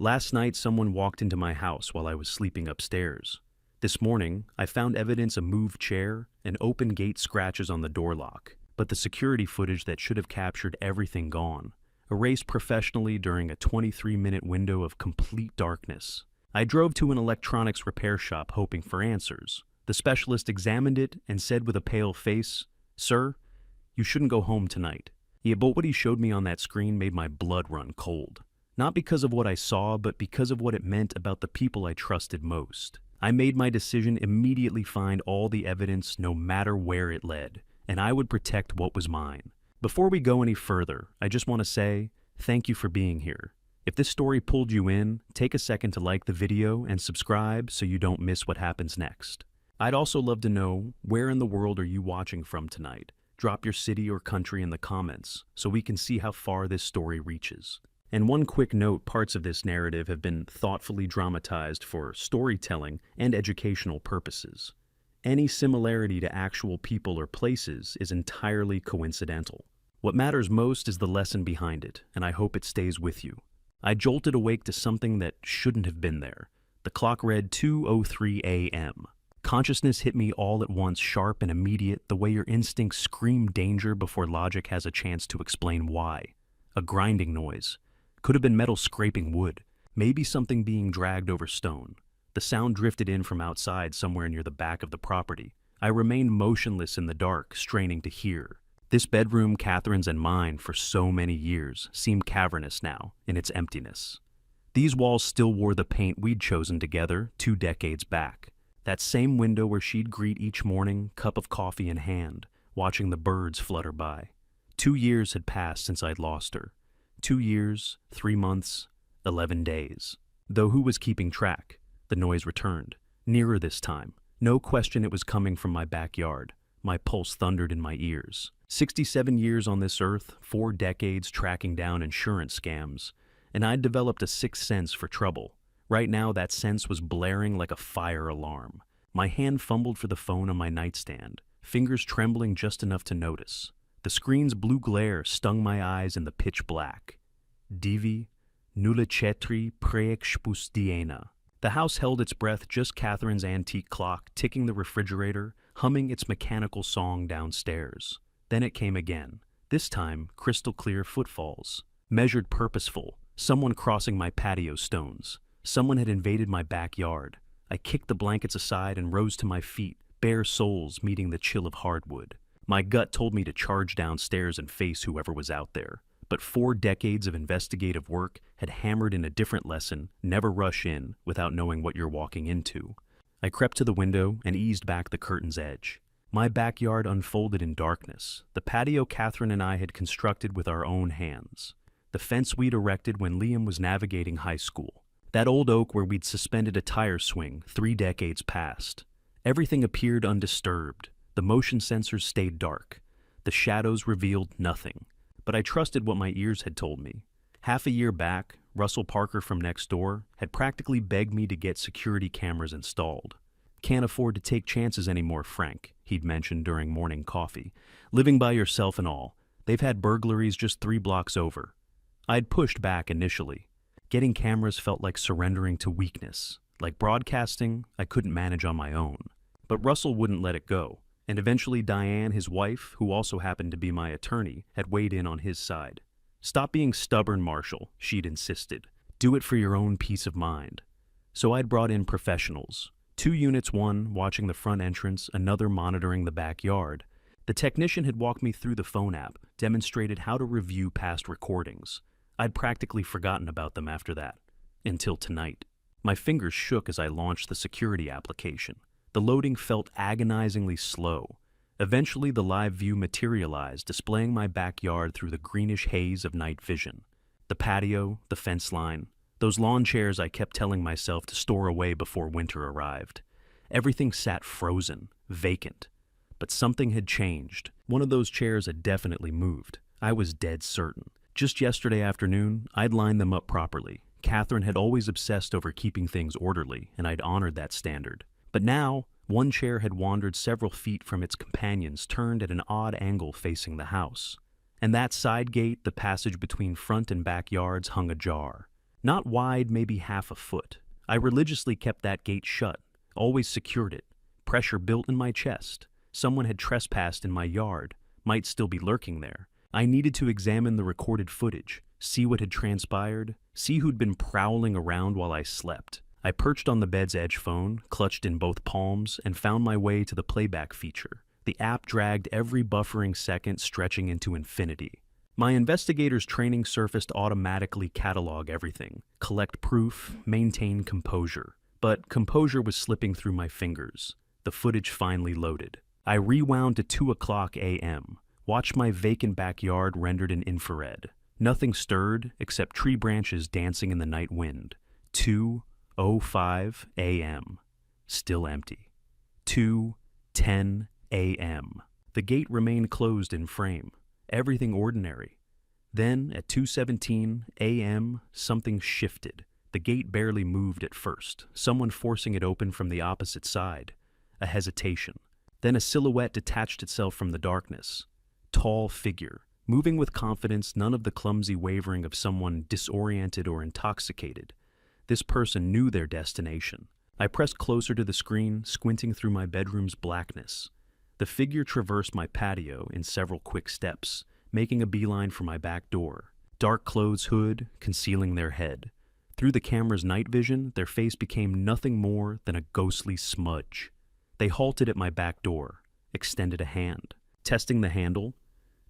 Last night, someone walked into my house while I was sleeping upstairs. This morning, I found evidence a moved chair and open gate scratches on the door lock, but the security footage that should have captured everything gone, erased professionally during a 23-minute window of complete darkness. I drove to an electronics repair shop hoping for answers. The specialist examined it and said with a pale face, "Sir, you shouldn't go home tonight." Yeah, but what he showed me on that screen made my blood run cold. Not because of what I saw, but because of what it meant about the people I trusted most. I made my decision immediately find all the evidence no matter where it led, and I would protect what was mine. Before we go any further, I just want to say thank you for being here. If this story pulled you in, take a second to like the video and subscribe so you don't miss what happens next. I'd also love to know, where in the world are you watching from tonight? Drop your city or country in the comments so we can see how far this story reaches. And one quick note, parts of this narrative have been thoughtfully dramatized for storytelling and educational purposes. Any similarity to actual people or places is entirely coincidental. What matters most is the lesson behind it, and I hope it stays with you. I jolted awake to something that shouldn't have been there. The clock read 2:03 a.m. Consciousness hit me all at once, sharp and immediate, the way your instincts scream danger before logic has a chance to explain why. A grinding noise. Could have been metal scraping wood, maybe something being dragged over stone. The sound drifted in from outside somewhere near the back of the property. I remained motionless in the dark, straining to hear. This bedroom, Catherine's and mine for so many years, seemed cavernous now, in its emptiness. These walls still wore the paint we'd chosen together 2 decades back. That same window where she'd greet each morning, cup of coffee in hand, watching the birds flutter by. 2 years had passed since I'd lost her. 2 years, 3 months, 11 days. Though who was keeping track? The noise returned. Nearer this time. No question it was coming from my backyard. My pulse thundered in my ears. 67 years on this earth, 4 decades tracking down insurance scams, and I'd developed a sixth sense for trouble. Right now, that sense was blaring like a fire alarm. My hand fumbled for the phone on my nightstand, fingers trembling just enough to notice. The screen's blue glare stung my eyes in the pitch black. Divi, nulla cetri preexpus diena. The house held its breath, just Catherine's antique clock ticking the refrigerator, humming its mechanical song downstairs. Then it came again. This time, crystal clear footfalls. Measured, purposeful. Someone crossing my patio stones. Someone had invaded my backyard. I kicked the blankets aside and rose to my feet, bare soles meeting the chill of hardwood. My gut told me to charge downstairs and face whoever was out there. But 4 decades of investigative work had hammered in a different lesson: never rush in without knowing what you're walking into. I crept to the window and eased back the curtain's edge. My backyard unfolded in darkness, the patio Catherine and I had constructed with our own hands. The fence we'd erected when Liam was navigating high school. That old oak where we'd suspended a tire swing 3 decades past. Everything appeared undisturbed. The motion sensors stayed dark. The shadows revealed nothing. But I trusted what my ears had told me. Half a year back, Russell Parker from next door had practically begged me to get security cameras installed. "Can't afford to take chances anymore, Frank," he'd mentioned during morning coffee. "Living by yourself and all. They've had burglaries just 3 blocks over." I'd pushed back initially. Getting cameras felt like surrendering to weakness. Like broadcasting, I couldn't manage on my own. But Russell wouldn't let it go. And eventually Diane, his wife, who also happened to be my attorney, had weighed in on his side. "Stop being stubborn, Marshall," she'd insisted. "Do it for your own peace of mind." So I'd brought in professionals. 2 units, one watching the front entrance, another monitoring the backyard. The technician had walked me through the phone app, demonstrated how to review past recordings. I'd practically forgotten about them after that. Until tonight. My fingers shook as I launched the security application. The loading felt agonizingly slow. Eventually, the live view materialized, displaying my backyard through the greenish haze of night vision. The patio, the fence line, those lawn chairs I kept telling myself to store away before winter arrived. Everything sat frozen, vacant. But something had changed. One of those chairs had definitely moved. I was dead certain. Just yesterday afternoon, I'd lined them up properly. Catherine had always obsessed over keeping things orderly, and I'd honored that standard. But now, one chair had wandered several feet from its companions, turned at an odd angle facing the house. And that side gate, the passage between front and backyards, hung ajar. Not wide, maybe half a foot. I religiously kept that gate shut, always secured it. Pressure built in my chest. Someone had trespassed in my yard, might still be lurking there. I needed to examine the recorded footage, see what had transpired, see who'd been prowling around while I slept. I perched on the bed's edge phone, clutched in both palms, and found my way to the playback feature. The app dragged every buffering second, stretching into infinity. My investigator's training surfaced automatically catalog everything, collect proof, maintain composure. But composure was slipping through my fingers. The footage finally loaded. I rewound to 2:00 a.m., watched my vacant backyard rendered in infrared. Nothing stirred except tree branches dancing in the night wind. 2:05 a.m. Still empty. 2:10 a.m. The gate remained closed in frame. Everything ordinary. Then, at 2:17 a.m., something shifted. The gate barely moved at first, someone forcing it open from the opposite side. A hesitation. Then a silhouette detached itself from the darkness. Tall figure, moving with confidence, none of the clumsy wavering of someone disoriented or intoxicated. This person knew their destination. I pressed closer to the screen, squinting through my bedroom's blackness. The figure traversed my patio in several quick steps, making a beeline for my back door. Dark clothes hood, concealing their head. Through the camera's night vision, their face became nothing more than a ghostly smudge. They halted at my back door, extended a hand. Testing the handle,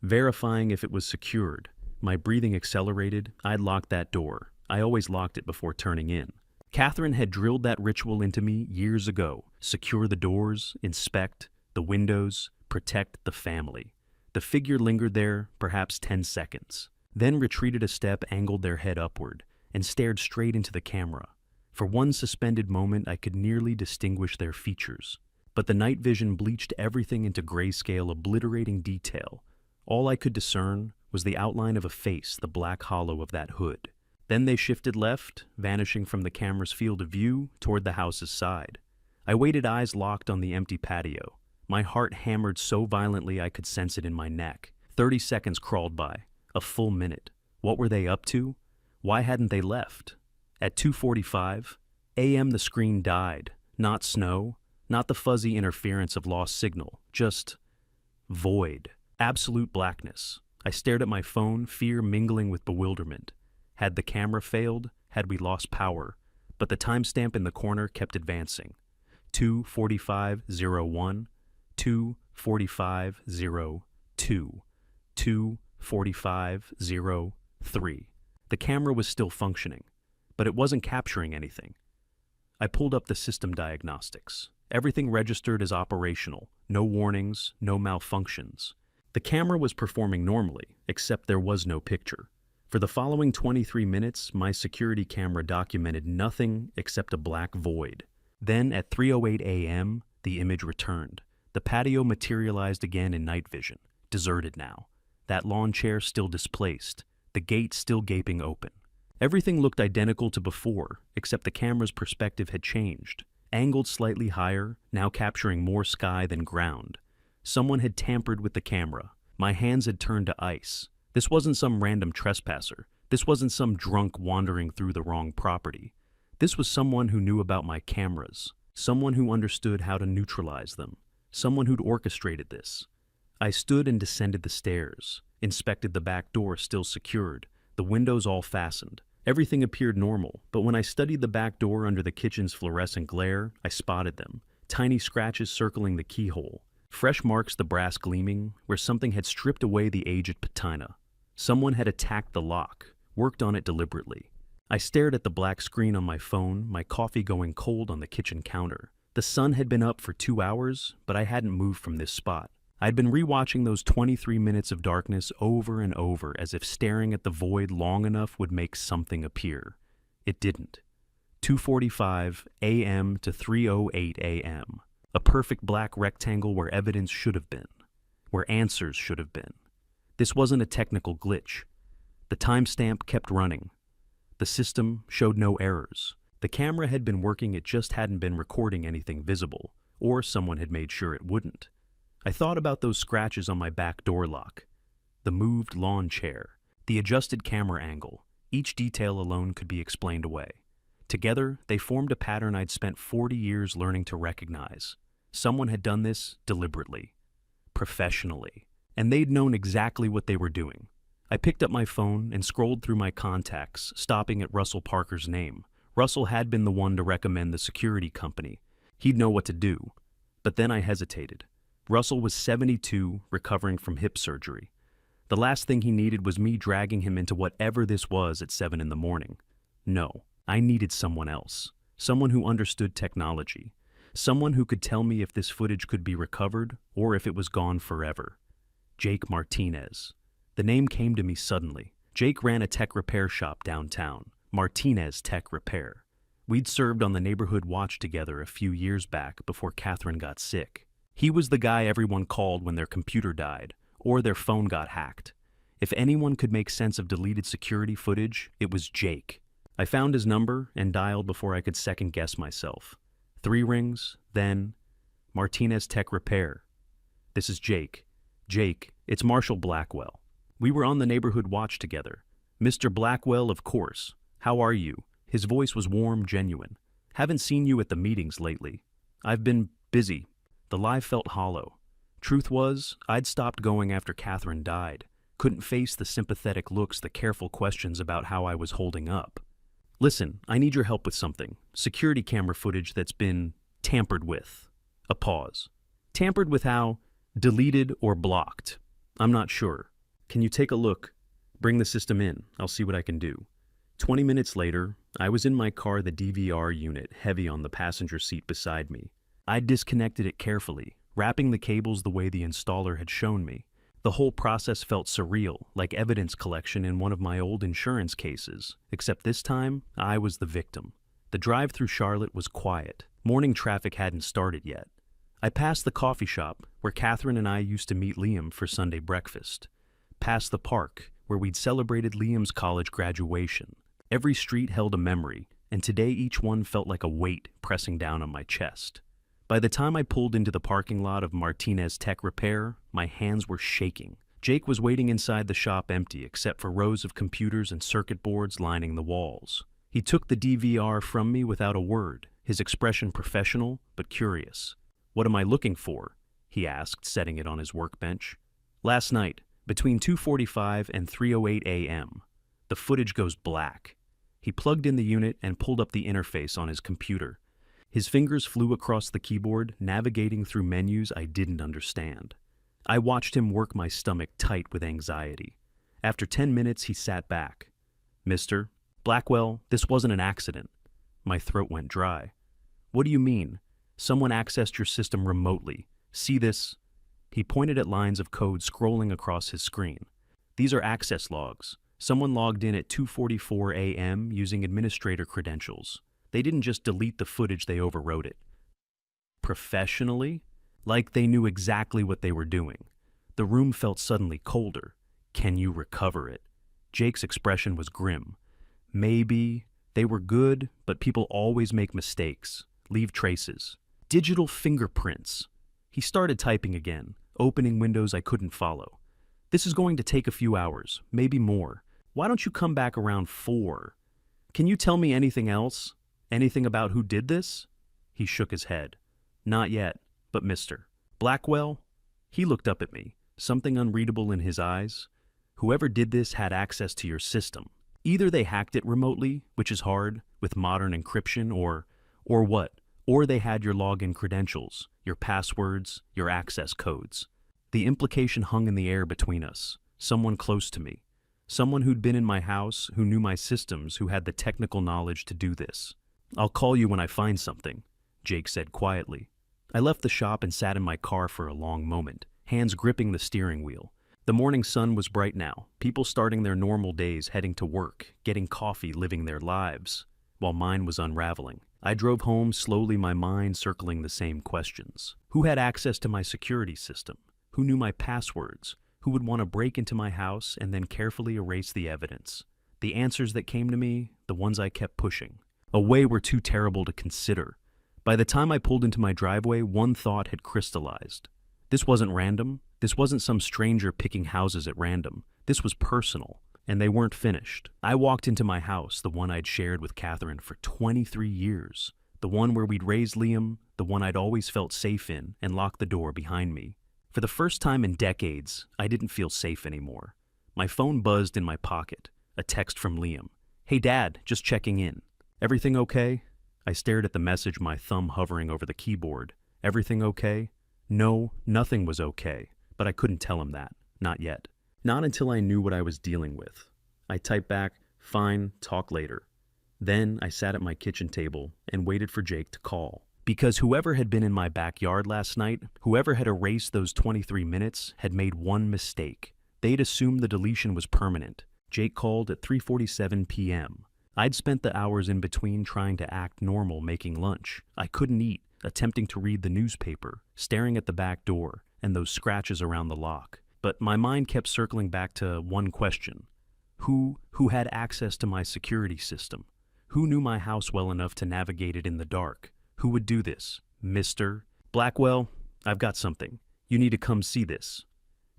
verifying if it was secured. My breathing accelerated. I'd locked that door. I always locked it before turning in. Catherine had drilled that ritual into me years ago. Secure the doors, inspect the windows, protect the family. The figure lingered there, perhaps 10 seconds, then retreated a step, angled their head upward, and stared straight into the camera. For one suspended moment, I could nearly distinguish their features. But the night vision bleached everything into grayscale, obliterating detail. All I could discern was the outline of a face, the black hollow of that hood. Then they shifted left, vanishing from the camera's field of view toward the house's side. I waited, eyes locked on the empty patio. My heart hammered so violently I could sense it in my neck. 30 seconds crawled by. A full minute. What were they up to? Why hadn't they left? At 2:45 a.m. the screen died. Not snow, not the fuzzy interference of lost signal. Just void. Absolute blackness. I stared at my phone, fear mingling with bewilderment. Had the camera failed? Had we lost power? But the timestamp in the corner kept advancing. 2:45:01, 2:45:02, 2:45:03. The camera was still functioning, but it wasn't capturing anything. I pulled up the system diagnostics. Everything registered as operational. No warnings, no malfunctions. The camera was performing normally, except there was no picture. For the following 23 minutes, my security camera documented nothing except a black void. Then, at 3:08 a.m., the image returned. The patio materialized again in night vision, deserted now. That lawn chair still displaced, the gate still gaping open. Everything looked identical to before, except the camera's perspective had changed. Angled slightly higher, now capturing more sky than ground. Someone had tampered with the camera. My hands had turned to ice. This wasn't some random trespasser. This wasn't some drunk wandering through the wrong property. This was someone who knew about my cameras. Someone who understood how to neutralize them. Someone who'd orchestrated this. I stood and descended the stairs, inspected the back door still secured, the windows all fastened. Everything appeared normal, but when I studied the back door under the kitchen's fluorescent glare, I spotted them. Tiny scratches circling the keyhole. Fresh marks, the brass gleaming, where something had stripped away the aged patina. Someone had attacked the lock, worked on it deliberately. I stared at the black screen on my phone, my coffee going cold on the kitchen counter. The sun had been up for 2 hours, but I hadn't moved from this spot. I'd been rewatching those 23 minutes of darkness over and over, as if staring at the void long enough would make something appear. It didn't. 2:45 a.m. to 3:08 a.m. A perfect black rectangle where evidence should have been, where answers should have been. This wasn't a technical glitch. The timestamp kept running. The system showed no errors. The camera had been working, it just hadn't been recording anything visible, or someone had made sure it wouldn't. I thought about those scratches on my back door lock, the moved lawn chair, the adjusted camera angle, Each detail alone could be explained away. Together, they formed a pattern I'd spent 40 years learning to recognize. Someone had done this deliberately, professionally, and they'd known exactly what they were doing. I picked up my phone and scrolled through my contacts, stopping at Russell Parker's name. Russell had been the one to recommend the security company. He'd know what to do. But then I hesitated. Russell was 72, recovering from hip surgery. The last thing he needed was me dragging him into whatever this was at 7 in the morning. No, I needed someone else. Someone who understood technology. Someone who could tell me if this footage could be recovered or if it was gone forever. Jake Martinez. The name came to me suddenly. Jake ran a tech repair shop downtown, Martinez Tech Repair. We'd served on the neighborhood watch together a few years back before Catherine got sick. He was the guy everyone called when their computer died or their phone got hacked. If anyone could make sense of deleted security footage, it was Jake. I found his number and dialed before I could second-guess myself. 3 rings, then, Martinez Tech Repair. This is Jake. Jake, it's Marshall Blackwell. We were on the neighborhood watch together. Mr. Blackwell, of course. How are you? His voice was warm, genuine. Haven't seen you at the meetings lately. I've been busy. The lie felt hollow. Truth was, I'd stopped going after Catherine died. Couldn't face the sympathetic looks, the careful questions about how I was holding up. Listen, I need your help with something. Security camera footage that's been tampered with. A pause. Tampered with how? Deleted or blocked? I'm not sure. Can you take a look? Bring the system in. I'll see what I can do. 20 minutes later, I was in my car, the DVR unit, heavy on the passenger seat beside me. I'd disconnected it carefully, wrapping the cables the way the installer had shown me. The whole process felt surreal, like evidence collection in one of my old insurance cases, except this time, I was the victim. The drive through Charlotte was quiet. Morning traffic hadn't started yet. I passed the coffee shop where Catherine and I used to meet Liam for Sunday breakfast. Past the park where we'd celebrated Liam's college graduation. Every street held a memory, and today each one felt like a weight pressing down on my chest. By the time I pulled into the parking lot of Martinez Tech Repair, my hands were shaking. Jake was waiting inside the shop empty except for rows of computers and circuit boards lining the walls. He took the DVR from me without a word, his expression professional but curious. "What am I looking for?" he asked, setting it on his workbench. "Last night, between 2:45 and 3:08 a.m., the footage goes black." He plugged in the unit and pulled up the interface on his computer. His fingers flew across the keyboard, navigating through menus I didn't understand. I watched him work, my stomach tight with anxiety. After 10 minutes, he sat back. "Mr. Blackwell, this wasn't an accident." My throat went dry. "What do you mean? Someone accessed your system remotely. See this?" He pointed at lines of code scrolling across his screen. "These are access logs. Someone logged in at 2:44 a.m. using administrator credentials. They didn't just delete the footage, they overwrote it. Professionally? Like they knew exactly what they were doing." The room felt suddenly colder. "Can you recover it?" Jake's expression was grim. "Maybe. They were good, but people always make mistakes. Leave traces. Digital fingerprints." He started typing again, opening windows I couldn't follow. "This is going to take a few hours, maybe more. Why don't you come back around 4? Can you tell me anything else? Anything about who did this?" He shook his head. "Not yet, but Mr. Blackwell?" He looked up at me, something unreadable in his eyes. "Whoever did this had access to your system. Either they hacked it remotely, which is hard, with modern encryption, or what? Or they had your login credentials, your passwords, your access codes." The implication hung in the air between us. Someone close to me. Someone who'd been in my house, who knew my systems, who had the technical knowledge to do this. "I'll call you when I find something," Jake said quietly. I left the shop and sat in my car for a long moment, hands gripping the steering wheel. The morning sun was bright now, people starting their normal days, heading to work, getting coffee, living their lives, while mine was unraveling. I drove home slowly, my mind circling the same questions. Who had access to my security system? Who knew my passwords? Who would want to break into my house and then carefully erase the evidence? The answers that came to me, the ones I kept pushing, away, were too terrible to consider. By the time I pulled into my driveway, one thought had crystallized. This wasn't random. This wasn't some stranger picking houses at random. This was personal. and they weren't finished. I walked into my house, the one I'd shared with Catherine for 23 years, the one where we'd raised Liam, the one I'd always felt safe in, and locked the door behind me. For the first time in decades, I didn't feel safe anymore. My phone buzzed in my pocket, a text from Liam. "Hey Dad, just checking in. Everything okay?" I stared at the message, my thumb hovering over the keyboard. Everything okay? No, nothing was okay, but I couldn't tell him that. Not yet. Not until I knew what I was dealing with. I typed back, "Fine, talk later." Then I sat at my kitchen table and waited for Jake to call. Because whoever had been in my backyard last night, whoever had erased those 23 minutes, had made one mistake. They'd assumed the deletion was permanent. Jake called at 3:47 p.m. I'd spent the hours in between trying to act normal, making lunch. I couldn't eat, attempting to read the newspaper, staring at the back door, and those scratches around the lock. But my mind kept circling back to one question. Who had access to my security system? Who knew my house well enough to navigate it in the dark? Who would do this? Mr. Blackwell, I've got something. You need to come see this.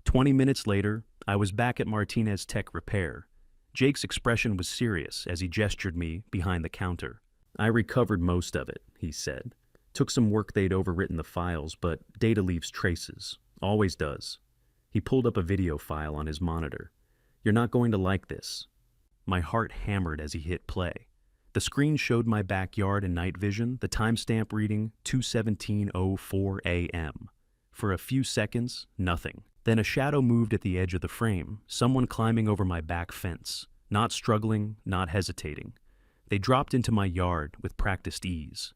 20 minutes later, I was back at Martinez Tech Repair. Jake's expression was serious as he gestured me behind the counter. "I recovered most of it," he said. "Took some work, they'd overwritten the files, but data leaves traces. Always does." He pulled up a video file on his monitor. "You're not going to like this." My heart hammered as he hit play. The screen showed my backyard in night vision, the timestamp reading 2:17:04 a.m. For a few seconds, nothing. Then a shadow moved at the edge of the frame, someone climbing over my back fence, not struggling, not hesitating. They dropped into my yard with practiced ease.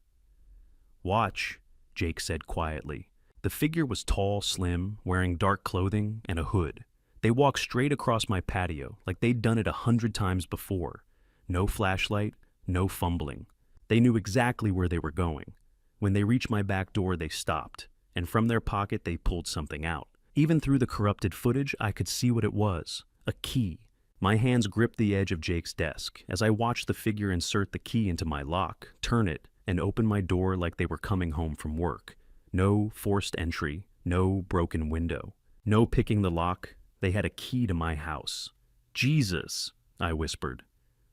"Watch," Jake said quietly. The figure was tall, slim, wearing dark clothing and a hood. They walked straight across my patio, like they'd done it 100 times before. No flashlight, no fumbling. They knew exactly where they were going. When they reached my back door, they stopped, and from their pocket they pulled something out. Even through the corrupted footage, I could see what it was. A key. My hands gripped the edge of Jake's desk as I watched the figure insert the key into my lock, turn it, and open my door like they were coming home from work. No forced entry, no broken window, no picking the lock. They had a key to my house. "Jesus," I whispered.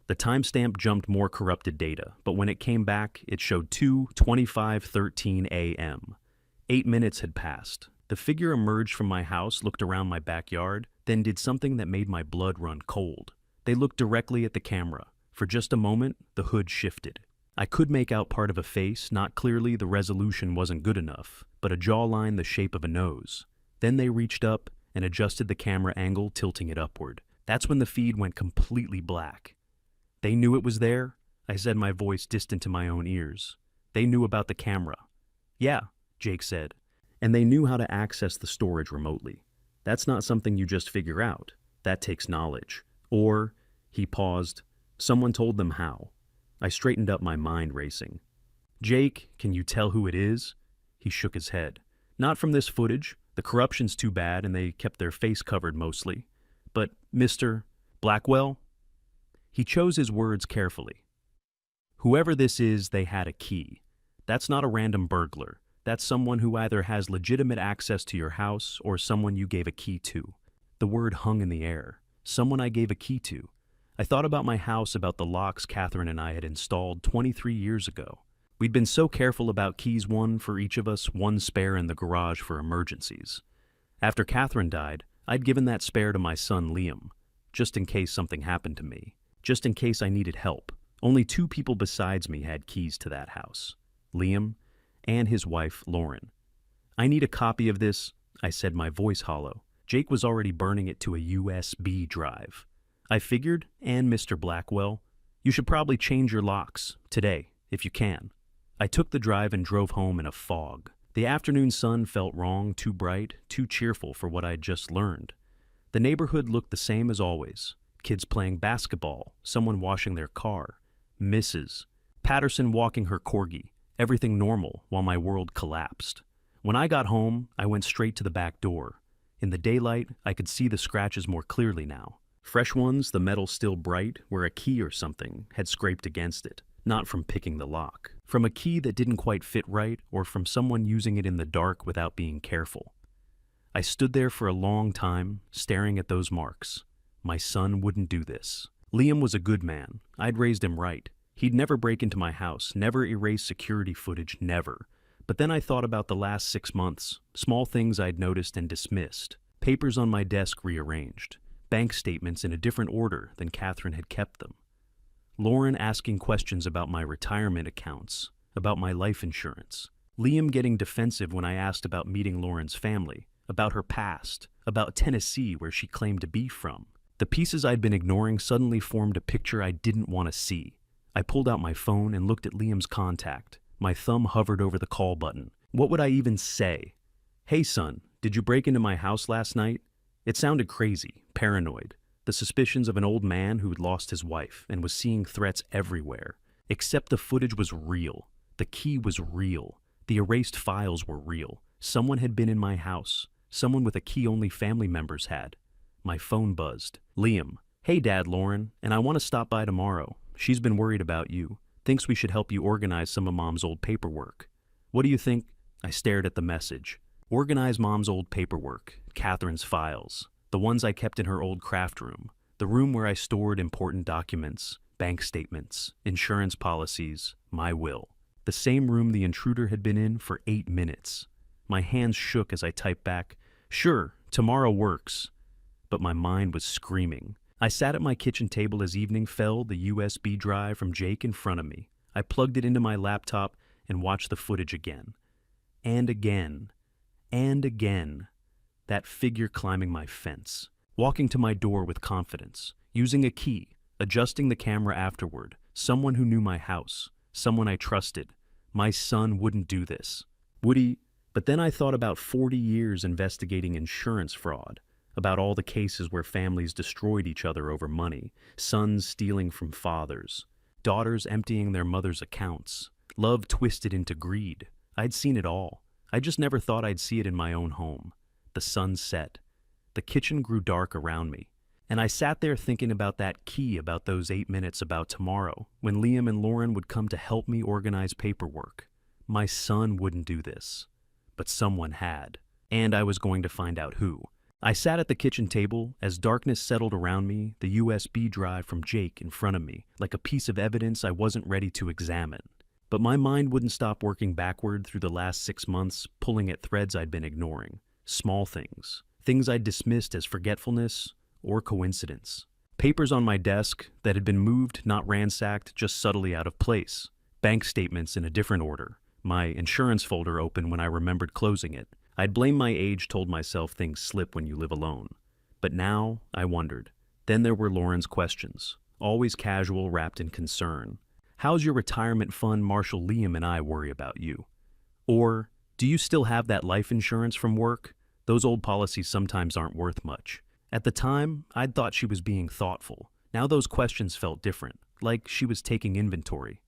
The timestamp jumped more corrupted data, but when it came back, it showed 2:25:13 a.m. 8 minutes had passed. The figure emerged from my house, looked around my backyard, then did something that made my blood run cold. They looked directly at the camera. For just a moment, the hood shifted. I could make out part of a face, not clearly, the resolution wasn't good enough, but a jawline the shape of a nose. Then they reached up and adjusted the camera angle, tilting it upward. That's when the feed went completely black. "They knew it was there?" I said, my voice distant to my own ears. "They knew about the camera." "Yeah," Jake said. "And they knew how to access the storage remotely. That's not something you just figure out. That takes knowledge. Or," he paused, "someone told them how." I straightened up, my mind racing. "Jake, can you tell who it is?" He shook his head. "Not from this footage. The corruption's too bad and they kept their face covered mostly. But Mr. Blackwell?" He chose his words carefully. "Whoever this is, they had a key. That's not a random burglar. That's someone who either has legitimate access to your house or someone you gave a key to." The word hung in the air. Someone I gave a key to. I thought about my house, about the locks Catherine and I had installed 23 years ago. We'd been so careful about keys, one for each of us, one spare in the garage for emergencies. After Catherine died, I'd given that spare to my son Liam, just in case something happened to me, just in case I needed help. Only 2 people besides me had keys to that house, Liam and his wife, Lauren. "I need a copy of this," I said, my voice hollow. Jake was already burning it to a USB drive. "I figured, and Mr. Blackwell, you should probably change your locks, today, if you can." I took the drive and drove home in a fog. The afternoon sun felt wrong, too bright, too cheerful for what I'd just learned. The neighborhood looked the same as always. Kids playing basketball, someone washing their car, Mrs. Patterson walking her corgi. Everything normal while my world collapsed. When I got home, I went straight to the back door. In the daylight, I could see the scratches more clearly now. Fresh ones, the metal still bright, where a key or something had scraped against it. Not from picking the lock. From a key that didn't quite fit right, or from someone using it in the dark without being careful. I stood there for a long time, staring at those marks. My son wouldn't do this. Liam was a good man. I'd raised him right. He'd never break into my house, never erase security footage, never. But then I thought about the last 6 months, small things I'd noticed and dismissed, papers on my desk rearranged, bank statements in a different order than Catherine had kept them, Lauren asking questions about my retirement accounts, about my life insurance, Liam getting defensive when I asked about meeting Lauren's family, about her past, about Tennessee where she claimed to be from. The pieces I'd been ignoring suddenly formed a picture I didn't want to see. I pulled out my phone and looked at Liam's contact. My thumb hovered over the call button. What would I even say? "Hey son, did you break into my house last night?" It sounded crazy, paranoid. The suspicions of an old man who had lost his wife and was seeing threats everywhere. Except the footage was real. The key was real. The erased files were real. Someone had been in my house. Someone with a key only family members had. My phone buzzed. Liam. "Hey Dad, Lauren, and I want to stop by tomorrow. She's been worried about you. Thinks we should help you organize some of Mom's old paperwork. What do you think?" I stared at the message. Organize Mom's old paperwork, Catherine's files, the ones I kept in her old craft room, the room where I stored important documents, bank statements, insurance policies, my will. The same room the intruder had been in for 8 minutes. My hands shook as I typed back, "Sure, tomorrow works." But my mind was screaming. I sat at my kitchen table as evening fell, the USB drive from Jake in front of me. I plugged it into my laptop and watched the footage again. And again. And again. That figure climbing my fence. Walking to my door with confidence. Using a key. Adjusting the camera afterward. Someone who knew my house. Someone I trusted. My son wouldn't do this. Would he? But then I thought about 40 years investigating insurance fraud. About all the cases where families destroyed each other over money, sons stealing from fathers, daughters emptying their mothers' accounts, love twisted into greed. I'd seen it all. I just never thought I'd see it in my own home. The sun set. The kitchen grew dark around me. And I sat there thinking about that key, about those 8 minutes about tomorrow, when Liam and Lauren would come to help me organize paperwork. My son wouldn't do this. But someone had. And I was going to find out who. I sat at the kitchen table as darkness settled around me, the USB drive from Jake in front of me, like a piece of evidence I wasn't ready to examine. But my mind wouldn't stop working backward through the last 6 months, pulling at threads I'd been ignoring. Small things. Things I'd dismissed as forgetfulness or coincidence. Papers on my desk that had been moved, not ransacked, just subtly out of place. Bank statements in a different order. My insurance folder open when I remembered closing it. I'd blame my age, told myself things slip when you live alone. But now, I wondered. Then there were Lauren's questions, always casual, wrapped in concern. How's your retirement fund? Marshall, Liam and I worry about you. Or, do you still have that life insurance from work? Those old policies sometimes aren't worth much. At the time, I'd thought she was being thoughtful. Now those questions felt different, like she was taking inventory.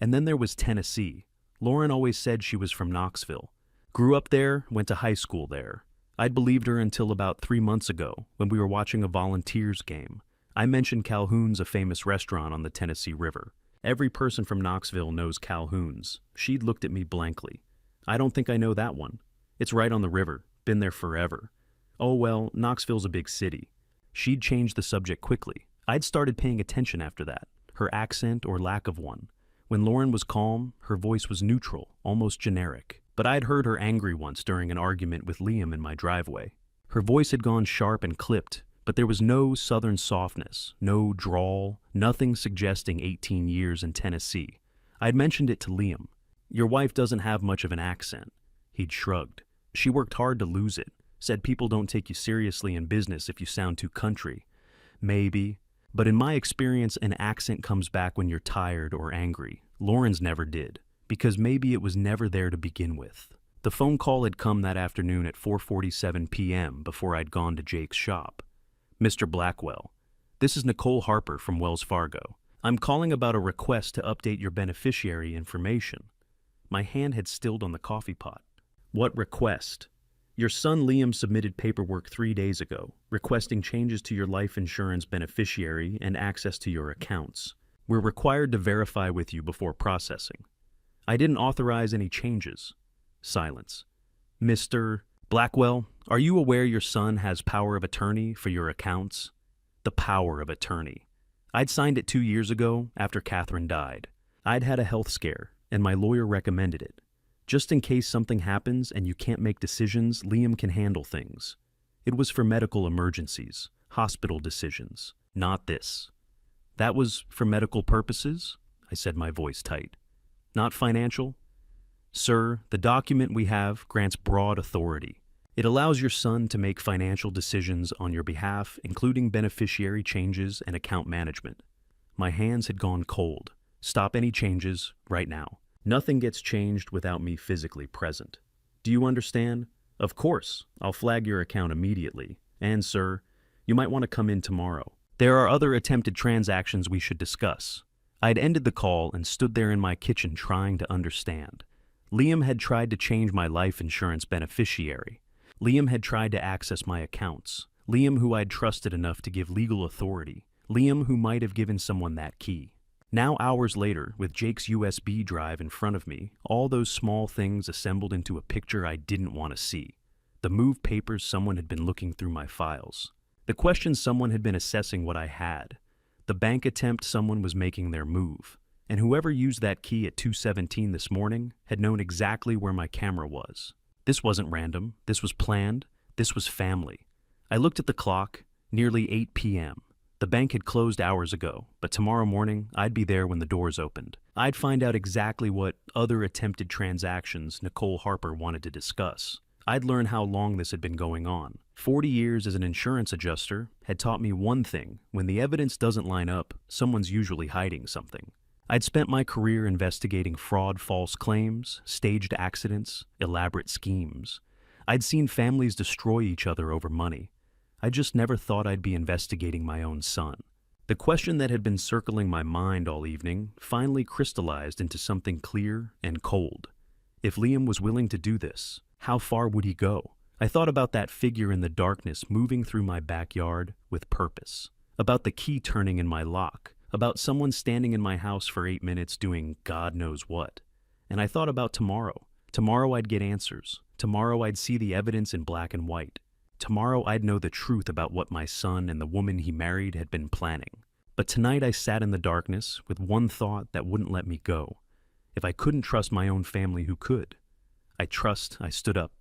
And then there was Tennessee. Lauren always said she was from Knoxville. Grew up there, went to high school there. I'd believed her until about 3 months ago, when we were watching a Volunteers game. I mentioned Calhoun's, a famous restaurant on the Tennessee River. Every person from Knoxville knows Calhoun's. She'd looked at me blankly. I don't think I know that one. It's right on the river. Been there forever. Oh well, Knoxville's a big city. She'd changed the subject quickly. I'd started paying attention after that. Her accent or lack of one. When Lauren was calm, her voice was neutral, almost generic. But I'd heard her angry once during an argument with Liam in my driveway. Her voice had gone sharp and clipped, but there was no southern softness, no drawl, nothing suggesting 18 years in Tennessee. I'd mentioned it to Liam. Your wife doesn't have much of an accent. He'd shrugged. She worked hard to lose it. Said people don't take you seriously in business if you sound too country. Maybe. But in my experience, an accent comes back when you're tired or angry. Lauren's never did. Because maybe it was never there to begin with. The phone call had come that afternoon at 4:47 p.m. before I'd gone to Jake's shop. "Mr. Blackwell, this is Nicole Harper from Wells Fargo. I'm calling about a request to update your beneficiary information." My hand had stilled on the coffee pot. "What request?" "Your son Liam submitted paperwork 3 days ago, requesting changes to your life insurance beneficiary and access to your accounts. We're required to verify with you before processing." "I didn't authorize any changes." Silence. "Mr. Blackwell, are you aware your son has power of attorney for your accounts?" The power of attorney. I'd signed it 2 years ago after Catherine died. I'd had a health scare, and my lawyer recommended it. Just in case something happens and you can't make decisions, Liam can handle things. It was for medical emergencies, hospital decisions, not this. That was for medical purposes? I said, my voice tight. Not financial? Sir, the document we have grants broad authority. It allows your son to make financial decisions on your behalf, including beneficiary changes and account management. My hands had gone cold. Stop any changes right now. Nothing gets changed without me physically present. Do you understand? Of course, I'll flag your account immediately. And, sir, you might want to come in tomorrow. There are other attempted transactions we should discuss. I'd ended the call and stood there in my kitchen trying to understand. Liam had tried to change my life insurance beneficiary. Liam had tried to access my accounts. Liam, who I'd trusted enough to give legal authority. Liam, who might have given someone that key. Now, hours later, with Jake's USB drive in front of me, all those small things assembled into a picture I didn't want to see. The moved papers someone had been looking through my files. The questions someone had been assessing what I had. The bank attempt someone was making their move. And whoever used that key at 2:17 this morning had known exactly where my camera was. This wasn't random. This was planned. This was family. I looked at the clock, nearly 8 p.m. The bank had closed hours ago, but tomorrow morning I'd be there when the doors opened. I'd find out exactly what other attempted transactions Nicole Harper wanted to discuss. I'd learn how long this had been going on. 40 years as an insurance adjuster had taught me one thing: when the evidence doesn't line up, someone's usually hiding something. I'd spent my career investigating fraud, false claims, staged accidents, elaborate schemes. I'd seen families destroy each other over money. I just never thought I'd be investigating my own son. The question that had been circling my mind all evening finally crystallized into something clear and cold. If Liam was willing to do this, how far would he go? I thought about that figure in the darkness moving through my backyard with purpose, about the key turning in my lock, about someone standing in my house for 8 minutes doing God knows what. And I thought about tomorrow. Tomorrow I'd get answers. Tomorrow I'd see the evidence in black and white. Tomorrow I'd know the truth about what my son and the woman he married had been planning. But tonight I sat in the darkness with one thought that wouldn't let me go. If I couldn't trust my own family, who could? I stood up,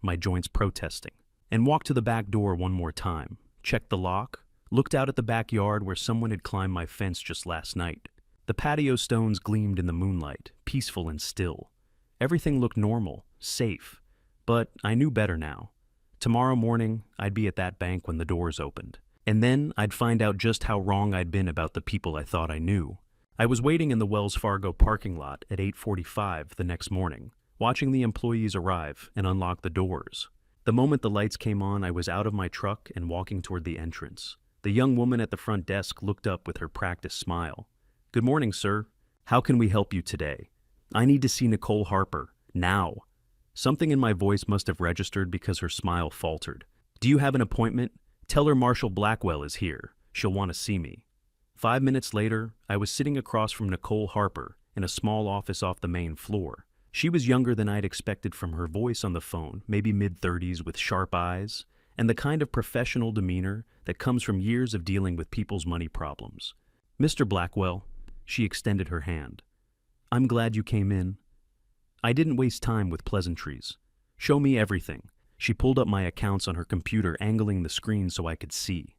my joints protesting, and walked to the back door one more time, checked the lock, looked out at the backyard where someone had climbed my fence just last night. The patio stones gleamed in the moonlight, peaceful and still. Everything looked normal, safe, but I knew better now. Tomorrow morning, I'd be at that bank when the doors opened. And then I'd find out just how wrong I'd been about the people I thought I knew. I was waiting in the Wells Fargo parking lot at 8:45 the next morning, watching the employees arrive and unlock the doors. The moment the lights came on, I was out of my truck and walking toward the entrance. The young woman at the front desk looked up with her practiced smile. "Good morning, sir. How can we help you today? I need to see Nicole Harper, now." Something in my voice must have registered because her smile faltered. "Do you have an appointment? Tell her Marshall Blackwell is here. She'll want to see me." 5 minutes later, I was sitting across from Nicole Harper in a small office off the main floor. She was younger than I'd expected from her voice on the phone, maybe mid-30s with sharp eyes, and the kind of professional demeanor that comes from years of dealing with people's money problems. "Mr. Blackwell," she extended her hand. "I'm glad you came in." I didn't waste time with pleasantries. "Show me everything." She pulled up my accounts on her computer, angling the screen so I could see.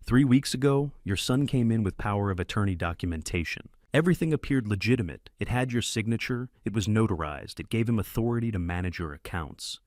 3 weeks ago, your son came in with power of attorney documentation. Everything appeared legitimate. It had your signature. It was notarized. It gave him authority to manage your accounts.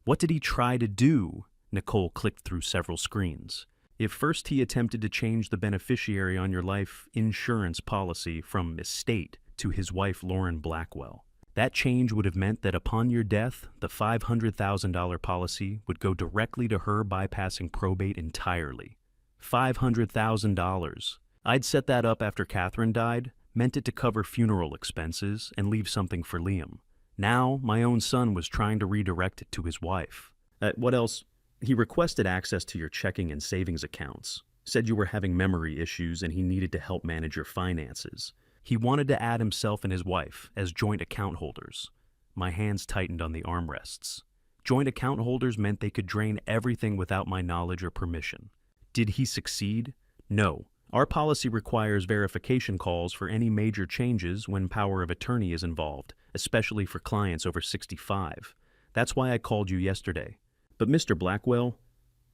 What did he try to do? Nicole clicked through several screens. If first he attempted to change the beneficiary on your life insurance policy from estate to his wife Lauren Blackwell, that change would have meant that upon your death, the $500,000 policy would go directly to her, bypassing probate entirely. $500,000. I'd set that up after Catherine died, meant it to cover funeral expenses and leave something for Liam. Now, my own son was trying to redirect it to his wife. What else? He requested access to your checking and savings accounts, said you were having memory issues and he needed to help manage your finances. He wanted to add himself and his wife as joint account holders. My hands tightened on the armrests. Joint account holders meant they could drain everything without my knowledge or permission. Did he succeed? No. Our policy requires verification calls for any major changes when power of attorney is involved, especially for clients over 65. That's why I called you yesterday. But Mr. Blackwell,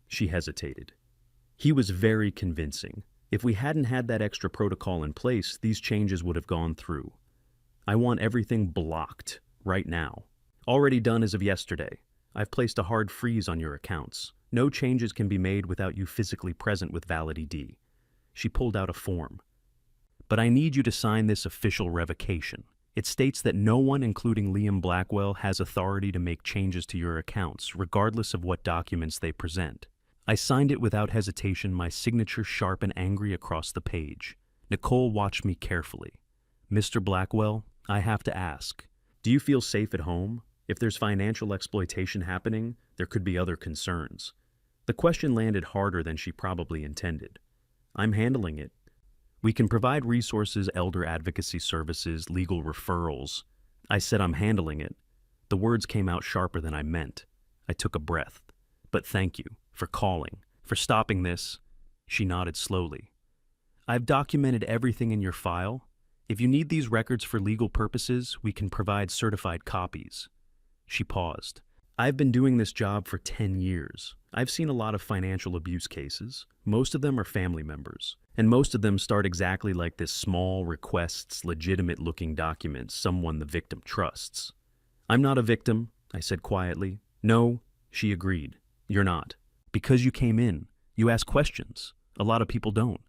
she hesitated. He was very convincing. If we hadn't had that extra protocol in place, these changes would have gone through. I want everything blocked right now. Already done as of yesterday. I've placed a hard freeze on your accounts. No changes can be made without you physically present with valid ID. She pulled out a form. But I need you to sign this official revocation. It states that no one, including Liam Blackwell, has authority to make changes to your accounts, regardless of what documents they present. I signed it without hesitation, my signature sharp and angry across the page. Nicole watched me carefully. Mr. Blackwell, I have to ask, do you feel safe at home? If there's financial exploitation happening, there could be other concerns. The question landed harder than she probably intended. I'm handling it. We can provide resources, elder advocacy services, legal referrals. I said I'm handling it. The words came out sharper than I meant. I took a breath. But thank you for calling, for stopping this. She nodded slowly. I've documented everything in your file. If you need these records for legal purposes, we can provide certified copies. She paused. I've been doing this job for 10 years. I've seen a lot of financial abuse cases. Most of them are family members. And most of them start exactly like this: small requests, legitimate-looking documents someone the victim trusts. I'm not a victim, I said quietly. No, she agreed. You're not. Because you came in, you ask questions. A lot of people don't.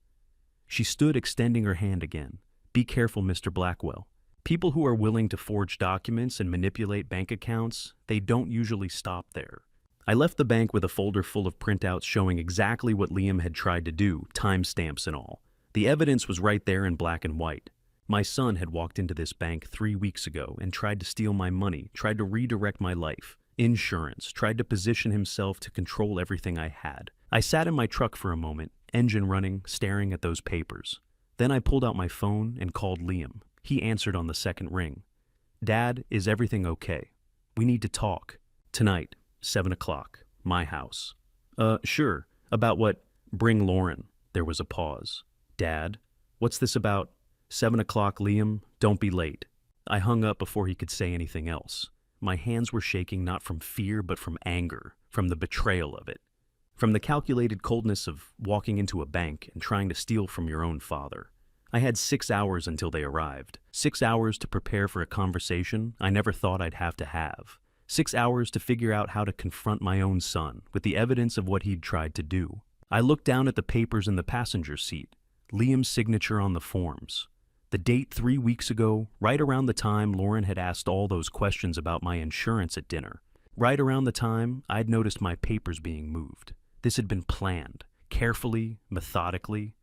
She stood, extending her hand again. Be careful, Mr. Blackwell. People who are willing to forge documents and manipulate bank accounts, they don't usually stop there. I left the bank with a folder full of printouts showing exactly what Liam had tried to do, timestamps and all. The evidence was right there in black and white. My son had walked into this bank 3 weeks ago and tried to steal my money, tried to redirect my life, insurance, tried to position himself to control everything I had. I sat in my truck for a moment, engine running, staring at those papers. Then I pulled out my phone and called Liam. He answered on the second ring. Dad, is everything okay? We need to talk. Tonight, 7 o'clock, my house. Sure. About what? Bring Lauren. There was a pause. Dad, what's this about? 7 o'clock, Liam. Don't be late. I hung up before he could say anything else. My hands were shaking not from fear but from anger, from the betrayal of it. From the calculated coldness of walking into a bank and trying to steal from your own father. I had 6 hours until they arrived. 6 hours to prepare for a conversation I never thought I'd have to have. 6 hours to figure out how to confront my own son with the evidence of what he'd tried to do. I looked down at the papers in the passenger seat. Liam's signature on the forms. The date 3 weeks ago, right around the time Lauren had asked all those questions about my insurance at dinner. Right around the time I'd noticed my papers being moved. This had been planned, carefully, methodically.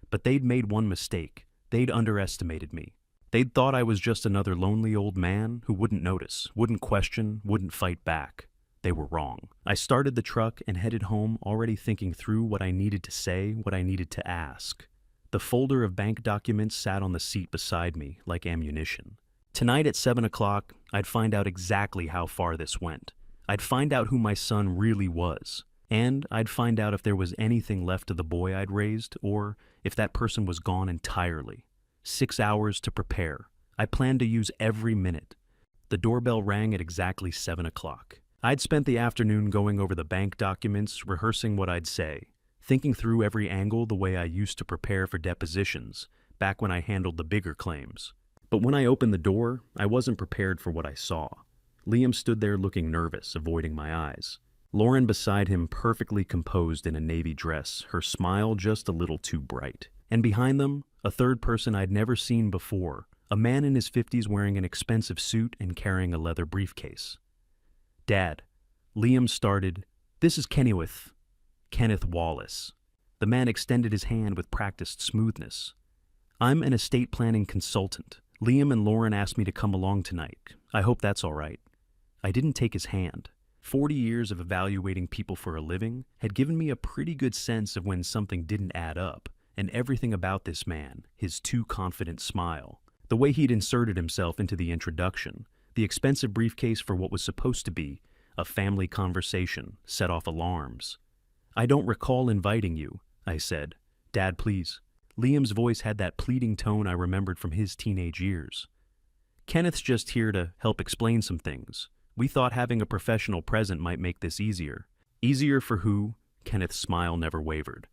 But they'd made one mistake. They'd underestimated me. They'd thought I was just another lonely old man who wouldn't notice, wouldn't question, wouldn't fight back. They were wrong. I started the truck and headed home, already thinking through what I needed to say, what I needed to ask. The folder of bank documents sat on the seat beside me like ammunition. Tonight at 7 o'clock, I'd find out exactly how far this went. I'd find out who my son really was. And I'd find out if there was anything left of the boy I'd raised, or if that person was gone entirely. 6 hours to prepare. I planned to use every minute. The doorbell rang at exactly 7 o'clock. I'd spent the afternoon going over the bank documents, rehearsing what I'd say, thinking through every angle the way I used to prepare for depositions, back when I handled the bigger claims. But when I opened the door, I wasn't prepared for what I saw. Liam stood there looking nervous, avoiding my eyes. Lauren beside him, perfectly composed in a navy dress, her smile just a little too bright. And behind them, a third person I'd never seen before, a man in his 50s wearing an expensive suit and carrying a leather briefcase. Dad, Liam started, "This is Kenneth Wallace." The man extended his hand with practiced smoothness. "I'm an estate planning consultant. Liam and Lauren asked me to come along tonight. I hope that's all right." I didn't take his hand. 40 years of evaluating people for a living had given me a pretty good sense of when something didn't add up, and everything about this man, his too confident smile, the way he'd inserted himself into the introduction, the expensive briefcase for what was supposed to be a family conversation, set off alarms. "I don't recall inviting you," I said. Dad, please. Liam's voice had that pleading tone I remembered from his teenage years. Kenneth's just here to help explain some things. We thought having a professional present might make this easier. Easier for who? Kenneth's smile never wavered.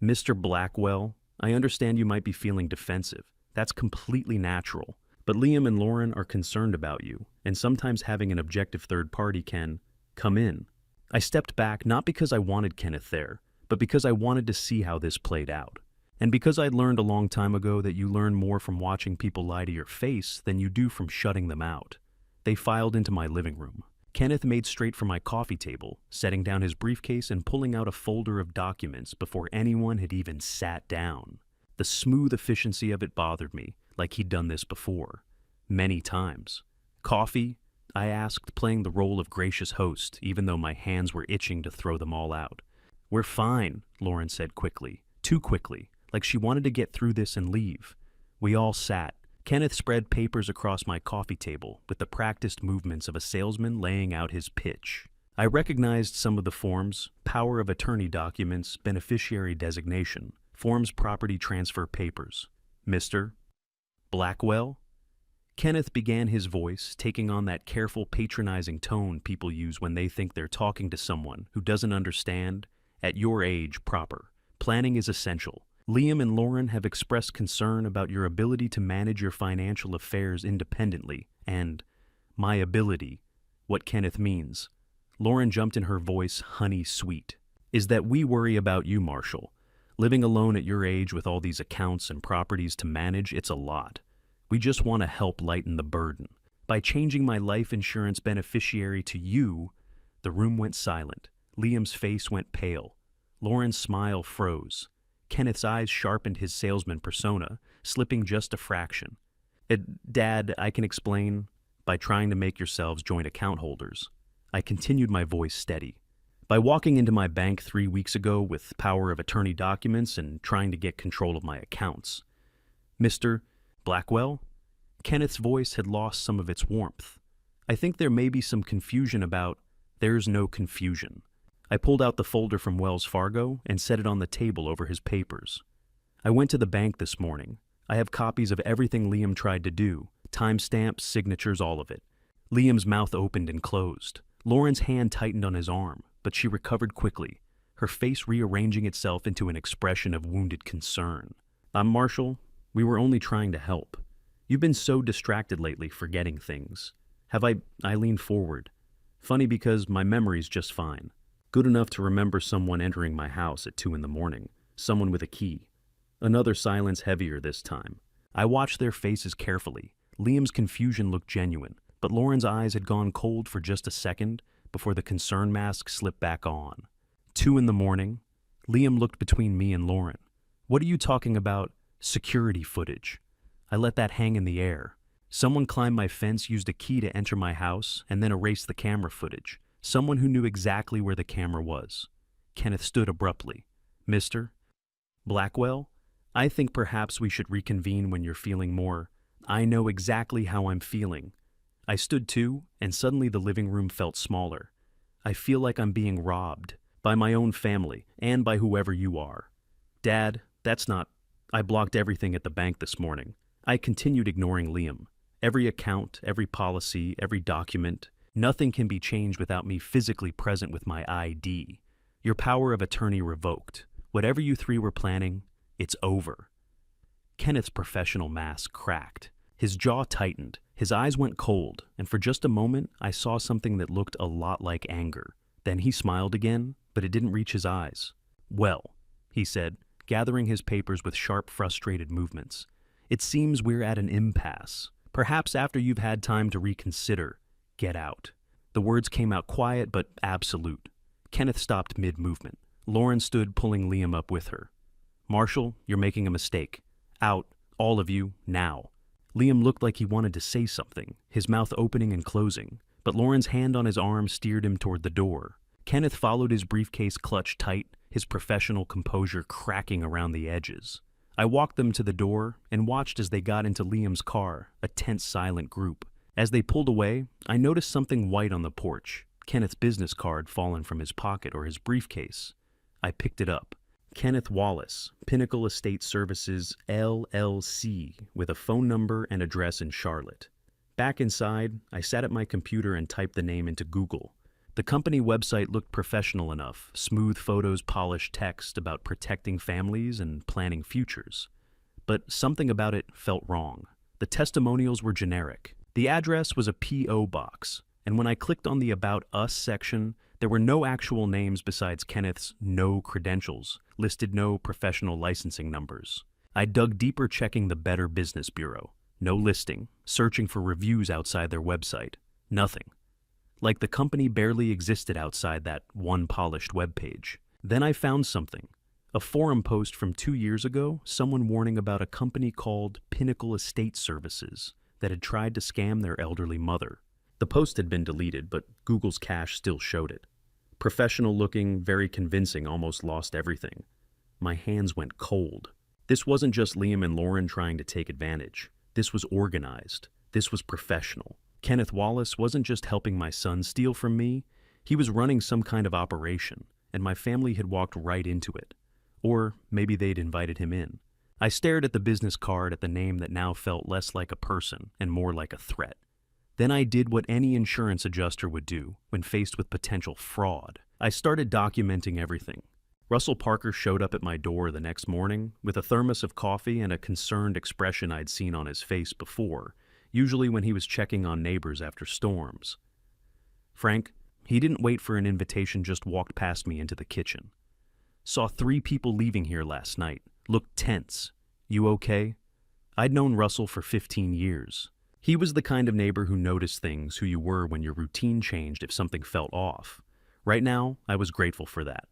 Mr. Blackwell, I understand you might be feeling defensive. That's completely natural. But Liam and Lauren are concerned about you, and sometimes having an objective third party can come in. I stepped back not because I wanted Kenneth there, but because I wanted to see how this played out. And because I'd learned a long time ago that you learn more from watching people lie to your face than you do from shutting them out. They filed into my living room. Kenneth made straight for my coffee table, setting down his briefcase and pulling out a folder of documents before anyone had even sat down. The smooth efficiency of it bothered me, like he'd done this before. Many times. Coffee? I asked, playing the role of gracious host, even though my hands were itching to throw them all out. We're fine, Lauren said quickly. Too quickly, like she wanted to get through this and leave. We all sat. Kenneth spread papers across my coffee table with the practiced movements of a salesman laying out his pitch. I recognized some of the forms: power of attorney documents, beneficiary designation, forms property transfer papers. Mr. Blackwell? Kenneth began his voice, taking on that careful, patronizing tone people use when they think they're talking to someone who doesn't understand. At your age, proper. Planning is essential. Liam and Lauren have expressed concern about your ability to manage your financial affairs independently, and my ability, what Kenneth means. Lauren jumped in her voice, honey sweet. Is that we worry about you, Marshall. Living alone at your age with all these accounts and properties to manage, it's a lot. We just want to help lighten the burden. By changing my life insurance beneficiary to you, the room went silent. Liam's face went pale. Lauren's smile froze. Kenneth's eyes sharpened his salesman persona, slipping just a fraction. Dad, I can explain, by trying to make yourselves joint account holders. I continued, my voice steady. By walking into my bank 3 weeks ago with power of attorney documents and trying to get control of my accounts. Mr. Blackwell? Kenneth's voice had lost some of its warmth. I think there may be some confusion about. There's no confusion. I pulled out the folder from Wells Fargo and set it on the table over his papers. I went to the bank this morning. I have copies of everything Liam tried to do, timestamps, signatures, all of it. Liam's mouth opened and closed. Lauren's hand tightened on his arm, but she recovered quickly, her face rearranging itself into an expression of wounded concern. Marshall, we were only trying to help. You've been so distracted lately, forgetting things. I leaned forward. Funny because my memory's just fine. Good enough to remember someone entering my house at 2 a.m, someone with a key. Another silence, heavier this time. I watched their faces carefully. Liam's confusion looked genuine, but Lauren's eyes had gone cold for just a second before the concern mask slipped back on. 2 a.m. Liam looked between me and Lauren. What are you talking about? Security footage. I let that hang in the air. Someone climbed my fence, used a key to enter my house, and then erased the camera footage. Someone who knew exactly where the camera was. Kenneth stood abruptly. Mr. Blackwell, I think perhaps we should reconvene when you're feeling more. I know exactly how I'm feeling. I stood too, and suddenly the living room felt smaller. I feel like I'm being robbed. By my own family, and by whoever you are. Dad, that's not. I blocked everything at the bank this morning. I continued ignoring Liam. Every account, every policy, every document. Nothing can be changed without me physically present with my ID. Your power of attorney revoked. Whatever you three were planning, it's over. Kenneth's professional mask cracked. His jaw tightened. His eyes went cold, and for just a moment, I saw something that looked a lot like anger. Then he smiled again, but it didn't reach his eyes. Well, he said, gathering his papers with sharp, frustrated movements. It seems we're at an impasse. Perhaps after you've had time to reconsider, get out. The words came out quiet but absolute. Kenneth stopped mid-movement. Lauren stood, pulling Liam up with her. Marshall, you're making a mistake. Out, all of you, now. Liam looked like he wanted to say something, his mouth opening and closing, but Lauren's hand on his arm steered him toward the door. Kenneth followed, his briefcase clutched tight, his professional composure cracking around the edges. I walked them to the door and watched as they got into Liam's car, a tense, silent group. As they pulled away, I noticed something white on the porch, Kenneth's business card fallen from his pocket or his briefcase. I picked it up. Kenneth Wallace, Pinnacle Estate Services, LLC, with a phone number and address in Charlotte. Back inside, I sat at my computer and typed the name into Google. The company website looked professional enough, smooth photos, polished text about protecting families and planning futures. But something about it felt wrong. The testimonials were generic. The address was a P.O. box, and when I clicked on the About Us section, there were no actual names besides Kenneth's no credentials, listed no professional licensing numbers. I dug deeper, checking the Better Business Bureau. No listing, searching for reviews outside their website. Nothing. Like the company barely existed outside that one polished webpage. Then I found something. A forum post from 2 years ago, someone warning about a company called Pinnacle Estate Services that had tried to scam their elderly mother. The post had been deleted, but Google's cache still showed it. Professional looking, very convincing, almost lost everything. My hands went cold. This wasn't just Liam and Lauren trying to take advantage. This was organized. This was professional. Kenneth Wallace wasn't just helping my son steal from me. He was running some kind of operation, and my family had walked right into it. Or maybe they'd invited him in. I stared at the business card, at the name that now felt less like a person and more like a threat. Then I did what any insurance adjuster would do when faced with potential fraud. I started documenting everything. Russell Parker showed up at my door the next morning with a thermos of coffee and a concerned expression I'd seen on his face before, usually when he was checking on neighbors after storms. Frank, he didn't wait for an invitation, just walked past me into the kitchen. Saw 3 people leaving here last night. Looked tense. You okay? I'd known Russell for 15 years. He was the kind of neighbor who noticed things, who you were when your routine changed if something felt off. Right now, I was grateful for that.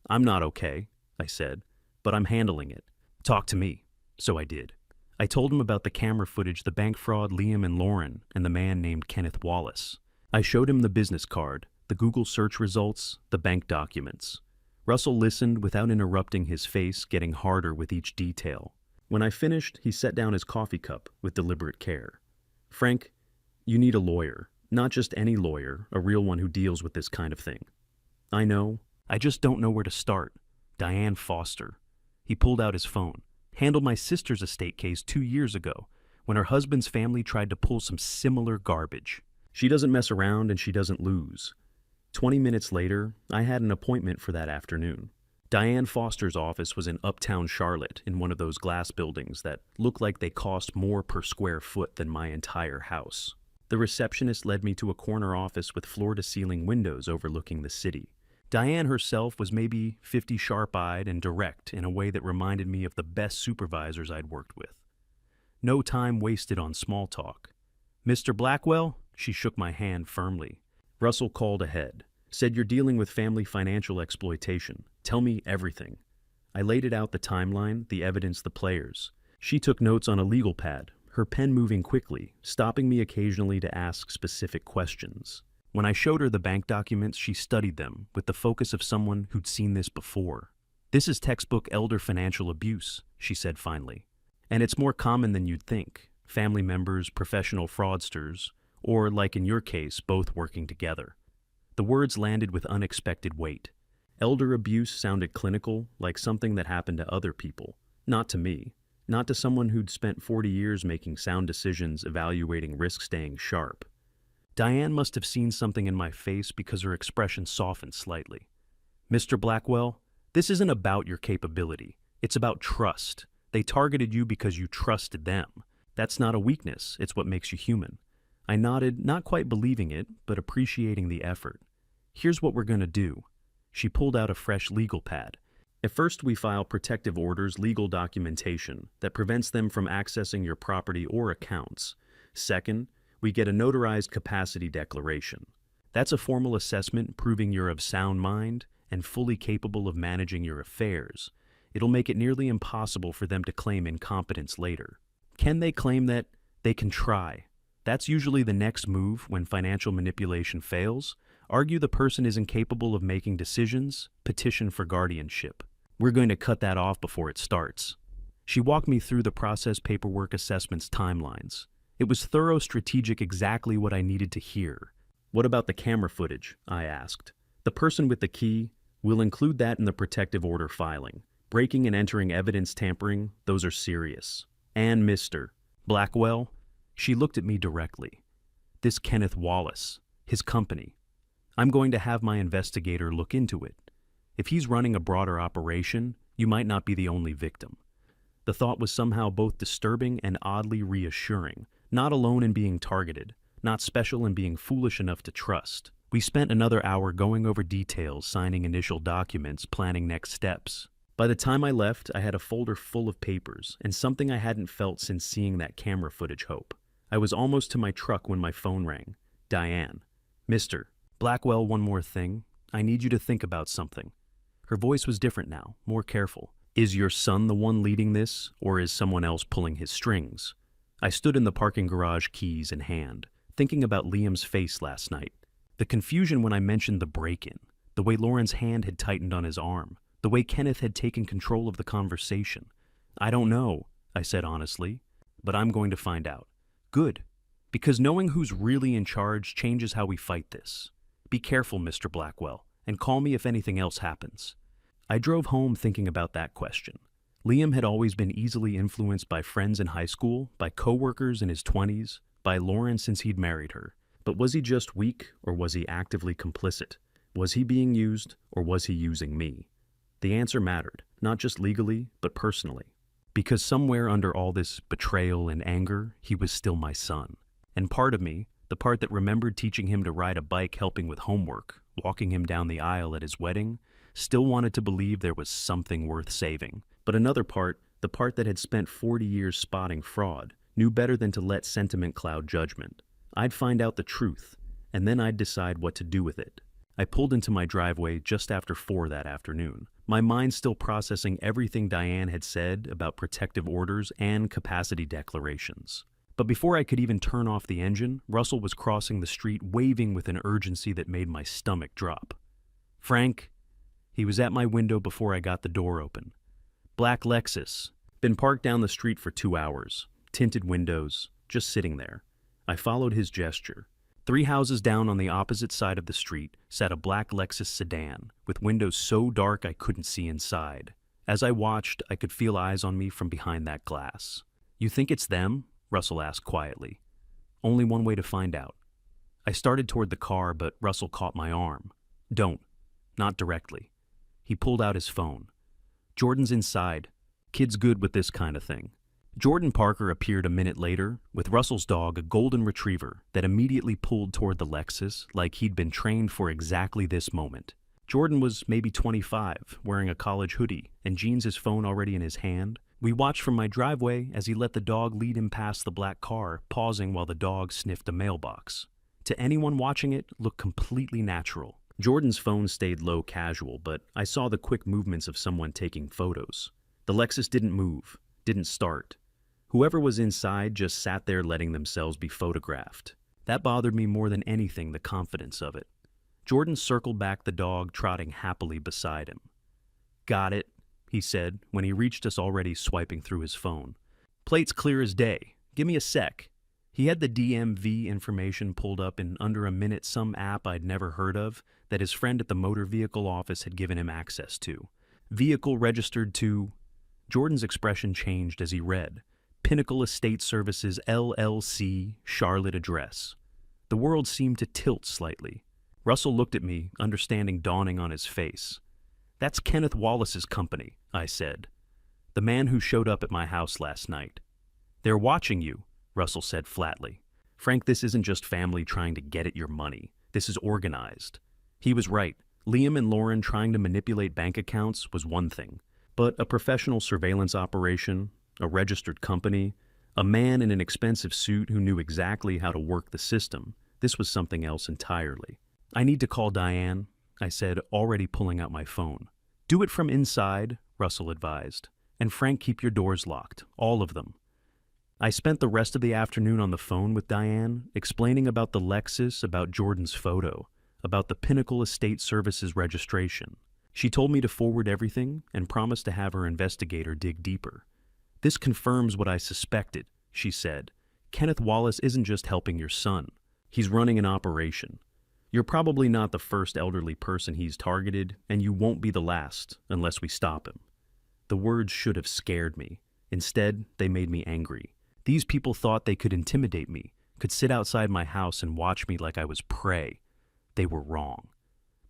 I'm not okay, I said, but I'm handling it. Talk to me. So I did. I told him about the camera footage, the bank fraud, Liam and Lauren, and the man named Kenneth Wallace. I showed him the business card, the Google search results, the bank documents. Russell listened without interrupting, his face getting harder with each detail. When I finished, he set down his coffee cup with deliberate care. Frank, you need a lawyer. Not just any lawyer, a real one who deals with this kind of thing. I know. I just don't know where to start. Diane Foster. He pulled out his phone. Handled my sister's estate case 2 years ago, when her husband's family tried to pull some similar garbage. She doesn't mess around and she doesn't lose. 20 minutes later, I had an appointment for that afternoon. Diane Foster's office was in uptown Charlotte, in one of those glass buildings that looked like they cost more per square foot than my entire house. The receptionist led me to a corner office with floor-to-ceiling windows overlooking the city. Diane herself was maybe 50, sharp-eyed and direct in a way that reminded me of the best supervisors I'd worked with. No time wasted on small talk. Mr. Blackwell? She shook my hand firmly. Russell called ahead. Said, you're dealing with family financial exploitation. Tell me everything. I laid it out, the timeline, the evidence, the players. She took notes on a legal pad, her pen moving quickly, stopping me occasionally to ask specific questions. When I showed her the bank documents, she studied them with the focus of someone who'd seen this before. This is textbook elder financial abuse, she said finally. And it's more common than you'd think. Family members, professional fraudsters, or, like in your case, both working together. The words landed with unexpected weight. Elder abuse sounded clinical, like something that happened to other people. Not to me. Not to someone who'd spent 40 years making sound decisions, evaluating risk, staying sharp. Diane must have seen something in my face because her expression softened slightly. Mr. Blackwell, this isn't about your capability. It's about trust. They targeted you because you trusted them. That's not a weakness. It's what makes you human. I nodded, not quite believing it, but appreciating the effort. Here's what we're going to do. She pulled out a fresh legal pad. At first, we file protective orders, legal documentation that prevents them from accessing your property or accounts. Second, we get a notarized capacity declaration. That's a formal assessment proving you're of sound mind and fully capable of managing your affairs. It'll make it nearly impossible for them to claim incompetence later. Can they claim that? They can try. That's usually the next move when financial manipulation fails. Argue the person is incapable of making decisions, petition for guardianship. We're going to cut that off before it starts. She walked me through the process, paperwork, assessments, timelines. It was thorough, strategic, exactly what I needed to hear. What about the camera footage? I asked. The person with the key, we'll include that in the protective order filing. Breaking and entering evidence tampering, those are serious. And Mr. Blackwell, she looked at me directly. This Kenneth Wallace, his company. I'm going to have my investigator look into it. If he's running a broader operation, you might not be the only victim. The thought was somehow both disturbing and oddly reassuring. Not alone in being targeted, not special in being foolish enough to trust. We spent another hour going over details, signing initial documents, planning next steps. By the time I left, I had a folder full of papers, and something I hadn't felt since seeing that camera footage, Hope. I was almost to my truck when my phone rang. Diane. Mr. Blackwell, one more thing. I need you to think about something. Her voice was different now, more careful. Is your son the one leading this, or is someone else pulling his strings? I stood in the parking garage, keys in hand, thinking about Liam's face last night. The confusion when I mentioned the break-in, the way Lauren's hand had tightened on his arm, the way Kenneth had taken control of the conversation. I don't know, I said honestly, but I'm going to find out. Good, because knowing who's really in charge changes how we fight this. Be careful, Mr. Blackwell, and call me if anything else happens. I drove home thinking about that question. Liam had always been easily influenced by friends in high school, by coworkers in his 20s, by Lauren since he'd married her. But was he just weak, or was he actively complicit? Was he being used, or was he using me? The answer mattered, not just legally, but personally. Because somewhere under all this betrayal and anger, he was still my son. And part of me, the part that remembered teaching him to ride a bike, helping with homework, walking him down the aisle at his wedding, still wanted to believe there was something worth saving. But another part, the part that had spent 40 years spotting fraud, knew better than to let sentiment cloud judgment. I'd find out the truth, and then I'd decide what to do with it. I pulled into my driveway just after 4 that afternoon, my mind still processing everything Diane had said about protective orders and capacity declarations. But before I could even turn off the engine, Russell was crossing the street, waving with an urgency that made my stomach drop. Frank. He was at my window before I got the door open. Black Lexus. Been parked down the street for 2 hours. Tinted windows. Just sitting there. I followed his gesture. 3 houses down on the opposite side of the street sat a black Lexus sedan, with windows so dark I couldn't see inside. As I watched, I could feel eyes on me from behind that glass. You think it's them? Russell asked quietly. Only one way to find out. I started toward the car, but Russell caught my arm. Don't. Not directly. He pulled out his phone. Jordan's inside. Kid's good with this kind of thing. Jordan Parker appeared a minute later with Russell's dog, a golden retriever, that immediately pulled toward the Lexus like he'd been trained for exactly this moment. Jordan was maybe 25, wearing a college hoodie and jeans, his phone already in his hand. We watched from my driveway as he let the dog lead him past the black car, pausing while the dog sniffed a mailbox. To anyone watching it, looked completely natural. Jordan's phone stayed low, casual, but I saw the quick movements of someone taking photos. The Lexus didn't move, didn't start. Whoever was inside just sat there letting themselves be photographed. That bothered me more than anything, the confidence of it. Jordan circled back, the dog trotting happily beside him. Got it, he said when he reached us, already swiping through his phone. Plate's clear as day. Give me a sec. He had the DMV information pulled up in under a minute, some app I'd never heard of that his friend at the motor vehicle office had given him access to. Vehicle registered to... Jordan's expression changed as he read. Pinnacle Estate Services, LLC, Charlotte address. The world seemed to tilt slightly. Russell looked at me, understanding dawning on his face. That's Kenneth Wallace's company, I said. The man who showed up at my house last night. They're watching you, Russell said flatly. Frank, this isn't just family trying to get at your money. This is organized. He was right. Liam and Lauren trying to manipulate bank accounts was one thing. But a professional surveillance operation, a registered company, a man in an expensive suit who knew exactly how to work the system, this was something else entirely. I need to call Diane, I said, already pulling out my phone. Do it from inside, Russell advised. And Frank, keep your doors locked, all of them. I spent the rest of the afternoon on the phone with Diane, explaining about the Lexus, about Jordan's photo, about the Pinnacle Estate Services registration. She told me to forward everything and promised to have her investigator dig deeper. This confirms what I suspected, she said. Kenneth Wallace isn't just helping your son. He's running an operation. You're probably not the first elderly person he's targeted, and you won't be the last unless we stop him. The words should have scared me. Instead, they made me angry. These people thought they could intimidate me, could sit outside my house and watch me like I was prey. They were wrong.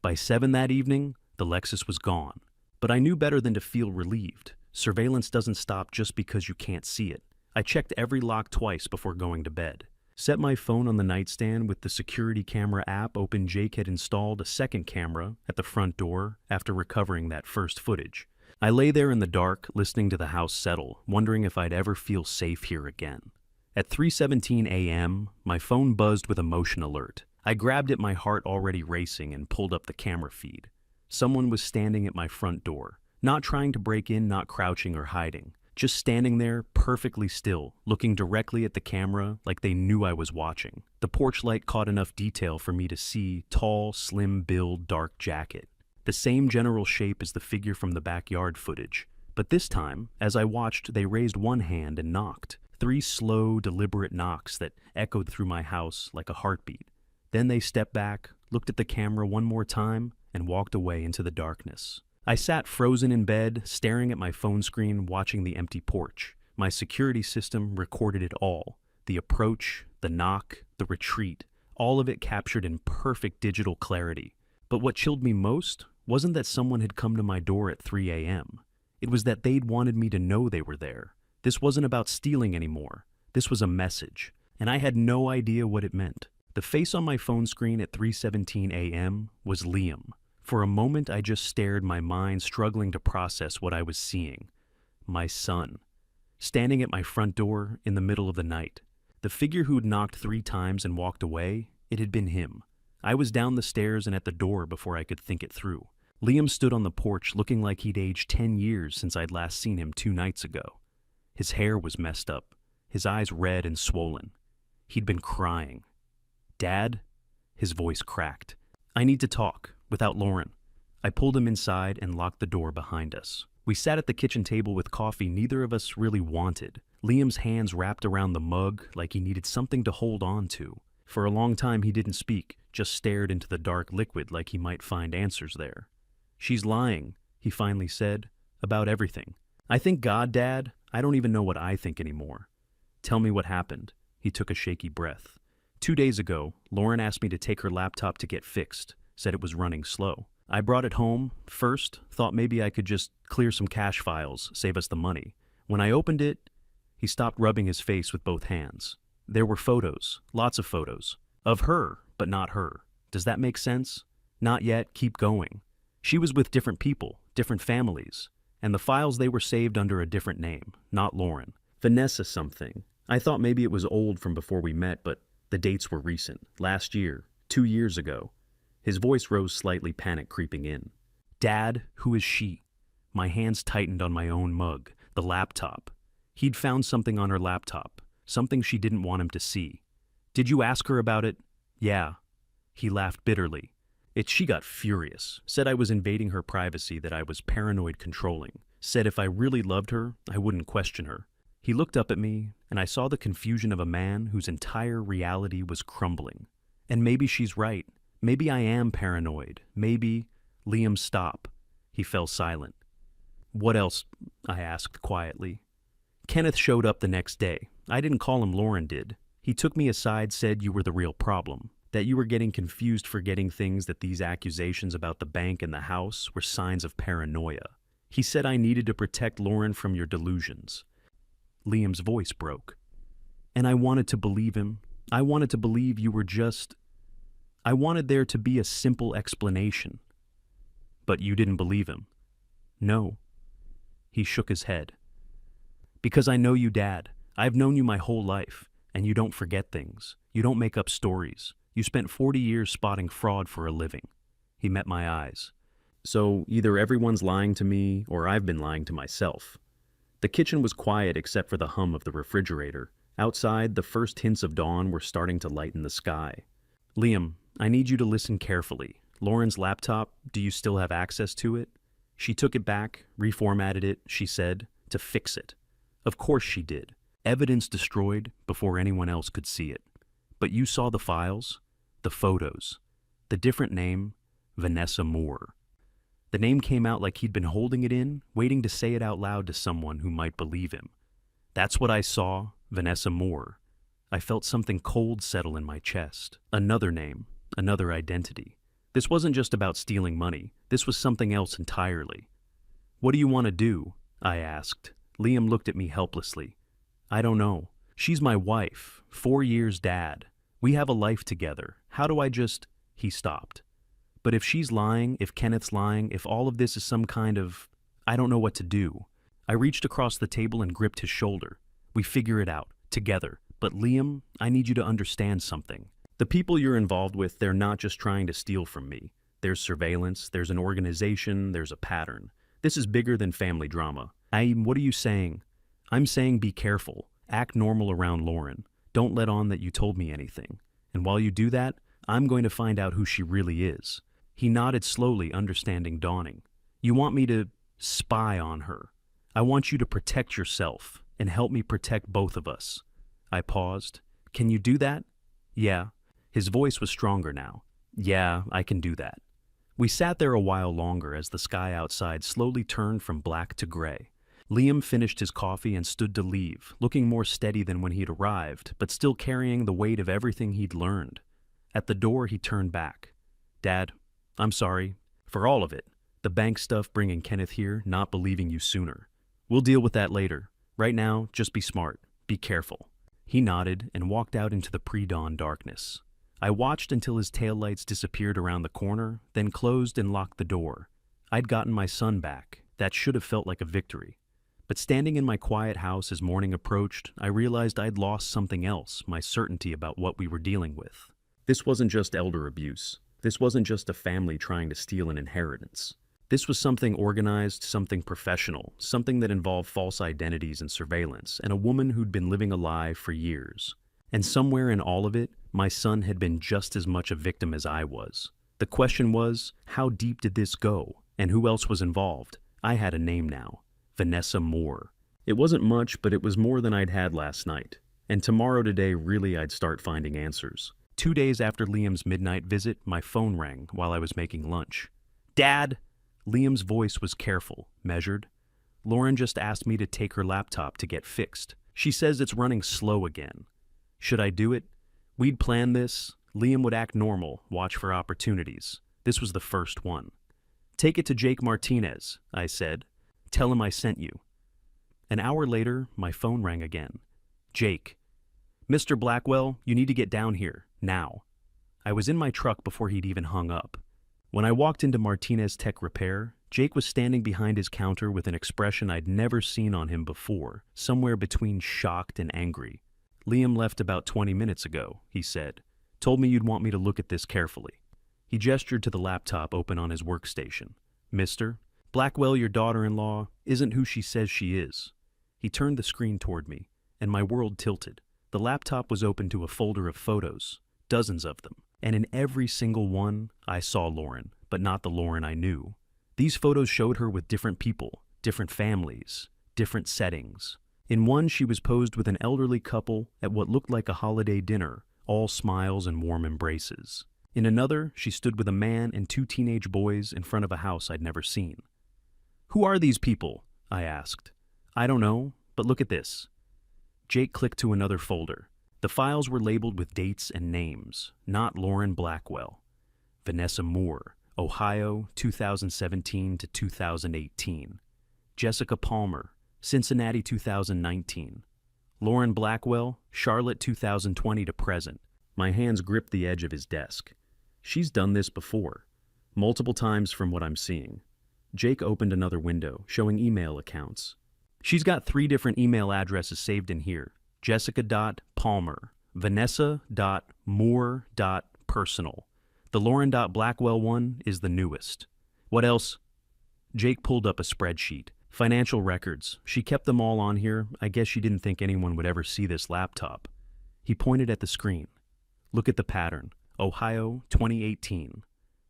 By 7 that evening, the Lexus was gone. But I knew better than to feel relieved. Surveillance doesn't stop just because you can't see it. I checked every lock twice before going to bed. Set my phone on the nightstand with the security camera app open. Jake had installed a second camera at the front door after recovering that first footage. I lay there in the dark, listening to the house settle, wondering if I'd ever feel safe here again. At 3:17 a.m., my phone buzzed with a motion alert. I grabbed it, my heart already racing, and pulled up the camera feed. Someone was standing at my front door, not trying to break in, not crouching or hiding, just standing there, perfectly still, looking directly at the camera like they knew I was watching. The porch light caught enough detail for me to see tall, slim build, dark jacket. The same general shape as the figure from the backyard footage. But this time, as I watched, they raised one hand and knocked. 3 slow, deliberate knocks that echoed through my house like a heartbeat. Then they stepped back, looked at the camera one more time, and walked away into the darkness. I sat frozen in bed, staring at my phone screen, watching the empty porch. My security system recorded it all. The approach, the knock, the retreat, all of it captured in perfect digital clarity. But what chilled me most wasn't that someone had come to my door at 3 a.m. It was that they'd wanted me to know they were there. This wasn't about stealing anymore. This was a message, and I had no idea what it meant. The face on my phone screen at 3:17 a.m. was Liam. For a moment, I just stared, my mind struggling to process what I was seeing. My son, standing at my front door in the middle of the night. The figure who'd knocked 3 times and walked away, it had been him. I was down the stairs and at the door before I could think it through. Liam stood on the porch looking like he'd aged 10 years since I'd last seen him 2 nights ago. His hair was messed up, his eyes red and swollen. He'd been crying. "Dad?" His voice cracked. "I need to talk, without Lauren." I pulled him inside and locked the door behind us. We sat at the kitchen table with coffee neither of us really wanted. Liam's hands wrapped around the mug like he needed something to hold on to. For a long time he didn't speak, just stared into the dark liquid like he might find answers there. "She's lying," he finally said, "about everything." "I think God, Dad. I don't even know what I think anymore." "Tell me what happened." He took a shaky breath. 2 days ago, Lauren asked me to take her laptop to get fixed, said it was running slow. I brought it home, first, thought maybe I could just clear some cache files, save us the money. When I opened it, he stopped rubbing his face with both hands. There were photos, lots of photos, of her, but not her. Does that make sense? Not yet, keep going. She was with different people, different families, and the files, they were saved under a different name, not Lauren. Vanessa something. I thought maybe it was old from before we met, but the dates were recent, last year, 2 years ago. His voice rose slightly, panic creeping in. "Dad, who is she?" My hands tightened on my own mug, the laptop. He'd found something on her laptop, something she didn't want him to see. "Did you ask her about it?" "Yeah." He laughed bitterly. She got furious, said I was invading her privacy, that I was paranoid controlling, said if I really loved her, I wouldn't question her. He looked up at me, and I saw the confusion of a man whose entire reality was crumbling. And maybe she's right. Maybe I am paranoid. Maybe... Liam, stop. He fell silent. "What else?" I asked quietly. "Kenneth showed up the next day. I didn't call him, Lauren did. He took me aside, said you were the real problem, that you were getting confused, forgetting things, that these accusations about the bank and the house were signs of paranoia. He said I needed to protect Lauren from your delusions." Liam's voice broke. "And I wanted to believe him. I wanted to believe you were just... I wanted there to be a simple explanation." "But you didn't believe him?" "No." He shook his head. "Because I know you, Dad. I've known you my whole life, and you don't forget things. You don't make up stories. You spent 40 years spotting fraud for a living." He met my eyes. "So either everyone's lying to me, or I've been lying to myself." The kitchen was quiet except for the hum of the refrigerator. Outside, the first hints of dawn were starting to lighten the sky. "Liam, I need you to listen carefully. Lauren's laptop, do you still have access to it?" "She took it back, reformatted it," she said, "to fix it." "Of course she did. Evidence destroyed before anyone else could see it. But you saw the files, the photos, the different name, Vanessa Moore." The name came out like he'd been holding it in, waiting to say it out loud to someone who might believe him. That's what I saw, Vanessa Moore. I felt something cold settle in my chest. Another name, another identity. This wasn't just about stealing money. This was something else entirely. "What do you want to do?" I asked. Liam looked at me helplessly. "I don't know. She's my wife, 4 years dad. We have a life together. How do I just—" He stopped. "But if she's lying, if Kenneth's lying, if all of this is some kind of— I don't know what to do." I reached across the table and gripped his shoulder. "We figure it out, together. But Liam, I need you to understand something. The people you're involved with, they're not just trying to steal from me. There's surveillance, there's an organization, there's a pattern. This is bigger than family drama. What are you saying?" "I'm saying be careful. Act normal around Lauren. Don't let on that you told me anything. And while you do that, I'm going to find out who she really is." He nodded slowly, understanding dawning. "You want me to spy on her. I want you to protect yourself and help me protect both of us." I paused. "Can you do that?" "Yeah." His voice was stronger now. "Yeah, I can do that." We sat there a while longer as the sky outside slowly turned from black to gray. Liam finished his coffee and stood to leave, looking more steady than when he'd arrived, but still carrying the weight of everything he'd learned. At the door, he turned back. "Dad, I'm sorry. For all of it. The bank stuff, bringing Kenneth here, not believing you sooner. We'll deal with that later. Right now, just be smart. Be careful." He nodded and walked out into the pre-dawn darkness. I watched until his taillights disappeared around the corner, then closed and locked the door. I'd gotten my son back. That should have felt like a victory. But standing in my quiet house as morning approached, I realized I'd lost something else, my certainty about what we were dealing with. This wasn't just elder abuse. This wasn't just a family trying to steal an inheritance. This was something organized, something professional, something that involved false identities and surveillance, and a woman who'd been living a lie for years. And somewhere in all of it, my son had been just as much a victim as I was. The question was, how deep did this go? And who else was involved? I had a name now. Vanessa Moore. It wasn't much, but it was more than I'd had last night. And tomorrow today, really, I'd start finding answers. 2 days after Liam's midnight visit, my phone rang while I was making lunch. "Dad!" Liam's voice was careful, measured. "Lauren just asked me to take her laptop to get fixed. She says it's running slow again. Should I do it?" We'd planned this. Liam would act normal, watch for opportunities. This was the first one. "Take it to Jake Martinez," I said. "Tell him I sent you." An hour later, my phone rang again. "Jake." "Mr. Blackwell, you need to get down here, now." I was in my truck before he'd even hung up. When I walked into Martinez Tech Repair, Jake was standing behind his counter with an expression I'd never seen on him before, somewhere between shocked and angry. "Liam left about 20 minutes ago," he said. "Told me you'd want me to look at this carefully." He gestured to the laptop open on his workstation. "Mister, Blackwell, your daughter-in-law, isn't who she says she is." He turned the screen toward me, and my world tilted. The laptop was open to a folder of photos, dozens of them, and in every single one, I saw Lauren, but not the Lauren I knew. These photos showed her with different people, different families, different settings. In one, she was posed with an elderly couple at what looked like a holiday dinner, all smiles and warm embraces. In another, she stood with a man and 2 teenage boys in front of a house I'd never seen. "Who are these people?" I asked. "I don't know, but look at this." Jake clicked to another folder. The files were labeled with dates and names, not Lauren Blackwell. Vanessa Moore, Ohio, 2017 to 2018. Jessica Palmer, Cincinnati, 2019. Lauren Blackwell, Charlotte, 2020 to present. My hands gripped the edge of his desk. She's done this before. Multiple times from what I'm seeing. Jake opened another window, showing email accounts. "She's got 3 different email addresses saved in here. Jessica.Palmer, Vanessa.Moore.personal. The Lauren.Blackwell one is the newest. What else?" Jake pulled up a spreadsheet. Financial records. She kept them all on here. I guess she didn't think anyone would ever see this laptop. He pointed at the screen. "Look at the pattern. Ohio, 2018.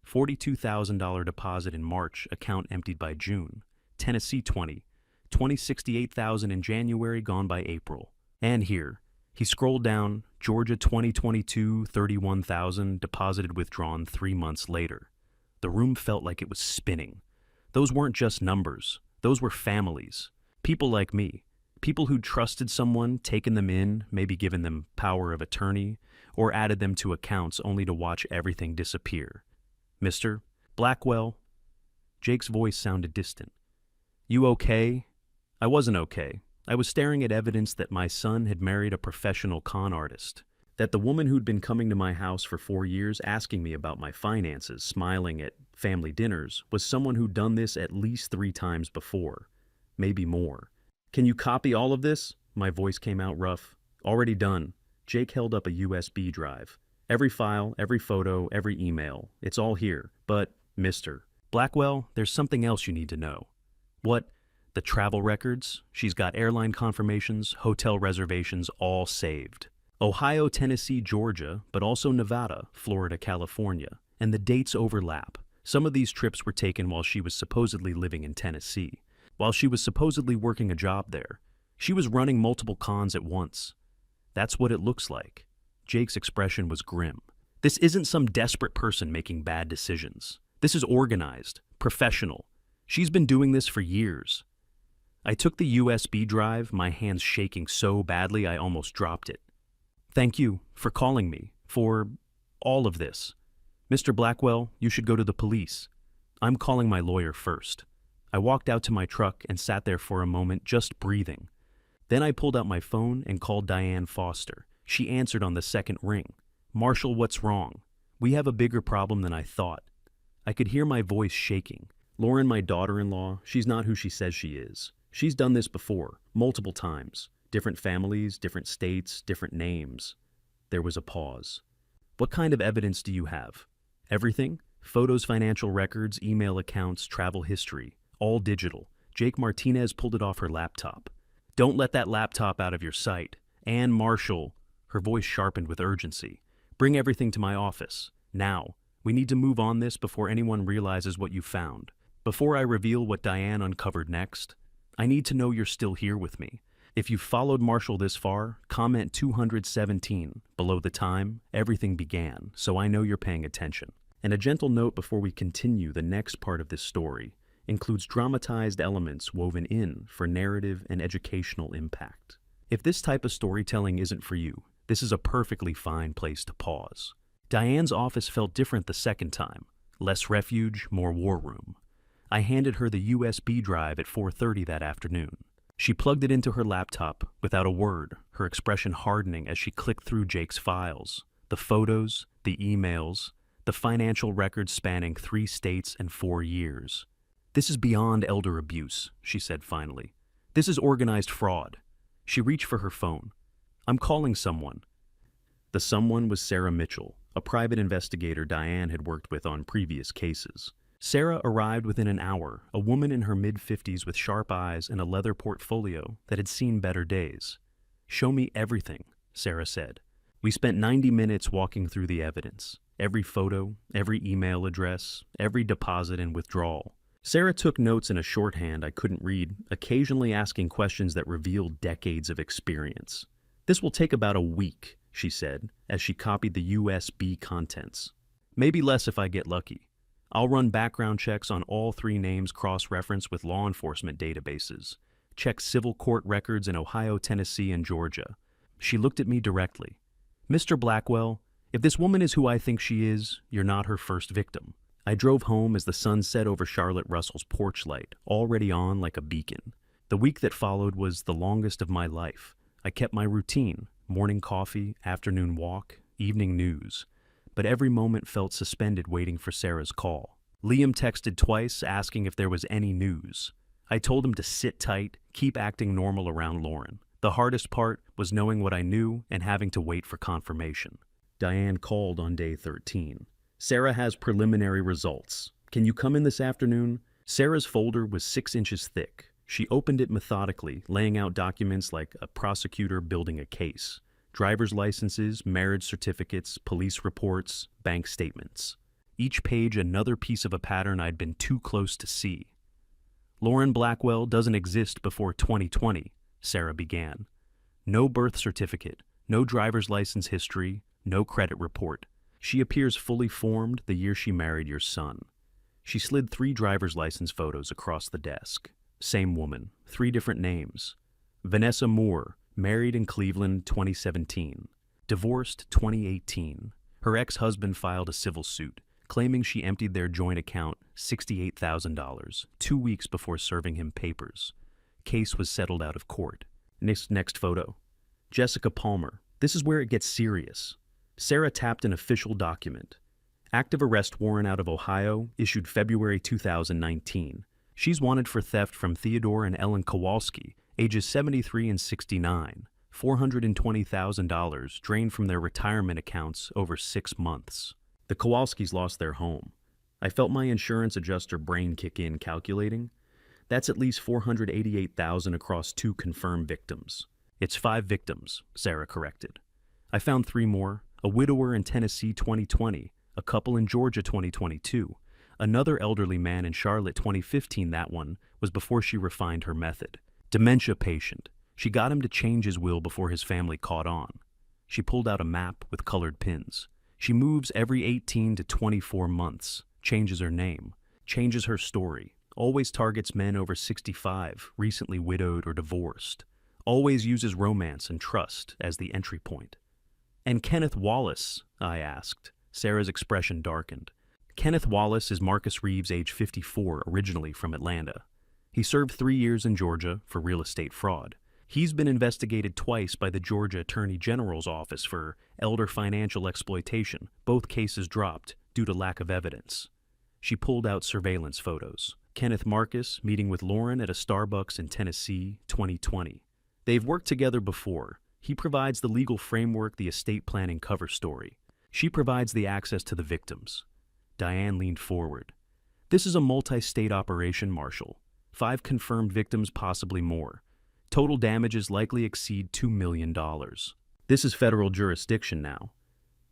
$42,000 deposit in March, account emptied by June. Tennessee, 2068,000 in January, gone by April. And here." He scrolled down. Georgia, 2022, 31,000, deposited, withdrawn 3 months later. The room felt like it was spinning. Those weren't just numbers. Those were families. People like me. People who'd trusted someone, taken them in, maybe given them power of attorney, or added them to accounts only to watch everything disappear. Mr. Blackwell? Jake's voice sounded distant. You okay? I wasn't okay. I was staring at evidence that my son had married a professional con artist. That the woman who'd been coming to my house for 4 years asking me about my finances, smiling at family dinners, was someone who'd done this at least 3 times before. Maybe more. Can you copy all of this? My voice came out rough. Already done. Jake held up a USB drive. Every file, every photo, every email. It's all here. But, Mr. Blackwell, there's something else you need to know. What? The travel records? She's got airline confirmations, hotel reservations, all saved. Ohio, Tennessee, Georgia, but also Nevada, Florida, California. And the dates overlap. Some of these trips were taken while she was supposedly living in Tennessee. While she was supposedly working a job there. She was running multiple cons at once. That's what it looks like. Jake's expression was grim. This isn't some desperate person making bad decisions. This is organized, professional. She's been doing this for years. I took the USB drive, my hands shaking so badly I almost dropped it. Thank you for calling me, for all of this. Mr. Blackwell, you should go to the police. I'm calling my lawyer first. I walked out to my truck and sat there for a moment, just breathing. Then I pulled out my phone and called Diane Foster. She answered on the second ring. Marshall, what's wrong? We have a bigger problem than I thought. I could hear my voice shaking. Lauren, my daughter-in-law, she's not who she says she is. She's done this before, multiple times. Different families, different states, different names. There was a pause. What kind of evidence do you have? Everything? Photos, financial records, email accounts, travel history. All digital. Jake Martinez pulled it off her laptop. Don't let that laptop out of your sight. Ann Marshall. Her voice sharpened with urgency. Bring everything to my office. Now. We need to move on this before anyone realizes what you found. Before I reveal what Diane uncovered next, I need to know you're still here with me. If you've followed Marshall this far, comment 217 below the time everything began, so I know you're paying attention. And a gentle note before we continue, the next part of this story includes dramatized elements woven in for narrative and educational impact. If this type of storytelling isn't for you, this is a perfectly fine place to pause. Diane's office felt different the second time. Less refuge, more war room. I handed her the USB drive at 4:30 that afternoon. She plugged it into her laptop without a word, her expression hardening as she clicked through Jake's files. The photos, the emails, the financial records spanning 3 states and 4 years. This is beyond elder abuse, she said finally. This is organized fraud. She reached for her phone. I'm calling someone. The someone was Sarah Mitchell, a private investigator Diane had worked with on previous cases. Sarah arrived within an hour, a woman in her mid-50s with sharp eyes and a leather portfolio that had seen better days. Show me everything, Sarah said. We spent 90 minutes walking through the evidence. Every photo, every email address, every deposit and withdrawal. Sarah took notes in a shorthand I couldn't read, occasionally asking questions that revealed decades of experience. This will take about a week, she said, as she copied the USB contents. Maybe less if I get lucky. I'll run background checks on all 3 names cross-referenced with law enforcement databases. Check civil court records in Ohio, Tennessee, and Georgia. She looked at me directly. Mr. Blackwell, if this woman is who I think she is, you're not her first victim. I drove home as the sun set over Charlotte Russell's porch light, already on like a beacon. The week that followed was the longest of my life. I kept my routine, morning coffee, afternoon walk, evening news. But every moment felt suspended waiting for Sarah's call. Liam texted twice asking if there was any news. I told him to sit tight, keep acting normal around Lauren. The hardest part was knowing what I knew and having to wait for confirmation. Diane called on day 13. Sarah has preliminary results. Can you come in this afternoon? Sarah's folder was 6 inches thick. She opened it methodically, laying out documents like a prosecutor building a case. Driver's licenses, marriage certificates, police reports, bank statements. Each page another piece of a pattern I'd been too close to see. Lauren Blackwell doesn't exist before 2020, Sarah began. No birth certificate, no driver's license history, no credit report. She appears fully formed the year she married your son. She slid 3 driver's license photos across the desk. Same woman, 3 different names. Vanessa Moore, married in Cleveland 2017. Divorced 2018. Her ex-husband filed a civil suit, claiming she emptied their joint account $68,000 2 weeks before serving him papers. Case was settled out of court. Next photo. Jessica Palmer. This is where it gets serious. Sarah tapped an official document. Active arrest warrant out of Ohio, issued February 2019. She's wanted for theft from Theodore and Ellen Kowalski, ages 73 and 69. $420,000 drained from their retirement accounts over 6 months. The Kowalskis lost their home. I felt my insurance adjuster brain kick in calculating. That's at least $488,000 across 2 confirmed victims. It's 5 victims, Sarah corrected. I found 3 more, a widower in Tennessee 2020, a couple in Georgia 2022, another elderly man in Charlotte 2015. That one was before she refined her method. Dementia patient. She got him to change his will before his family caught on. She pulled out a map with colored pins. She moves every 18 to 24 months, changes her name, changes her story, always targets men over 65, recently widowed or divorced, always uses romance and trust as the entry point. And Kenneth Wallace, I asked. Sarah's expression darkened. Kenneth Wallace is Marcus Reeves, age 54, originally from Atlanta. He served 3 years in Georgia for real estate fraud. He's been investigated twice by the Georgia Attorney General's office for elder financial exploitation, both cases dropped due to lack of evidence. She pulled out surveillance photos. Kenneth Marcus meeting with Lauren at a Starbucks in Tennessee, 2020. They've worked together before. He provides the legal framework, the estate planning cover story. She provides the access to the victims. Diane leaned forward. This is a multi-state operation, Marshal. 5 confirmed victims, possibly more. Total damages likely exceed $2 million. This is federal jurisdiction now.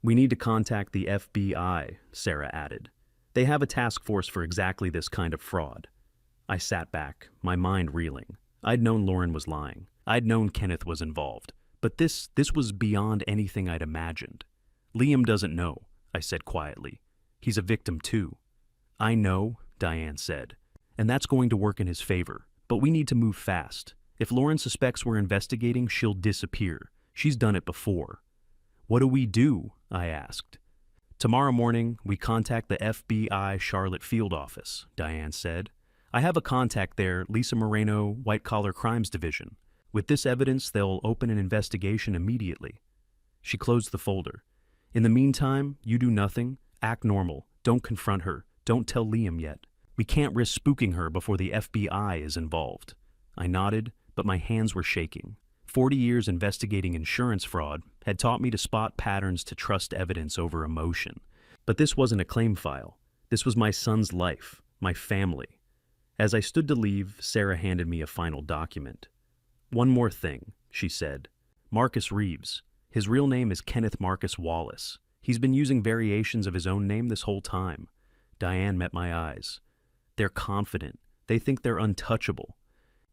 We need to contact the FBI, Sarah added. They have a task force for exactly this kind of fraud. I sat back, my mind reeling. I'd known Lauren was lying. I'd known Kenneth was involved. But this was beyond anything I'd imagined. Liam doesn't know, I said quietly. He's a victim too. I know, Diane said. And that's going to work in his favor. But we need to move fast. If Lauren suspects we're investigating, she'll disappear. She's done it before. What do we do? I asked. Tomorrow morning, we contact the FBI Charlotte field office, Diane said. I have a contact there, Lisa Moreno, White Collar Crimes Division. With this evidence, they'll open an investigation immediately. She closed the folder. In the meantime, you do nothing, act normal, don't confront her, don't tell Liam yet. We can't risk spooking her before the FBI is involved. I nodded, but my hands were shaking. 40 years investigating insurance fraud had taught me to spot patterns, to trust evidence over emotion. But this wasn't a claim file. This was my son's life, my family. As I stood to leave, Sarah handed me a final document. One more thing, she said. Marcus Reeves. His real name is Kenneth Marcus Wallace. He's been using variations of his own name this whole time. Diane met my eyes. They're confident. They think they're untouchable.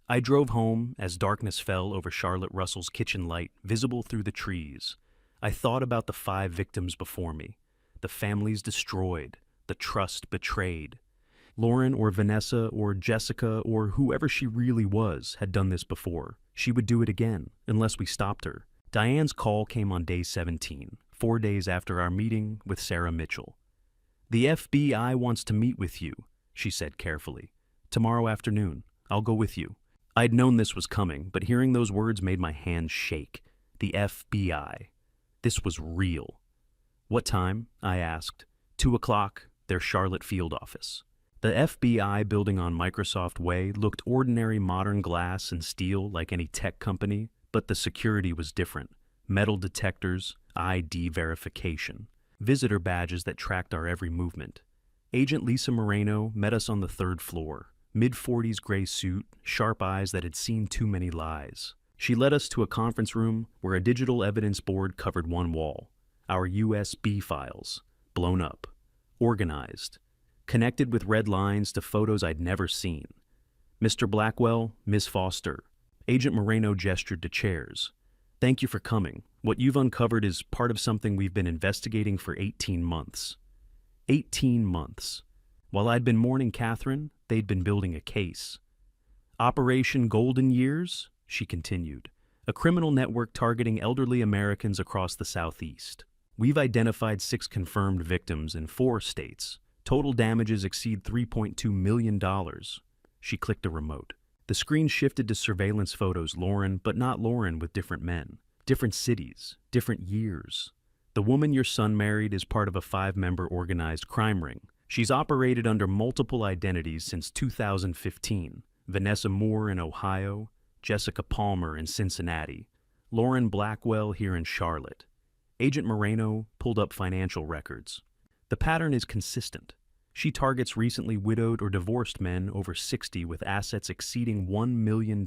I drove home as darkness fell over Charlotte Russell's kitchen light, visible through the trees. I thought about the 5 victims before me, the families destroyed, the trust betrayed. Lauren or Vanessa or Jessica or whoever she really was had done this before. She would do it again, unless we stopped her. Diane's call came on day 17, 4 days after our meeting with Sarah Mitchell. The FBI wants to meet with you, she said carefully. Tomorrow afternoon. I'll go with you. I'd known this was coming, but hearing those words made my hands shake. The FBI. This was real. What time? I asked. 2 o'clock, their Charlotte field office. The FBI building on Microsoft Way looked ordinary, modern glass and steel like any tech company, but the security was different. Metal detectors, ID verification, visitor badges that tracked our every movement. Agent Lisa Moreno met us on the 3rd floor. Mid-40s gray suit, sharp eyes that had seen too many lies. She led us to a conference room where a digital evidence board covered one wall. Our USB files, blown up, organized, connected with red lines to photos I'd never seen. Mr. Blackwell, Ms. Foster. Agent Moreno gestured to chairs. Thank you for coming. What you've uncovered is part of something we've been investigating for 18 months. 18 months. While I'd been mourning Catherine, they'd been building a case. Operation Golden Years, she continued, a criminal network targeting elderly Americans across the Southeast. We've identified 6 confirmed victims in 4 states. Total damages exceed $3.2 million. She clicked a remote. The screen shifted to surveillance photos, Lauren, but not Lauren, with different men, different cities, different years. The woman your son married is part of a 5-member organized crime ring. She's operated under multiple identities since 2015. Vanessa Moore in Ohio, Jessica Palmer in Cincinnati, Lauren Blackwell here in Charlotte. Agent Moreno pulled up financial records. The pattern is consistent. She targets recently widowed or divorced men over 60 with assets exceeding $1 million.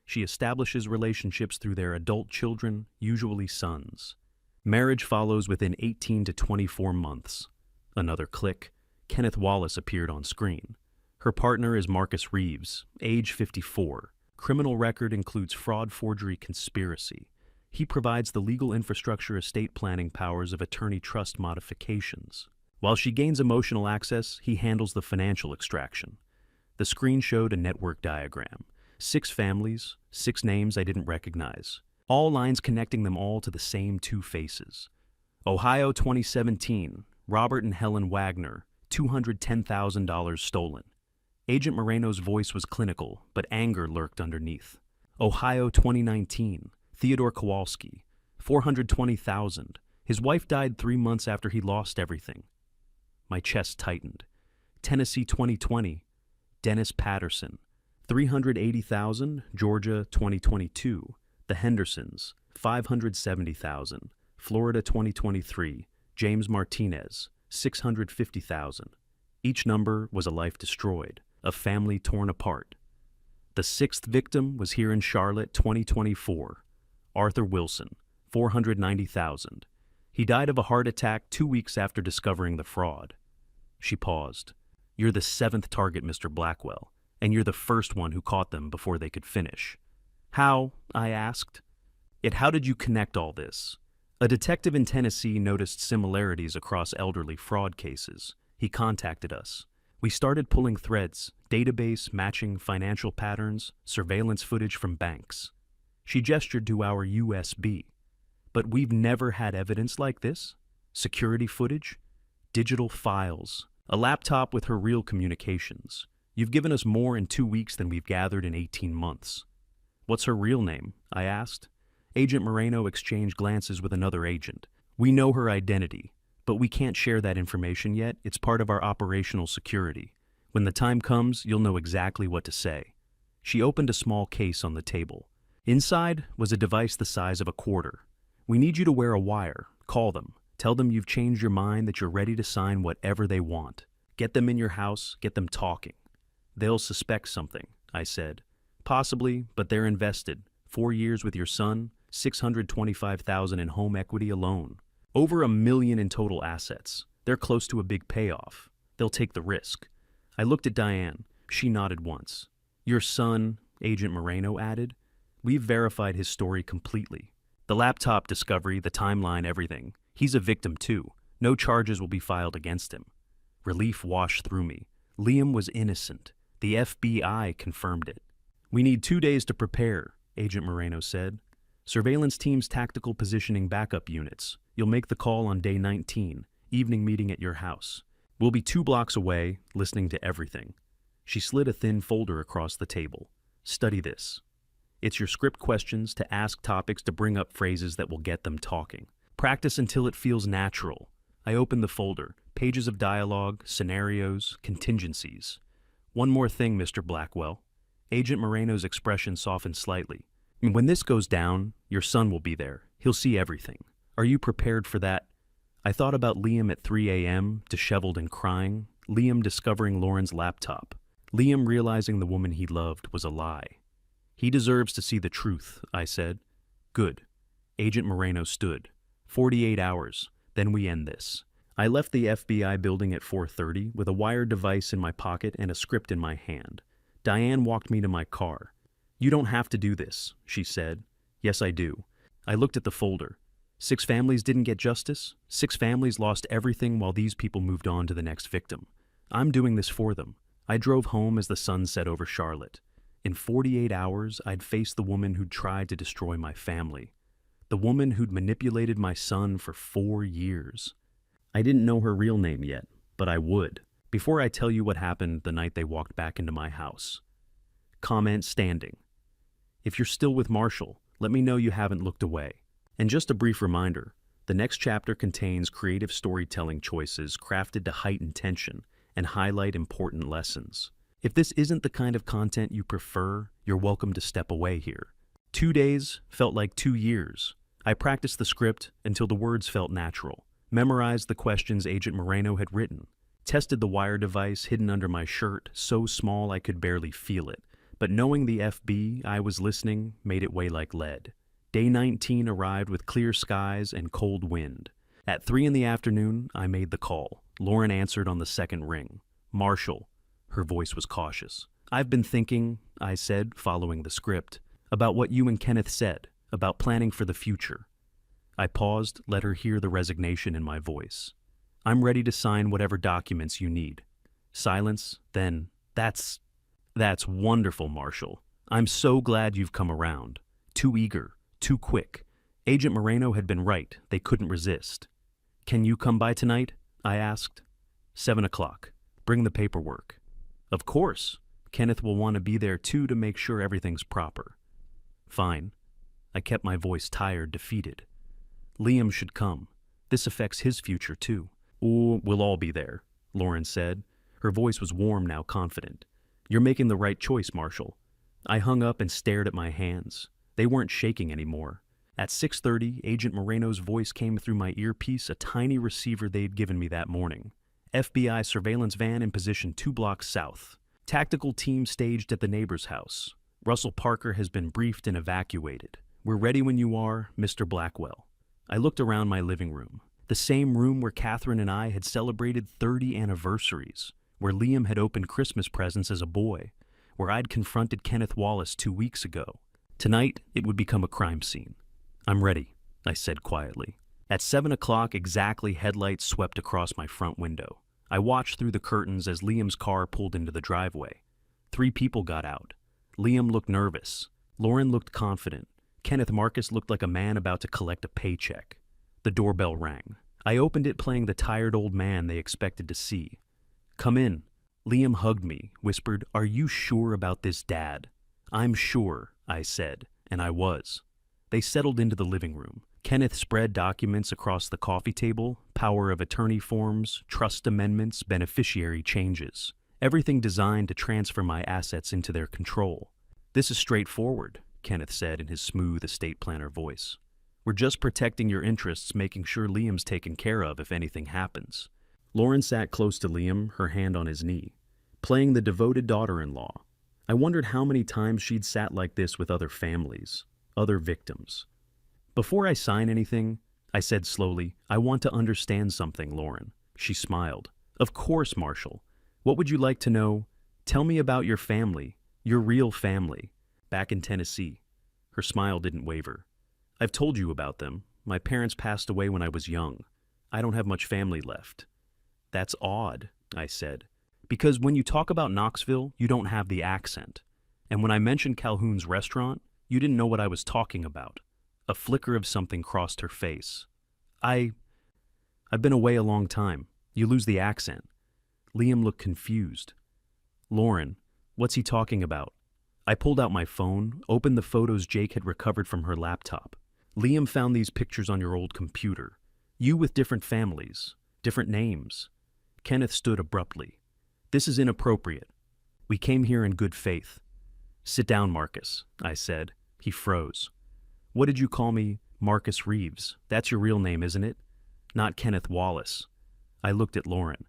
She establishes relationships through their adult children, usually sons. Marriage follows within 18 to 24 months. Another click. Kenneth Wallace appeared on screen. Her partner is Marcus Reeves, age 54. Criminal record includes fraud, forgery, conspiracy. He provides the legal infrastructure, estate planning powers of attorney trust modifications. While she gains emotional access, he handles the financial extraction. The screen showed a network diagram. 6 families, 6 names I didn't recognize. All lines connecting them all to the same 2 faces. Ohio 2017, Robert and Helen Wagner, $210,000 stolen. Agent Moreno's voice was clinical, but anger lurked underneath. Ohio 2019, Theodore Kowalski, $420,000. His wife died 3 months after he lost everything. My chest tightened. Tennessee 2020, Dennis Patterson, $380,000, Georgia 2022, The Hendersons, $570,000, Florida 2023, James Martinez, $650,000. Each number was a life destroyed, a family torn apart. The 6th victim was here in Charlotte 2024, Arthur Wilson, $490,000. He died of a heart attack 2 weeks after discovering the fraud. She paused. You're the 7th target, Mr. Blackwell, and you're the first one who caught them before they could finish. How? I asked. Yet how did you connect all this? A detective in Tennessee noticed similarities across elderly fraud cases. He contacted us. We started pulling threads, database matching financial patterns, surveillance footage from banks. She gestured to our USB. But we've never had evidence like this. Security footage, digital files, a laptop with her real communications. You've given us more in 2 weeks than we've gathered in 18 months. What's her real name? I asked. Agent Moreno exchanged glances with another agent. We know her identity, but we can't share that information yet. It's part of our operational security. When the time comes, you'll know exactly what to say. She opened a small case on the table. Inside was a device the size of a quarter. We need you to wear a wire. Call them. Tell them you've changed your mind, that you're ready to sign whatever they want. Get them in your house, get them talking. They'll suspect something, I said. Possibly, but they're invested. 4 years with your son, $625,000 in home equity alone. Over $1 million in total assets. They're close to a big payoff. They'll take the risk. I looked at Diane. She nodded once. Your son, Agent Moreno added. We've verified his story completely. The laptop discovery, the timeline, everything. He's a victim too. No charges will be filed against him. Relief washed through me. Liam was innocent. The FBI confirmed it. We need 2 days to prepare, Agent Moreno said. Surveillance team's tactical positioning backup units. You'll make the call on day 19, evening meeting at your house. We'll be 2 blocks away, listening to everything. She slid a thin folder across the table. Study this. It's your script questions, to ask topics, to bring up phrases that will get them talking. Practice until it feels natural. I opened the folder. Pages of dialogue, scenarios, contingencies. One more thing, Mr. Blackwell. Agent Moreno's expression softened slightly. When this goes down, your son will be there. He'll see everything. Are you prepared for that? I thought about Liam at 3 a.m., disheveled and crying. Liam discovering Lauren's laptop. Liam realizing the woman he loved was a lie. He deserves to see the truth, I said. Good. Agent Moreno stood. 48 hours. Then we end this. I left the FBI building at 4:30 with a wired device in my pocket and a script in my hand. Diane walked me to my car. You don't have to do this, she said. Yes, I do. I looked at the folder. 6 families didn't get justice. 6 families lost everything while these people moved on to the next victim. I'm doing this for them. I drove home as the sun set over Charlotte. In 48 hours, I'd faced the woman who'd tried to destroy my family. The woman who'd manipulated my son for 4 years. I didn't know her real name yet, but I would. Before I tell you what happened the night they walked back into my house. Comment standing. If you're still with Marshall, let me know you haven't looked away. And just a brief reminder, the next chapter contains creative storytelling choices crafted to heighten tension and highlight important lessons. If this isn't the kind of content you prefer, you're welcome to step away here. 2 days felt like 2 years. I practiced the script until the words felt natural, memorized the questions Agent Moreno had written, tested the wire device hidden under my shirt so small I could barely feel it, but knowing the FB I was listening made it weigh like lead. Day 19 arrived with clear skies and cold wind. At 3 in the afternoon, I made the call. Lauren answered on the second ring. Marshall. Her voice was cautious. I've been thinking, I said, following the script, about what you and Kenneth said, about planning for the future. I paused, let her hear the resignation in my voice. I'm ready to sign whatever documents you need. Silence, then, That's wonderful, Marshall. I'm so glad you've come around. Too eager, too quick. Agent Moreno had been right, they couldn't resist. Can you come by tonight? I asked. 7 o'clock. Bring the paperwork. Of course. Kenneth will want to be there too to make sure everything's proper. Fine. I kept my voice tired, defeated. Liam should come. This affects his future too. Oh, we'll all be there, Lauren said. Her voice was warm now, confident. You're making the right choice, Marshall. I hung up and stared at my hands. They weren't shaking anymore. At 6:30, Agent Moreno's voice came through my earpiece, a tiny receiver they'd given me that morning. FBI surveillance van in position 2 blocks south. Tactical team staged at the neighbor's house. Russell Parker has been briefed and evacuated. We're ready when you are, Mr. Blackwell. I looked around my living room. The same room where Catherine and I had celebrated 30 anniversaries, where Liam had opened Christmas presents as a boy, where I'd confronted Kenneth Wallace 2 weeks ago. Tonight, it would become a crime scene. I'm ready, I said quietly. At 7 o'clock exactly, headlights swept across my front window. I watched through the curtains as Liam's car pulled into the driveway. 3 people got out. Liam looked nervous. Lauren looked confident. Kenneth Marcus looked like a man about to collect a paycheck. The doorbell rang. I opened it, playing the tired old man they expected to see. Come in. Liam hugged me, whispered, Are you sure about this, Dad? I'm sure, I said, and I was. They settled into the living room. Kenneth spread documents across the coffee table, power of attorney forms, trust amendments, beneficiary changes. Everything designed to transfer my assets into their control. This is straightforward, Kenneth said in his smooth estate planner voice. We're just protecting your interests, making sure Liam's taken care of if anything happens. Lauren sat close to Liam, her hand on his knee, playing the devoted daughter-in-law. I wondered how many times she'd sat like this with other families, other victims. Before I sign anything, I said slowly, I want to understand something, Lauren. She smiled. Of course, Marshall. What would you like to know? Tell me about your family, your real family, back in Tennessee. Her smile didn't waver. I've told you about them. My parents passed away when I was young. I don't have much family left. That's odd, I said, because when you talk about Knoxville, you don't have the accent. And when I mentioned Calhoun's restaurant, you didn't know what I was talking about. A flicker of something crossed her face. I've been away a long time. You lose the accent. Liam looked confused. Lauren, what's he talking about? I pulled out my phone, opened the photos Jake had recovered from her laptop. Liam found these pictures on your old computer. You with different families, different names. Kenneth stood abruptly. This is inappropriate. We came here in good faith. Sit down, Marcus, I said. He froze. What did you call me? Marcus Reeves. That's your real name, isn't it? Not Kenneth Wallace. I looked at Lauren.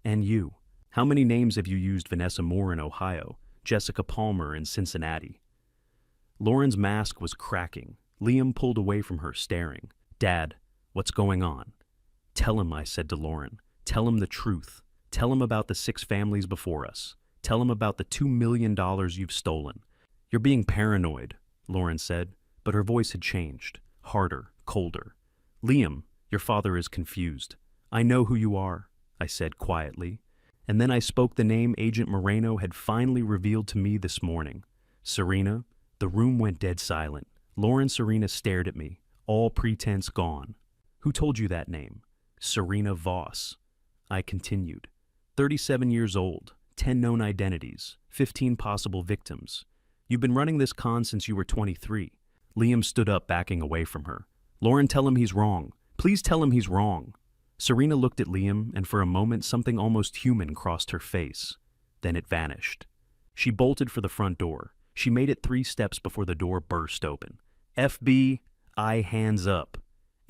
And you. How many names have you used? Vanessa Moore in Ohio, Jessica Palmer in Cincinnati. Lauren's mask was cracking. Liam pulled away from her, staring. Dad, what's going on? Tell him, I said to Lauren. Tell him the truth. Tell him about the 6 families before us. Tell him about the $2 million you've stolen. You're being paranoid, Lauren said, but her voice had changed, harder, colder. Liam, your father is confused. I know who you are, I said quietly, And then I spoke the name Agent Moreno had finally revealed to me this morning. Serena. The room went dead silent. Lauren Serena stared at me, all pretense gone. Who told you that name? Serena Voss. I continued. 37 years old, 10 known identities, 15 possible victims. You've been running this con since you were 23. Liam stood up, backing away from her. Lauren, tell him he's wrong. Please tell him he's wrong. Serena looked at Liam, and for a moment something almost human crossed her face. Then it vanished. She bolted for the front door. She made it 3 steps before the door burst open. FBI, hands up.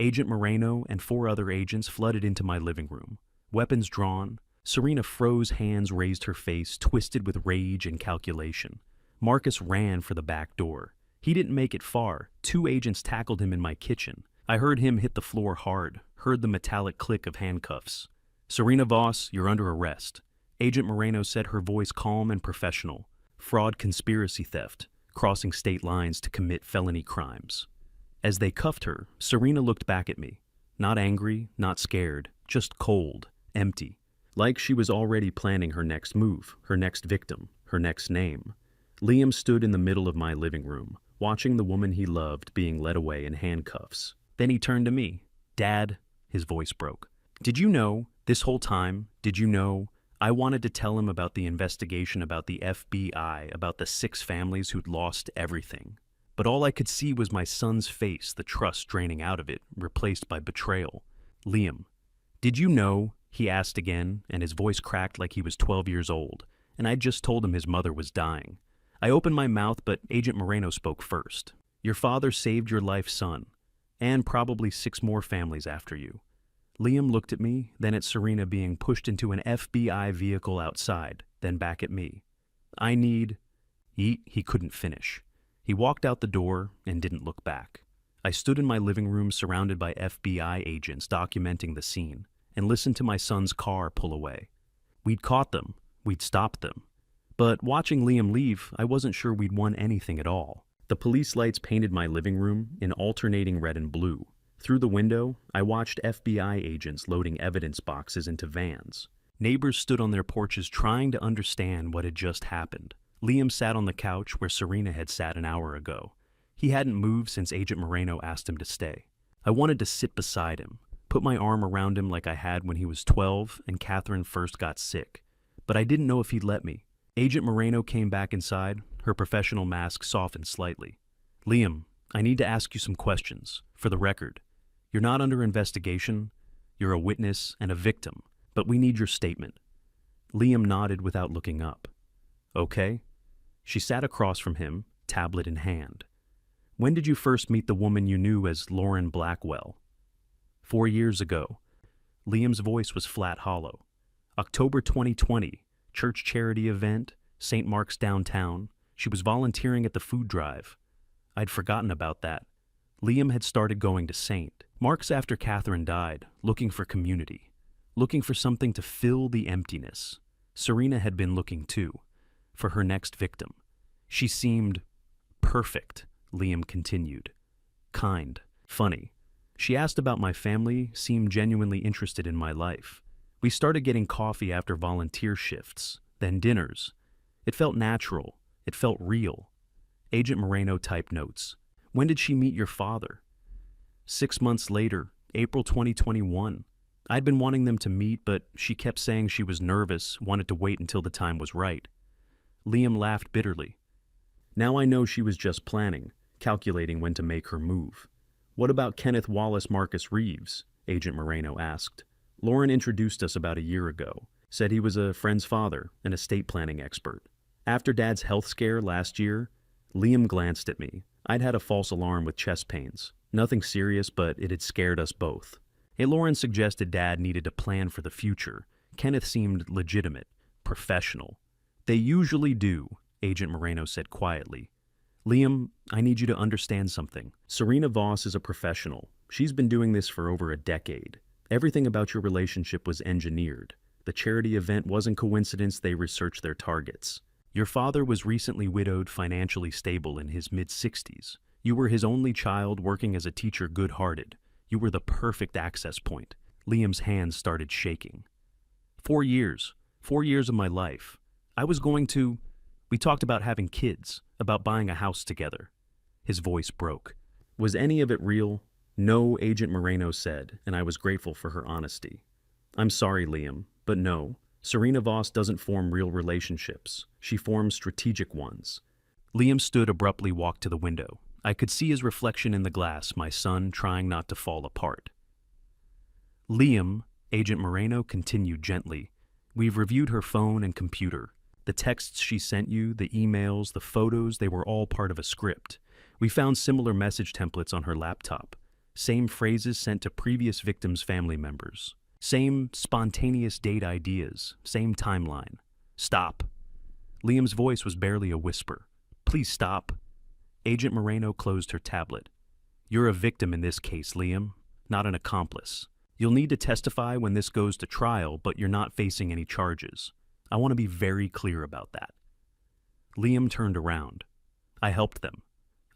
Agent Moreno and 4 other agents flooded into my living room. Weapons drawn. Serena froze, hands raised, her face twisted with rage and calculation. Marcus ran for the back door. He didn't make it far. 2 agents tackled him in my kitchen. I heard him hit the floor hard, heard the metallic click of handcuffs. Serena Voss, you're under arrest. Agent Moreno said, her voice calm and professional. Fraud, conspiracy, theft, crossing state lines to commit felony crimes. As they cuffed her, Serena looked back at me. Not angry, not scared, just cold, empty. Like she was already planning her next move, her next victim, her next name. Liam stood in the middle of my living room, watching the woman he loved being led away in handcuffs. Then he turned to me. Dad, his voice broke. Did you know, this whole time, did you know, I wanted to tell him about the investigation, about the FBI, about the 6 families who'd lost everything. But all I could see was my son's face, the trust draining out of it, replaced by betrayal. Liam, did you know, he asked again, and his voice cracked like he was 12 years old, and I'd just told him his mother was dying. I opened my mouth, but Agent Moreno spoke first. Your father saved your life, son, and probably 6 more families after you. Liam looked at me, then at Serena being pushed into an FBI vehicle outside, then back at me. He couldn't finish. He walked out the door and didn't look back. I stood in my living room surrounded by FBI agents documenting the scene and listened to my son's car pull away. We'd caught them. We'd stopped them. But watching Liam leave, I wasn't sure we'd won anything at all. The police lights painted my living room in alternating red and blue. Through the window, I watched FBI agents loading evidence boxes into vans. Neighbors stood on their porches trying to understand what had just happened. Liam sat on the couch where Serena had sat an hour ago. He hadn't moved since Agent Moreno asked him to stay. I wanted to sit beside him, put my arm around him like I had when he was 12 and Catherine first got sick. But I didn't know if he'd let me. Agent Moreno came back inside, her professional mask softened slightly. Liam, I need to ask you some questions. For the record, you're not under investigation. You're a witness and a victim, but we need your statement. Liam nodded without looking up. Okay. She sat across from him, tablet in hand. When did you first meet the woman you knew as Lauren Blackwell? 4 years ago. Liam's voice was flat hollow. October 2020, church charity event, St. Mark's downtown. She was volunteering at the food drive. I'd forgotten about that. Liam had started going to St. Mark's after Catherine died, looking for community, looking for something to fill the emptiness. Serena had been looking too, for her next victim. She seemed perfect, Liam continued. Kind, funny. She asked about my family, seemed genuinely interested in my life. We started getting coffee after volunteer shifts, then dinners. It felt natural. It felt real. Agent Moreno typed notes. When did she meet your father? 6 months later, April 2021. I'd been wanting them to meet, but she kept saying she was nervous, wanted to wait until the time was right. Liam laughed bitterly. Now I know she was just planning, calculating when to make her move. What about Kenneth Wallace Marcus Reeves? Agent Moreno asked. Lauren introduced us about a year ago, said he was a friend's father, an estate planning expert. After Dad's health scare last year, Liam glanced at me. I'd had a false alarm with chest pains. Nothing serious, but it had scared us both. Lauren suggested Dad needed to plan for the future. Kenneth seemed legitimate, professional. They usually do, Agent Moreno said quietly. Liam, I need you to understand something. Serena Voss is a professional. She's been doing this for over a decade. Everything about your relationship was engineered. The charity event wasn't coincidence, they researched their targets. Your father was recently widowed, financially stable in his mid-60s. You were his only child, working as a teacher, good-hearted. You were the perfect access point. Liam's hands started shaking. 4 years. 4 years of my life. We talked about having kids, about buying a house together. His voice broke. Was any of it real? No, Agent Moreno said, and I was grateful for her honesty. I'm sorry, Liam, but no. Serena Voss doesn't form real relationships. She forms strategic ones. Liam stood abruptly, walked to the window. I could see his reflection in the glass, my son trying not to fall apart. Liam, Agent Moreno continued gently, we've reviewed her phone and computer. The texts she sent you, the emails, the photos, they were all part of a script. We found similar message templates on her laptop. Same phrases sent to previous victims' family members. Same spontaneous date ideas. Same timeline. Stop. Liam's voice was barely a whisper. Please stop. Agent Moreno closed her tablet. You're a victim in this case, Liam, not an accomplice. You'll need to testify when this goes to trial, but you're not facing any charges. I want to be very clear about that. Liam turned around. I helped them.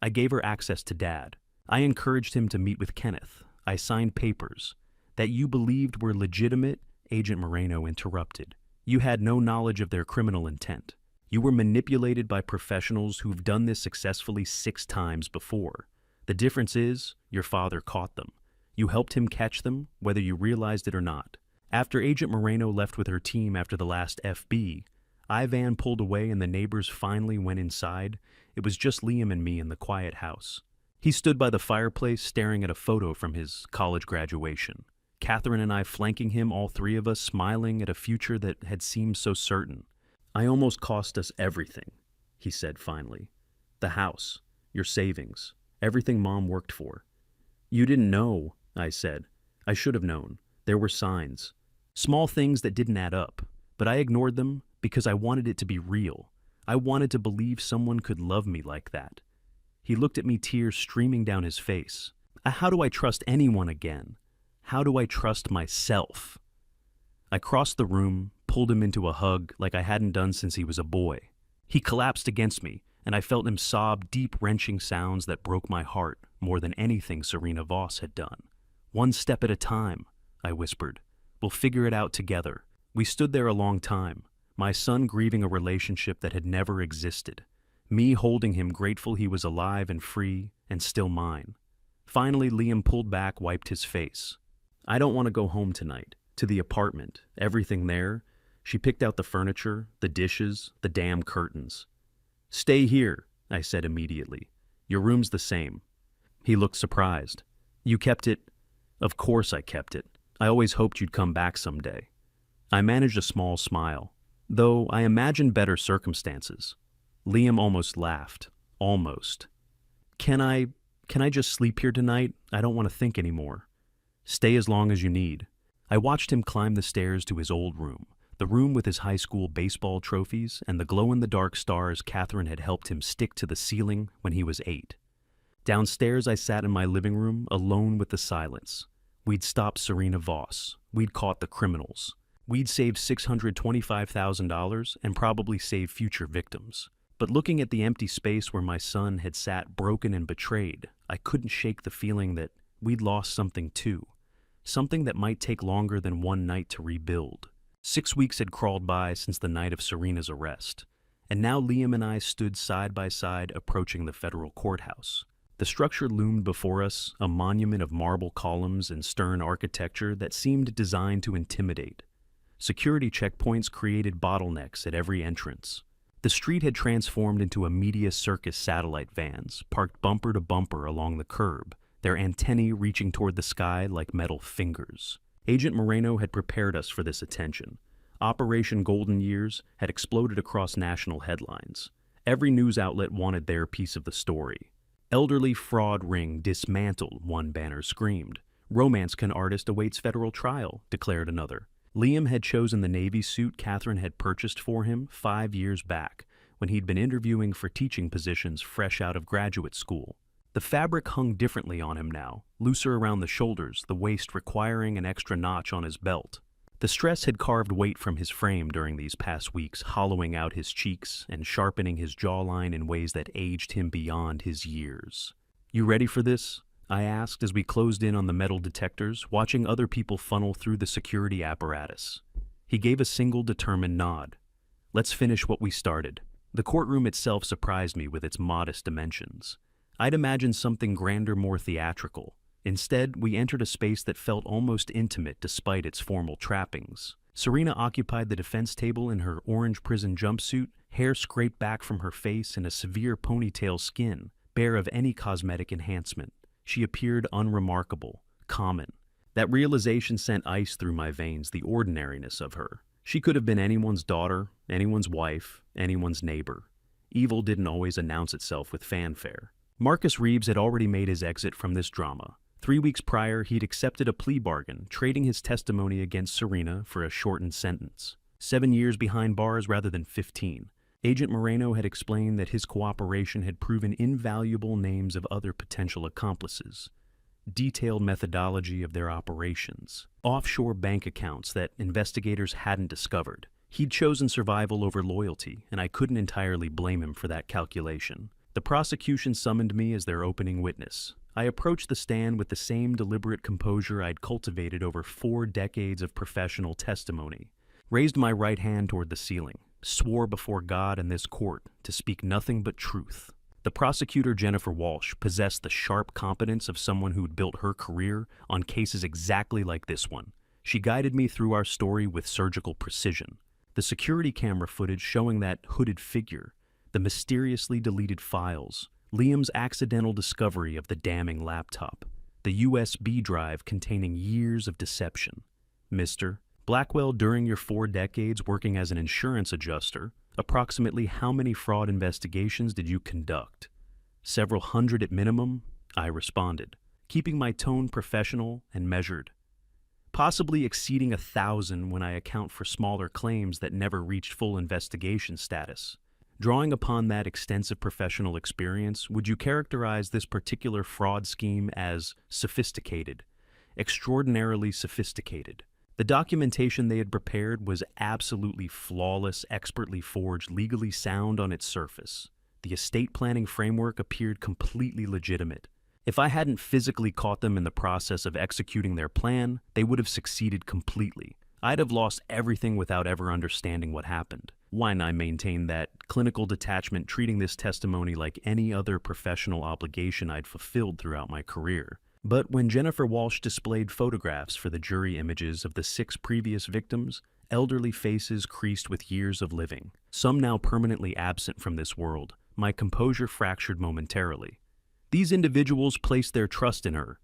I gave her access to Dad. I encouraged him to meet with Kenneth. I signed papers. That you believed were legitimate, Agent Moreno interrupted. You had no knowledge of their criminal intent. You were manipulated by professionals who've done this successfully 6 times before. The difference is, your father caught them. You helped him catch them, whether you realized it or not. After Agent Moreno left with her team after the last FB, Ivan pulled away and the neighbors finally went inside. It was just Liam and me in the quiet house. He stood by the fireplace staring at a photo from his college graduation. Catherine and I flanking him, all 3 of us smiling at a future that had seemed so certain. I almost cost us everything, he said finally. The house, your savings, everything Mom worked for. You didn't know, I said. I should have known. There were signs. Small things that didn't add up, but I ignored them because I wanted it to be real. I wanted to believe someone could love me like that. He looked at me, tears streaming down his face. How do I trust anyone again? How do I trust myself? I crossed the room, pulled him into a hug like I hadn't done since he was a boy. He collapsed against me, and I felt him sob deep, wrenching sounds that broke my heart more than anything Serena Voss had done. One step at a time, I whispered. We'll figure it out together. We stood there a long time, my son grieving a relationship that had never existed, me holding him, grateful he was alive and free and still mine. Finally, Liam pulled back, wiped his face. I don't want to go home tonight, to the apartment, everything there. She picked out the furniture, the dishes, the damn curtains. Stay here, I said immediately. Your room's the same. He looked surprised. You kept it? Of course I kept it. I always hoped you'd come back someday. I managed a small smile, though I imagined better circumstances. Liam almost laughed. Almost. Can I just sleep here tonight? I don't want to think anymore. Stay as long as you need. I watched him climb the stairs to his old room, the room with his high school baseball trophies and the glow-in-the-dark stars Catherine had helped him stick to the ceiling when he was 8. Downstairs, I sat in my living room, alone with the silence. We'd stopped Serena Voss. We'd caught the criminals. We'd saved $625,000 and probably saved future victims. But looking at the empty space where my son had sat broken and betrayed, I couldn't shake the feeling that we'd lost something too. Something that might take longer than one night to rebuild. 6 weeks had crawled by since the night of Serena's arrest, and now Liam and I stood side by side approaching the federal courthouse. The structure loomed before us, a monument of marble columns and stern architecture that seemed designed to intimidate. Security checkpoints created bottlenecks at every entrance. The street had transformed into a media circus satellite vans, parked bumper to bumper along the curb, their antennae reaching toward the sky like metal fingers. Agent Moreno had prepared us for this attention. Operation Golden Years had exploded across national headlines. Every news outlet wanted their piece of the story. Elderly fraud ring dismantled, one banner screamed. Romance con artist awaits federal trial, declared another. Liam had chosen the Navy suit Catherine had purchased for him 5 years back, when he'd been interviewing for teaching positions fresh out of graduate school. The fabric hung differently on him now, looser around the shoulders, the waist requiring an extra notch on his belt. The stress had carved weight from his frame during these past weeks, hollowing out his cheeks and sharpening his jawline in ways that aged him beyond his years. You ready for this? I asked as we closed in on the metal detectors, watching other people funnel through the security apparatus. He gave a single determined nod. "Let's finish what we started." The courtroom itself surprised me with its modest dimensions. I'd imagined something grander, more theatrical. Instead, we entered a space that felt almost intimate despite its formal trappings. Serena occupied the defense table in her orange prison jumpsuit, hair scraped back from her face and a severe ponytail skin, bare of any cosmetic enhancement. She appeared unremarkable, common. That realization sent ice through my veins, the ordinariness of her. She could have been anyone's daughter, anyone's wife, anyone's neighbor. Evil didn't always announce itself with fanfare. Marcus Reeves had already made his exit from this drama. 3 weeks prior, he'd accepted a plea bargain, trading his testimony against Serena for a shortened sentence. 7 years behind bars rather than 15. Agent Moreno had explained that his cooperation had proven invaluable names of other potential accomplices, detailed methodology of their operations, offshore bank accounts that investigators hadn't discovered. He'd chosen survival over loyalty, and I couldn't entirely blame him for that calculation. The prosecution summoned me as their opening witness. I approached the stand with the same deliberate composure I'd cultivated over 4 decades of professional testimony, raised my right hand toward the ceiling, swore before God and this court to speak nothing but truth. The prosecutor, Jennifer Walsh, possessed the sharp competence of someone who'd built her career on cases exactly like this one. She guided me through our story with surgical precision. The security camera footage showing that hooded figure, the mysteriously deleted files, Liam's accidental discovery of the damning laptop, the USB drive containing years of deception. Mr. Blackwell, during your 4 decades working as an insurance adjuster, approximately how many fraud investigations did you conduct? Several hundred at minimum, I responded, keeping my tone professional and measured. Possibly exceeding 1,000 when I account for smaller claims that never reached full investigation status. Drawing upon that extensive professional experience, would you characterize this particular fraud scheme as sophisticated, extraordinarily sophisticated? The documentation they had prepared was absolutely flawless, expertly forged, legally sound on its surface. The estate planning framework appeared completely legitimate. If I hadn't physically caught them in the process of executing their plan, they would have succeeded completely. I'd have lost everything without ever understanding what happened. Why I maintain that clinical detachment, treating this testimony like any other professional obligation I'd fulfilled throughout my career. But when Jennifer Walsh displayed photographs for the jury images of the 6 previous victims, elderly faces creased with years of living, some now permanently absent from this world, my composure fractured momentarily. These individuals placed their trust in her,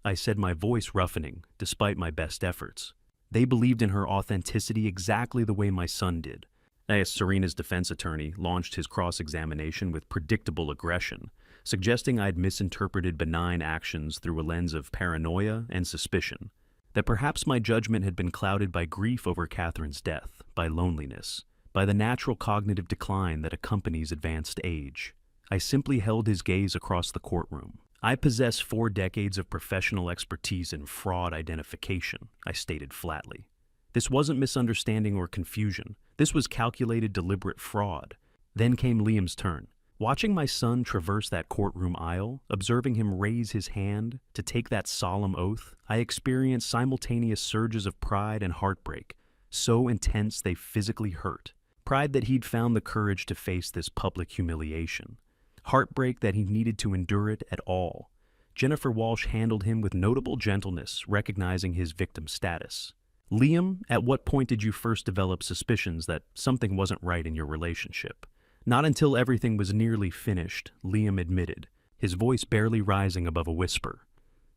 I said, my voice roughening, despite my best efforts. They believed in her authenticity exactly the way my son did. As Serena's defense attorney launched his cross-examination with predictable aggression, suggesting I'd misinterpreted benign actions through a lens of paranoia and suspicion, that perhaps my judgment had been clouded by grief over Catherine's death, by loneliness, by the natural cognitive decline that accompanies advanced age. I simply held his gaze across the courtroom. I possess 4 decades of professional expertise in fraud identification, I stated flatly. This wasn't misunderstanding or confusion. This was calculated, deliberate fraud. Then came Liam's turn. Watching my son traverse that courtroom aisle, observing him raise his hand to take that solemn oath, I experienced simultaneous surges of pride and heartbreak, so intense they physically hurt. Pride that he'd found the courage to face this public humiliation. Heartbreak that he needed to endure it at all. Jennifer Walsh handled him with notable gentleness, recognizing his victim status. Liam, at what point did you first develop suspicions that something wasn't right in your relationship? Not until everything was nearly finished, Liam admitted, his voice barely rising above a whisper.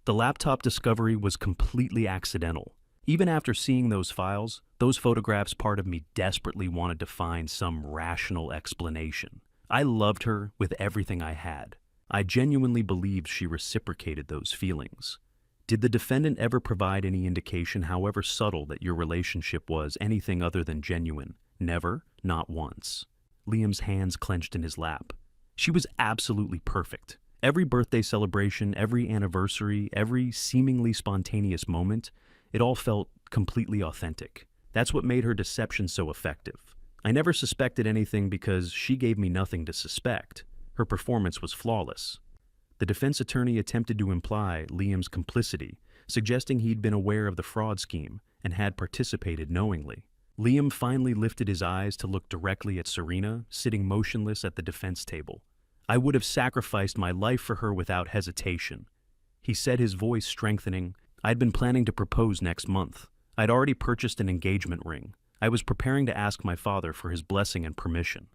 The laptop discovery was completely accidental. Even after seeing those files, those photographs, part of me desperately wanted to find some rational explanation. I loved her with everything I had. I genuinely believed she reciprocated those feelings. Did the defendant ever provide any indication, however subtle, that your relationship was anything other than genuine? Never, not once. Liam's hands clenched in his lap. She was absolutely perfect. Every birthday celebration, every anniversary, every seemingly spontaneous moment, it all felt completely authentic. That's what made her deception so effective. I never suspected anything because she gave me nothing to suspect. Her performance was flawless. The defense attorney attempted to imply Liam's complicity, suggesting he'd been aware of the fraud scheme and had participated knowingly. Liam finally lifted his eyes to look directly at Serena, sitting motionless at the defense table. "I would have sacrificed my life for her without hesitation," he said, his voice strengthening. "I'd been planning to propose next month. I'd already purchased an engagement ring. I was preparing to ask my father for his blessing and permission."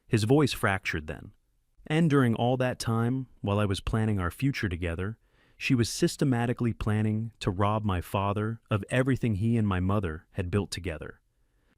His voice fractured then. "And during all that time, while I was planning our future together, she was systematically planning to rob my father of everything he and my mother had built together."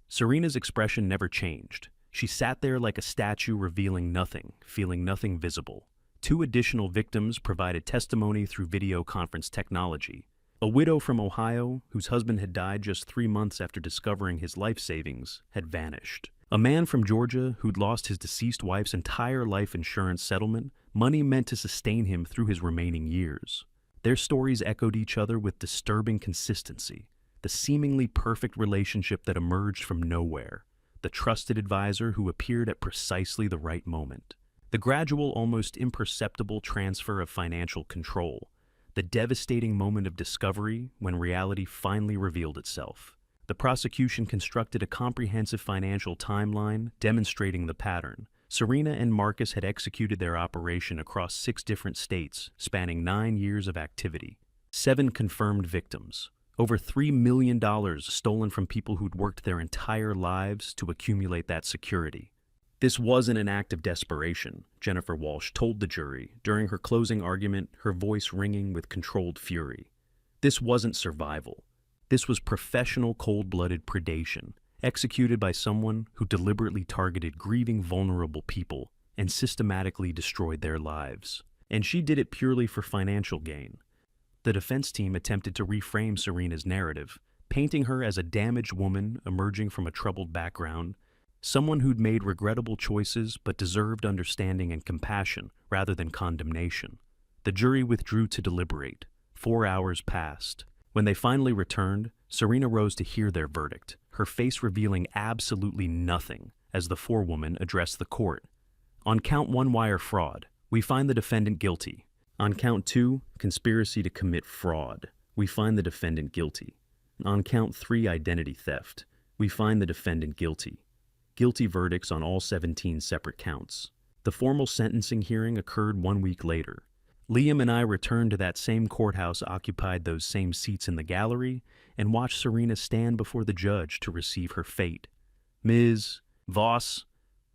Serena's expression never changed. She sat there like a statue, revealing nothing, feeling nothing visible. Two additional victims provided testimony through video conference technology. A widow from Ohio, whose husband had died just 3 months after discovering his life savings, had vanished. A man from Georgia who'd lost his deceased wife's entire life insurance settlement, money meant to sustain him through his remaining years. Their stories echoed each other with disturbing consistency. The seemingly perfect relationship that emerged from nowhere. The trusted advisor who appeared at precisely the right moment. The gradual, almost imperceptible transfer of financial control. The devastating moment of discovery when reality finally revealed itself. The prosecution constructed a comprehensive financial timeline demonstrating the pattern. Serena and Marcus had executed their operation across 6 different states, spanning 9 years of activity. 7 confirmed victims. Over $3 million stolen from people who'd worked their entire lives to accumulate that security. "This wasn't an act of desperation," Jennifer Walsh told the jury during her closing argument, her voice ringing with controlled fury. "This wasn't survival. This was professional, cold-blooded predation, executed by someone who deliberately targeted grieving, vulnerable people and systematically destroyed their lives. And she did it purely for financial gain." The defense team attempted to reframe Serena's narrative, painting her as a damaged woman emerging from a troubled background, someone who'd made regrettable choices but deserved understanding and compassion rather than condemnation. The jury withdrew to deliberate. 4 hours passed. When they finally returned, Serena rose to hear their verdict, her face revealing absolutely nothing as the forewoman addressed the court. "On count 1, wire fraud, we find the defendant guilty. On count 2, conspiracy to commit fraud, we find the defendant guilty. On count 3, identity theft, we find the defendant guilty." Guilty verdicts on all 17 separate counts. The formal sentencing hearing occurred 1 week later. Liam and I returned to that same courthouse, occupied those same seats in the gallery, and watched Serena stand before the judge to receive her fate. "Ms. Voss,"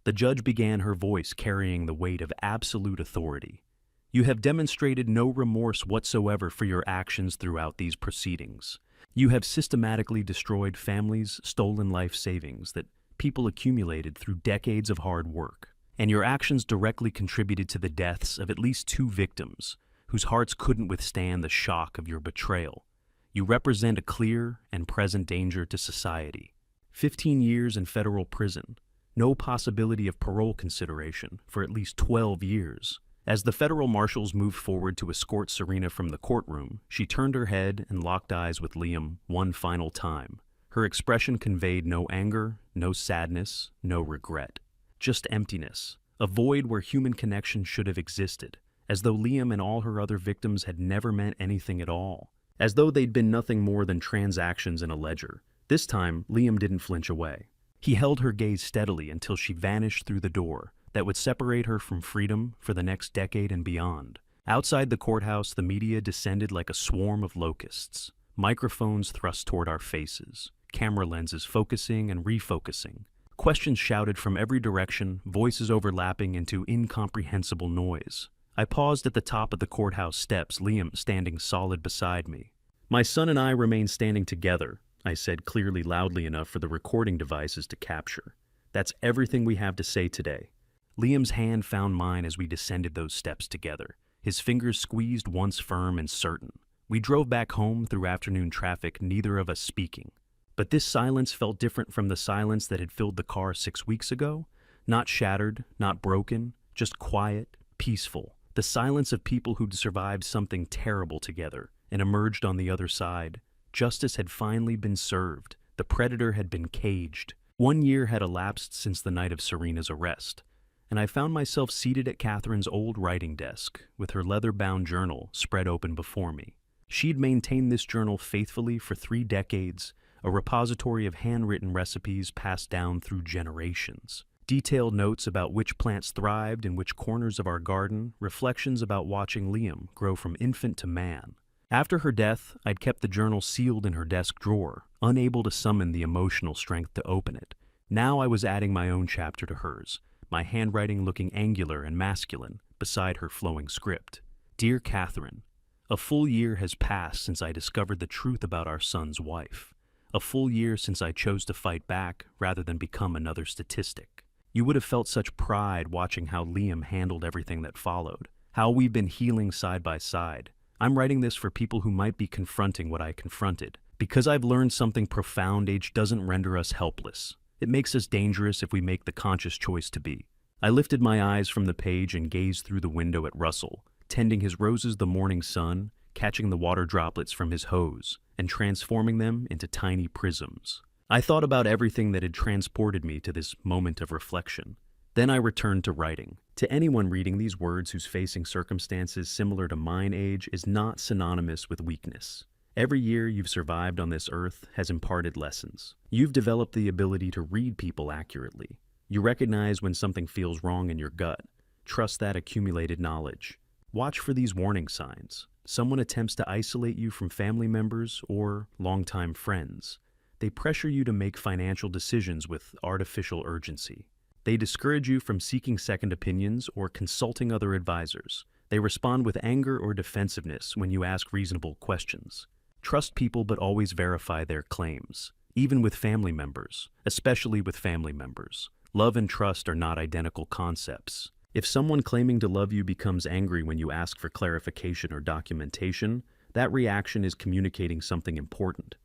the judge began, her voice carrying the weight of absolute authority. "You have demonstrated no remorse whatsoever for your actions throughout these proceedings. You have systematically destroyed families' stolen life savings that people accumulated through decades of hard work. And your actions directly contributed to the deaths of at least 2 victims, whose hearts couldn't withstand the shock of your betrayal. You represent a clear and present danger to society. 15 years in federal prison, no possibility of parole consideration for at least 12 years. As the federal marshals moved forward to escort Serena from the courtroom, she turned her head and locked eyes with Liam one final time. Her expression conveyed no anger, no sadness, no regret. Just emptiness, a void where human connection should have existed, as though Liam and all her other victims had never meant anything at all, as though they'd been nothing more than transactions in a ledger. This time, Liam didn't flinch away. He held her gaze steadily until she vanished through the door that would separate her from freedom for the next decade and beyond. Outside the courthouse, the media descended like a swarm of locusts, microphones thrust toward our faces, camera lenses focusing and refocusing. Questions shouted from every direction, voices overlapping into incomprehensible noise. I paused at the top of the courthouse steps, Liam standing solid beside me. "My son and I remain standing together," I said clearly, loudly enough for the recording devices to capture. "That's everything we have to say today." Liam's hand found mine as we descended those steps together, his fingers squeezed once firm and certain. We drove back home through afternoon traffic, neither of us speaking. But this silence felt different from the silence that had filled the car 6 weeks ago. Not shattered, not broken, just quiet, peaceful. The silence of people who'd survived something terrible together and emerged on the other side. Justice had finally been served. The predator had been caged. 1 year had elapsed since the night of Serena's arrest, and I found myself seated at Catherine's old writing desk with her leather-bound journal spread open before me. She'd maintained this journal faithfully for 3 decades, a repository of handwritten recipes passed down through generations. Detailed notes about which plants thrived in which corners of our garden, reflections about watching Liam grow from infant to man. After her death, I'd kept the journal sealed in her desk drawer, unable to summon the emotional strength to open it. Now I was adding my own chapter to hers, my handwriting looking angular and masculine beside her flowing script. Dear Catherine, a full year has passed since I discovered the truth about our son's wife. A full year since I chose to fight back rather than become another statistic. You would have felt such pride watching how Liam handled everything that followed, how we've been healing side by side. I'm writing this for people who might be confronting what I confronted. Because I've learned something profound, age doesn't render us helpless. It makes us dangerous if we make the conscious choice to be. I lifted my eyes from the page and gazed through the window at Russell, tending his roses the morning sun, catching the water droplets from his hose, and transforming them into tiny prisms. I thought about everything that had transported me to this moment of reflection. Then I returned to writing. To anyone reading these words who's facing circumstances similar to mine, age is not synonymous with weakness. Every year you've survived on this earth has imparted lessons. You've developed the ability to read people accurately. You recognize when something feels wrong in your gut. Trust that accumulated knowledge. Watch for these warning signs. Someone attempts to isolate you from family members or longtime friends. They pressure you to make financial decisions with artificial urgency. They discourage you from seeking second opinions or consulting other advisors. They respond with anger or defensiveness when you ask reasonable questions. Trust people, but always verify their claims, even with family members, especially with family members. Love and trust are not identical concepts. If someone claiming to love you becomes angry when you ask for clarification or documentation, that reaction is communicating something important.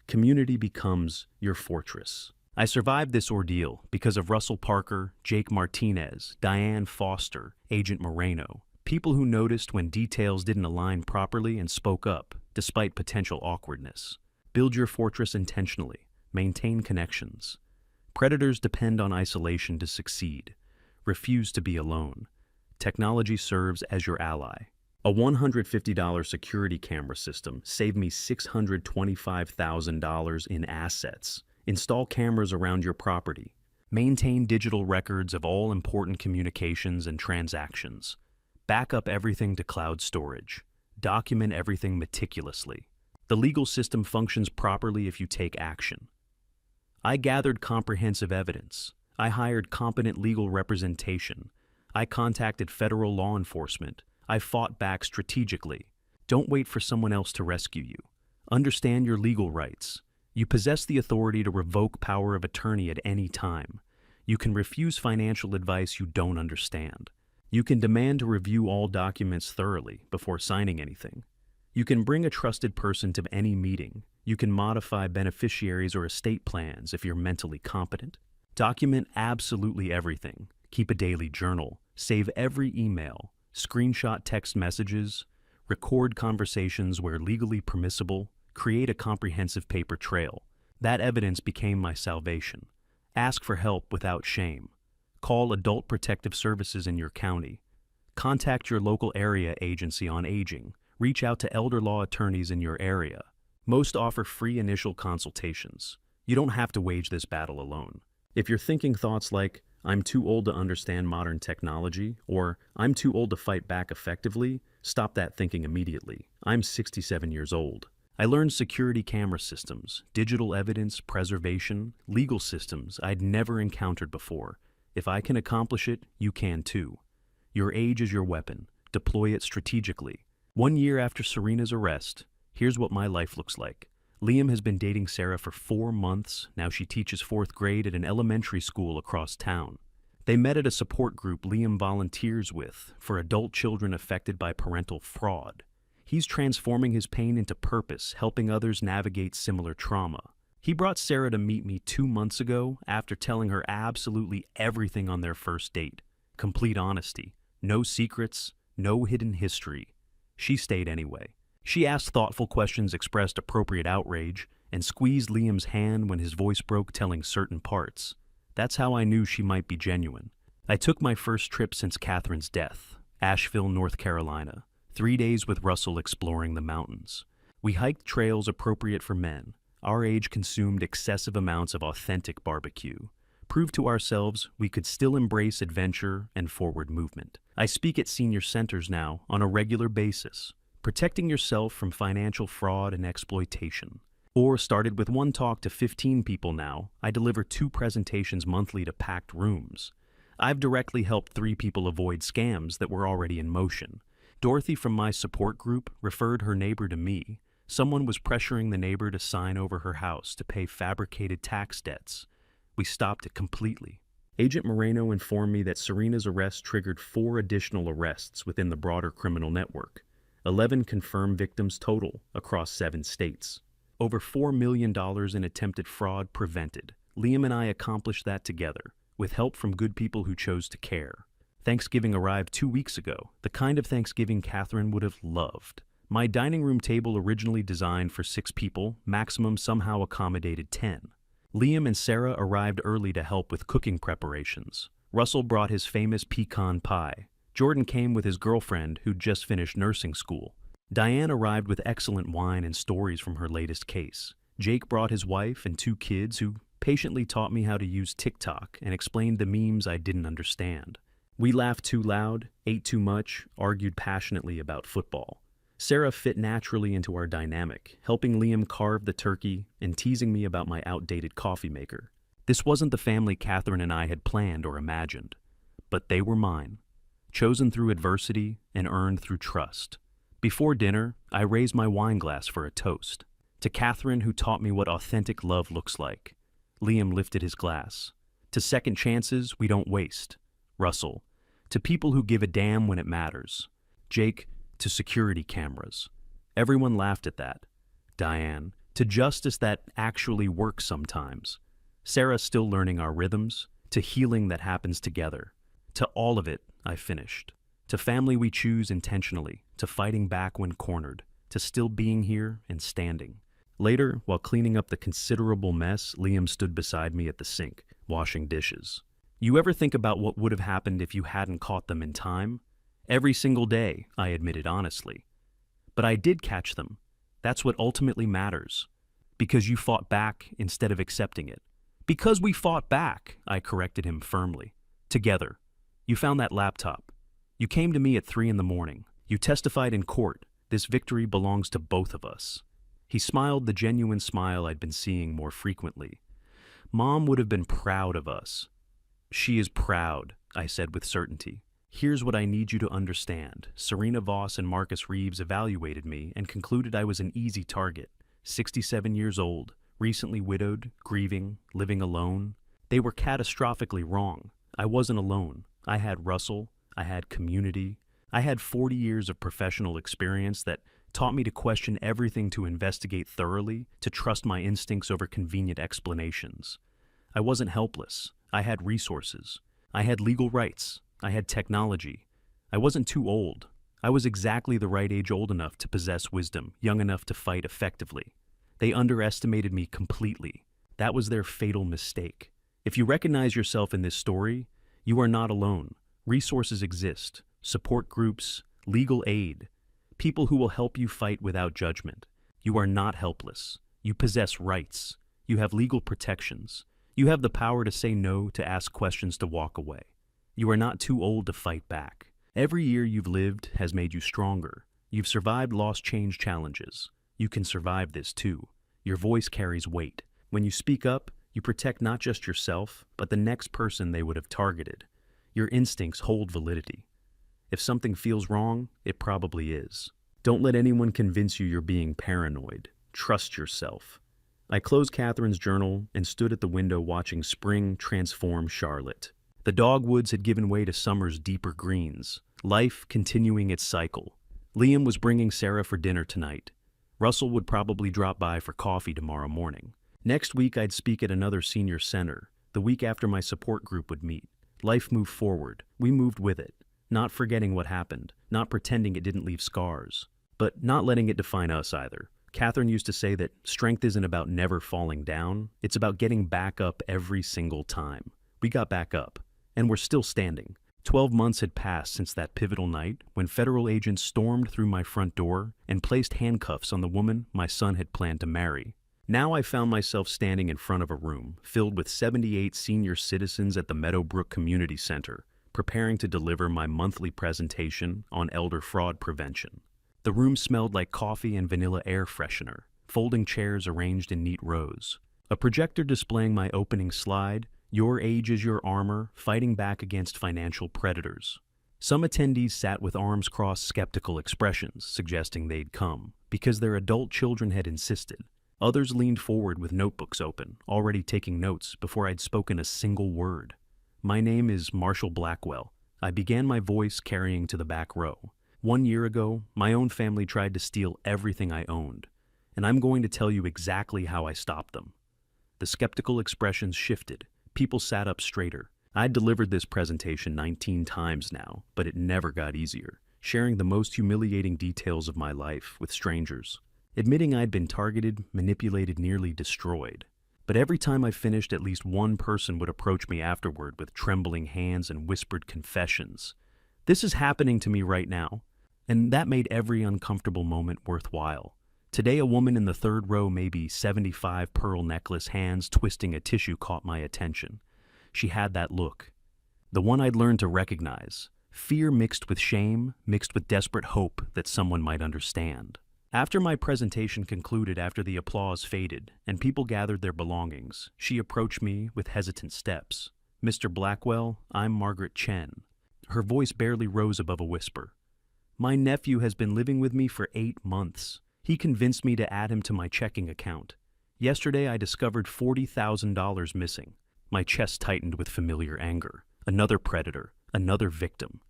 Community becomes your fortress. I survived this ordeal because of Russell Parker, Jake Martinez, Diane Foster, Agent Moreno, people who noticed when details didn't align properly and spoke up, despite potential awkwardness. Build your fortress intentionally. Maintain connections. Predators depend on isolation to succeed. Refuse to be alone. Technology serves as your ally. A $150 security camera system saved me $625,000 in assets. Install cameras around your property. Maintain digital records of all important communications and transactions. Back up everything to cloud storage. Document everything meticulously. The legal system functions properly if you take action. I gathered comprehensive evidence. I hired competent legal representation. I contacted federal law enforcement. I fought back strategically. Don't wait for someone else to rescue you. Understand your legal rights. You possess the authority to revoke power of attorney at any time. You can refuse financial advice you don't understand. You can demand to review all documents thoroughly before signing anything. You can bring a trusted person to any meeting. You can modify beneficiaries or estate plans if you're mentally competent. Document absolutely everything. Keep a daily journal. Save every email. Screenshot text messages. Record conversations where legally permissible. Create a comprehensive paper trail. That evidence became my salvation. Ask for help without shame. Call Adult Protective Services in your county. Contact your local area agency on aging. Reach out to elder law attorneys in your area. Most offer free initial consultations. You don't have to wage this battle alone. If you're thinking thoughts like, I'm too old to understand modern technology, or I'm too old to fight back effectively, stop that thinking immediately. I'm 67 years old. I learned security camera systems, digital evidence preservation, legal systems I'd never encountered before. If I can accomplish it, you can too. Your age is your weapon. Deploy it strategically. 1 year after Serena's arrest, here's what my life looks like. Liam has been dating Sarah for 4 months. Now she teaches 4th grade at an elementary school across town. They met at a support group Liam volunteers with for adult children affected by parental fraud. He's transforming his pain into purpose, helping others navigate similar trauma. He brought Sarah to meet me 2 months ago after telling her absolutely everything on their first date. Complete honesty. No secrets, no hidden history. She stayed anyway. She asked thoughtful questions, expressed appropriate outrage, and squeezed Liam's hand when his voice broke telling certain parts. That's how I knew she might be genuine. I took my first trip since Catherine's death, Asheville, North Carolina. 3 days with Russell exploring the mountains. We hiked trails appropriate for men. Our age consumed excessive amounts of authentic barbecue. Proved to ourselves we could still embrace adventure and forward movement. I speak at senior centers now on a regular basis, protecting yourself from financial fraud and exploitation. Or started with one talk to 15 people now, I deliver 2 presentations monthly to packed rooms. I've directly helped 3 people avoid scams that were already in motion. Dorothy from my support group referred her neighbor to me. Someone was pressuring the neighbor to sign over her house to pay fabricated tax debts. We stopped it completely. Agent Moreno informed me that Serena's arrest triggered 4 additional arrests within the broader criminal network. 11 confirmed victims total across 7 states. Over $4 million in attempted fraud prevented. Liam and I accomplished that together, with help from good people who chose to care. Thanksgiving arrived 2 weeks ago, the kind of Thanksgiving Catherine would have loved. My dining room table, originally designed for 6 people, maximum somehow accommodated 10. Liam and Sarah arrived early to help with cooking preparations. Russell brought his famous pecan pie. Jordan came with his girlfriend who'd just finished nursing school. Diane arrived with excellent wine and stories from her latest case. Jake brought his wife and 2 kids who patiently taught me how to use TikTok and explained the memes I didn't understand. We laughed too loud, ate too much, argued passionately about football. Sarah fit naturally into our dynamic, helping Liam carve the turkey and teasing me about my outdated coffee maker. This wasn't the family Catherine and I had planned or imagined, but they were mine, chosen through adversity and earned through trust. Before dinner, I raised my wine glass for a toast. To Catherine, who taught me what authentic love looks like. Liam lifted his glass. To second chances we don't waste. Russell. To people who give a damn when it matters. Jake. To security cameras. Everyone laughed at that. Diane. To justice that actually works sometimes. Sarah, still learning our rhythms. To healing that happens together. To all of it, I finished. To family we choose intentionally. To fighting back when cornered. To still being here and standing. Later, while cleaning up the considerable mess, Liam stood beside me at the sink, washing dishes. You ever think about what would have happened if you hadn't caught them in time? Every single day, I admitted honestly. But I did catch them. That's what ultimately matters. Because you fought back instead of accepting it. Because we fought back, I corrected him firmly. Together. You found that laptop. You came to me at 3 a.m. You testified in court. This victory belongs to both of us. He smiled the genuine smile I'd been seeing more frequently. Mom would have been proud of us. She is proud, I said with certainty. Here's what I need you to understand. Serena Voss and Marcus Reeves evaluated me and concluded I was an easy target. 67 years old, recently widowed, grieving, living alone. They were catastrophically wrong. I wasn't alone. I had Russell. I had community. I had 40 years of professional experience that taught me to question everything, to investigate thoroughly, to trust my instincts over convenient explanations. I wasn't helpless. I had resources. I had legal rights. I had technology. I wasn't too old. I was exactly the right age, old enough to possess wisdom, young enough to fight effectively. They underestimated me completely. That was their fatal mistake. If you recognize yourself in this story, you are not alone. Resources exist, support groups, legal aid, people who will help you fight without judgment. You are not helpless. You possess rights. You have legal protections. You have the power to say no, to ask questions, to walk away. You are not too old to fight back. Every year you've lived has made you stronger. You've survived loss change challenges. You can survive this too. Your voice carries weight. When you speak up, you protect not just yourself, but the next person they would have targeted. Your instincts hold validity. If something feels wrong, it probably is. Don't let anyone convince you you're being paranoid. Trust yourself. I closed Catherine's journal and stood at the window watching spring transform Charlotte. The dogwoods had given way to summer's deeper greens, life continuing its cycle. Liam was bringing Sarah for dinner tonight. Russell would probably drop by for coffee tomorrow morning. Next week I'd speak at another senior center. The week after my support group would meet. Life moved forward. We moved with it. Not forgetting what happened, not pretending it didn't leave scars, but not letting it define us either. Catherine used to say that strength isn't about never falling down, it's about getting back up every single time. We got back up, and we're still standing. 12 months had passed since that pivotal night when federal agents stormed through my front door and placed handcuffs on the woman my son had planned to marry. Now I found myself standing in front of a room filled with 78 senior citizens at the Meadowbrook Community Center, preparing to deliver my monthly presentation on elder fraud prevention. The room smelled like coffee and vanilla air freshener, folding chairs arranged in neat rows. A projector displaying my opening slide, "Your age is your armor, fighting back against financial predators." Some attendees sat with arms crossed, skeptical expressions, suggesting they'd come because their adult children had insisted. Others leaned forward with notebooks open, already taking notes before I'd spoken a single word. "My name is Marshall Blackwell." I began, my voice carrying to the back row. "1 year ago, my own family tried to steal everything I owned, and I'm going to tell you exactly how I stopped them." The skeptical expressions shifted. People sat up straighter. I'd delivered this presentation 19 times now, but it never got easier, sharing the most humiliating details of my life with strangers. Admitting I'd been targeted, manipulated, nearly destroyed. But every time I finished, at least one person would approach me afterward with trembling hands and whispered confessions. This is happening to me right now, and that made every uncomfortable moment worthwhile. Today, a woman in the third row, maybe 75 pearl necklace hands twisting a tissue, caught my attention. She had that look, the one I'd learned to recognize, fear mixed with shame, mixed with desperate hope that someone might understand. After my presentation concluded, after the applause faded and people gathered their belongings, she approached me with hesitant steps. "Mr. Blackwell, I'm Margaret Chen." Her voice barely rose above a whisper. "My nephew has been living with me for 8 months. He convinced me to add him to my checking account. Yesterday I discovered $40,000 missing." My chest tightened with familiar anger. Another predator, another victim.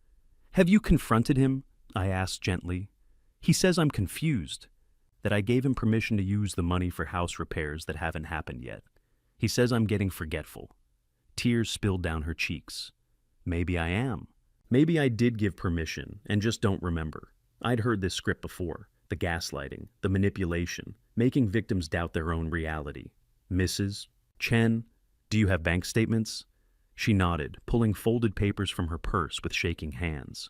"Have you confronted him?" I asked gently. "He says I'm confused, that I gave him permission to use the money for house repairs that haven't happened yet. He says I'm getting forgetful." Tears spilled down her cheeks. Maybe I am. Maybe I did give permission and just don't remember. I'd heard this script before. The gaslighting, the manipulation, making victims doubt their own reality. "Mrs. Chen, do you have bank statements?" She nodded, pulling folded papers from her purse with shaking hands.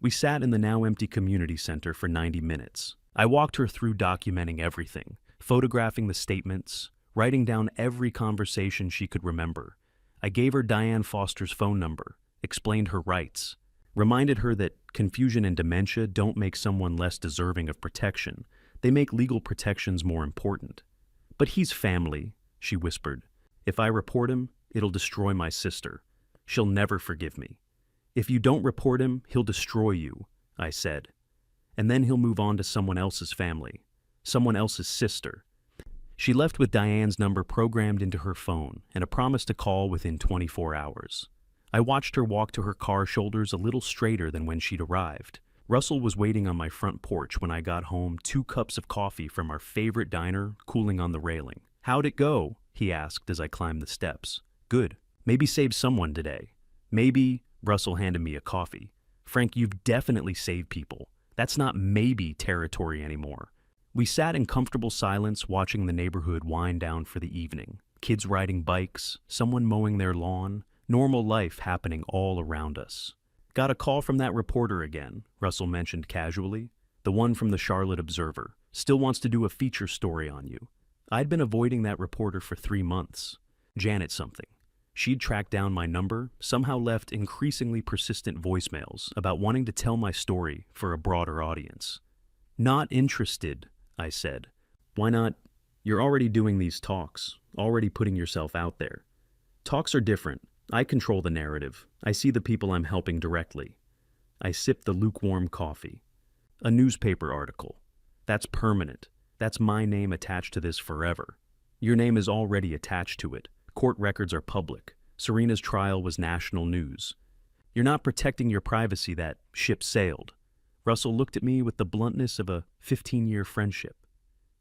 We sat in the now empty community center for 90 minutes. I walked her through documenting everything, photographing the statements, writing down every conversation she could remember. I gave her Diane Foster's phone number, explained her rights, reminded her that confusion and dementia don't make someone less deserving of protection. They make legal protections more important. "But he's family," she whispered. "If I report him, it'll destroy my sister. She'll never forgive me." "If you don't report him, he'll destroy you," I said. "And then he'll move on to someone else's family, someone else's sister." She left with Diane's number programmed into her phone and a promise to call within 24 hours. I watched her walk to her car, shoulders a little straighter than when she'd arrived. Russell was waiting on my front porch when I got home, 2 cups of coffee from our favorite diner cooling on the railing. "How'd it go?" he asked as I climbed the steps. "Good. Maybe save someone today. Maybe..." Russell handed me a coffee. "Frank, you've definitely saved people. That's not maybe territory anymore." We sat in comfortable silence, watching the neighborhood wind down for the evening. Kids riding bikes, someone mowing their lawn, normal life happening all around us. "Got a call from that reporter again," Russell mentioned casually. "The one from the Charlotte Observer. Still wants to do a feature story on you." I'd been avoiding that reporter for 3 months. Janet something. She'd tracked down my number, somehow left increasingly persistent voicemails about wanting to tell my story for a broader audience. "Not interested," I said. "Why not? You're already doing these talks, already putting yourself out there." "Talks are different. I control the narrative. I see the people I'm helping directly." I sipped the lukewarm coffee. "A newspaper article. That's permanent. That's my name attached to this forever. Your name is already attached to it. Court records are public. Serena's trial was national news. You're not protecting your privacy. That ship sailed." Russell looked at me with the bluntness of a 15-year friendship.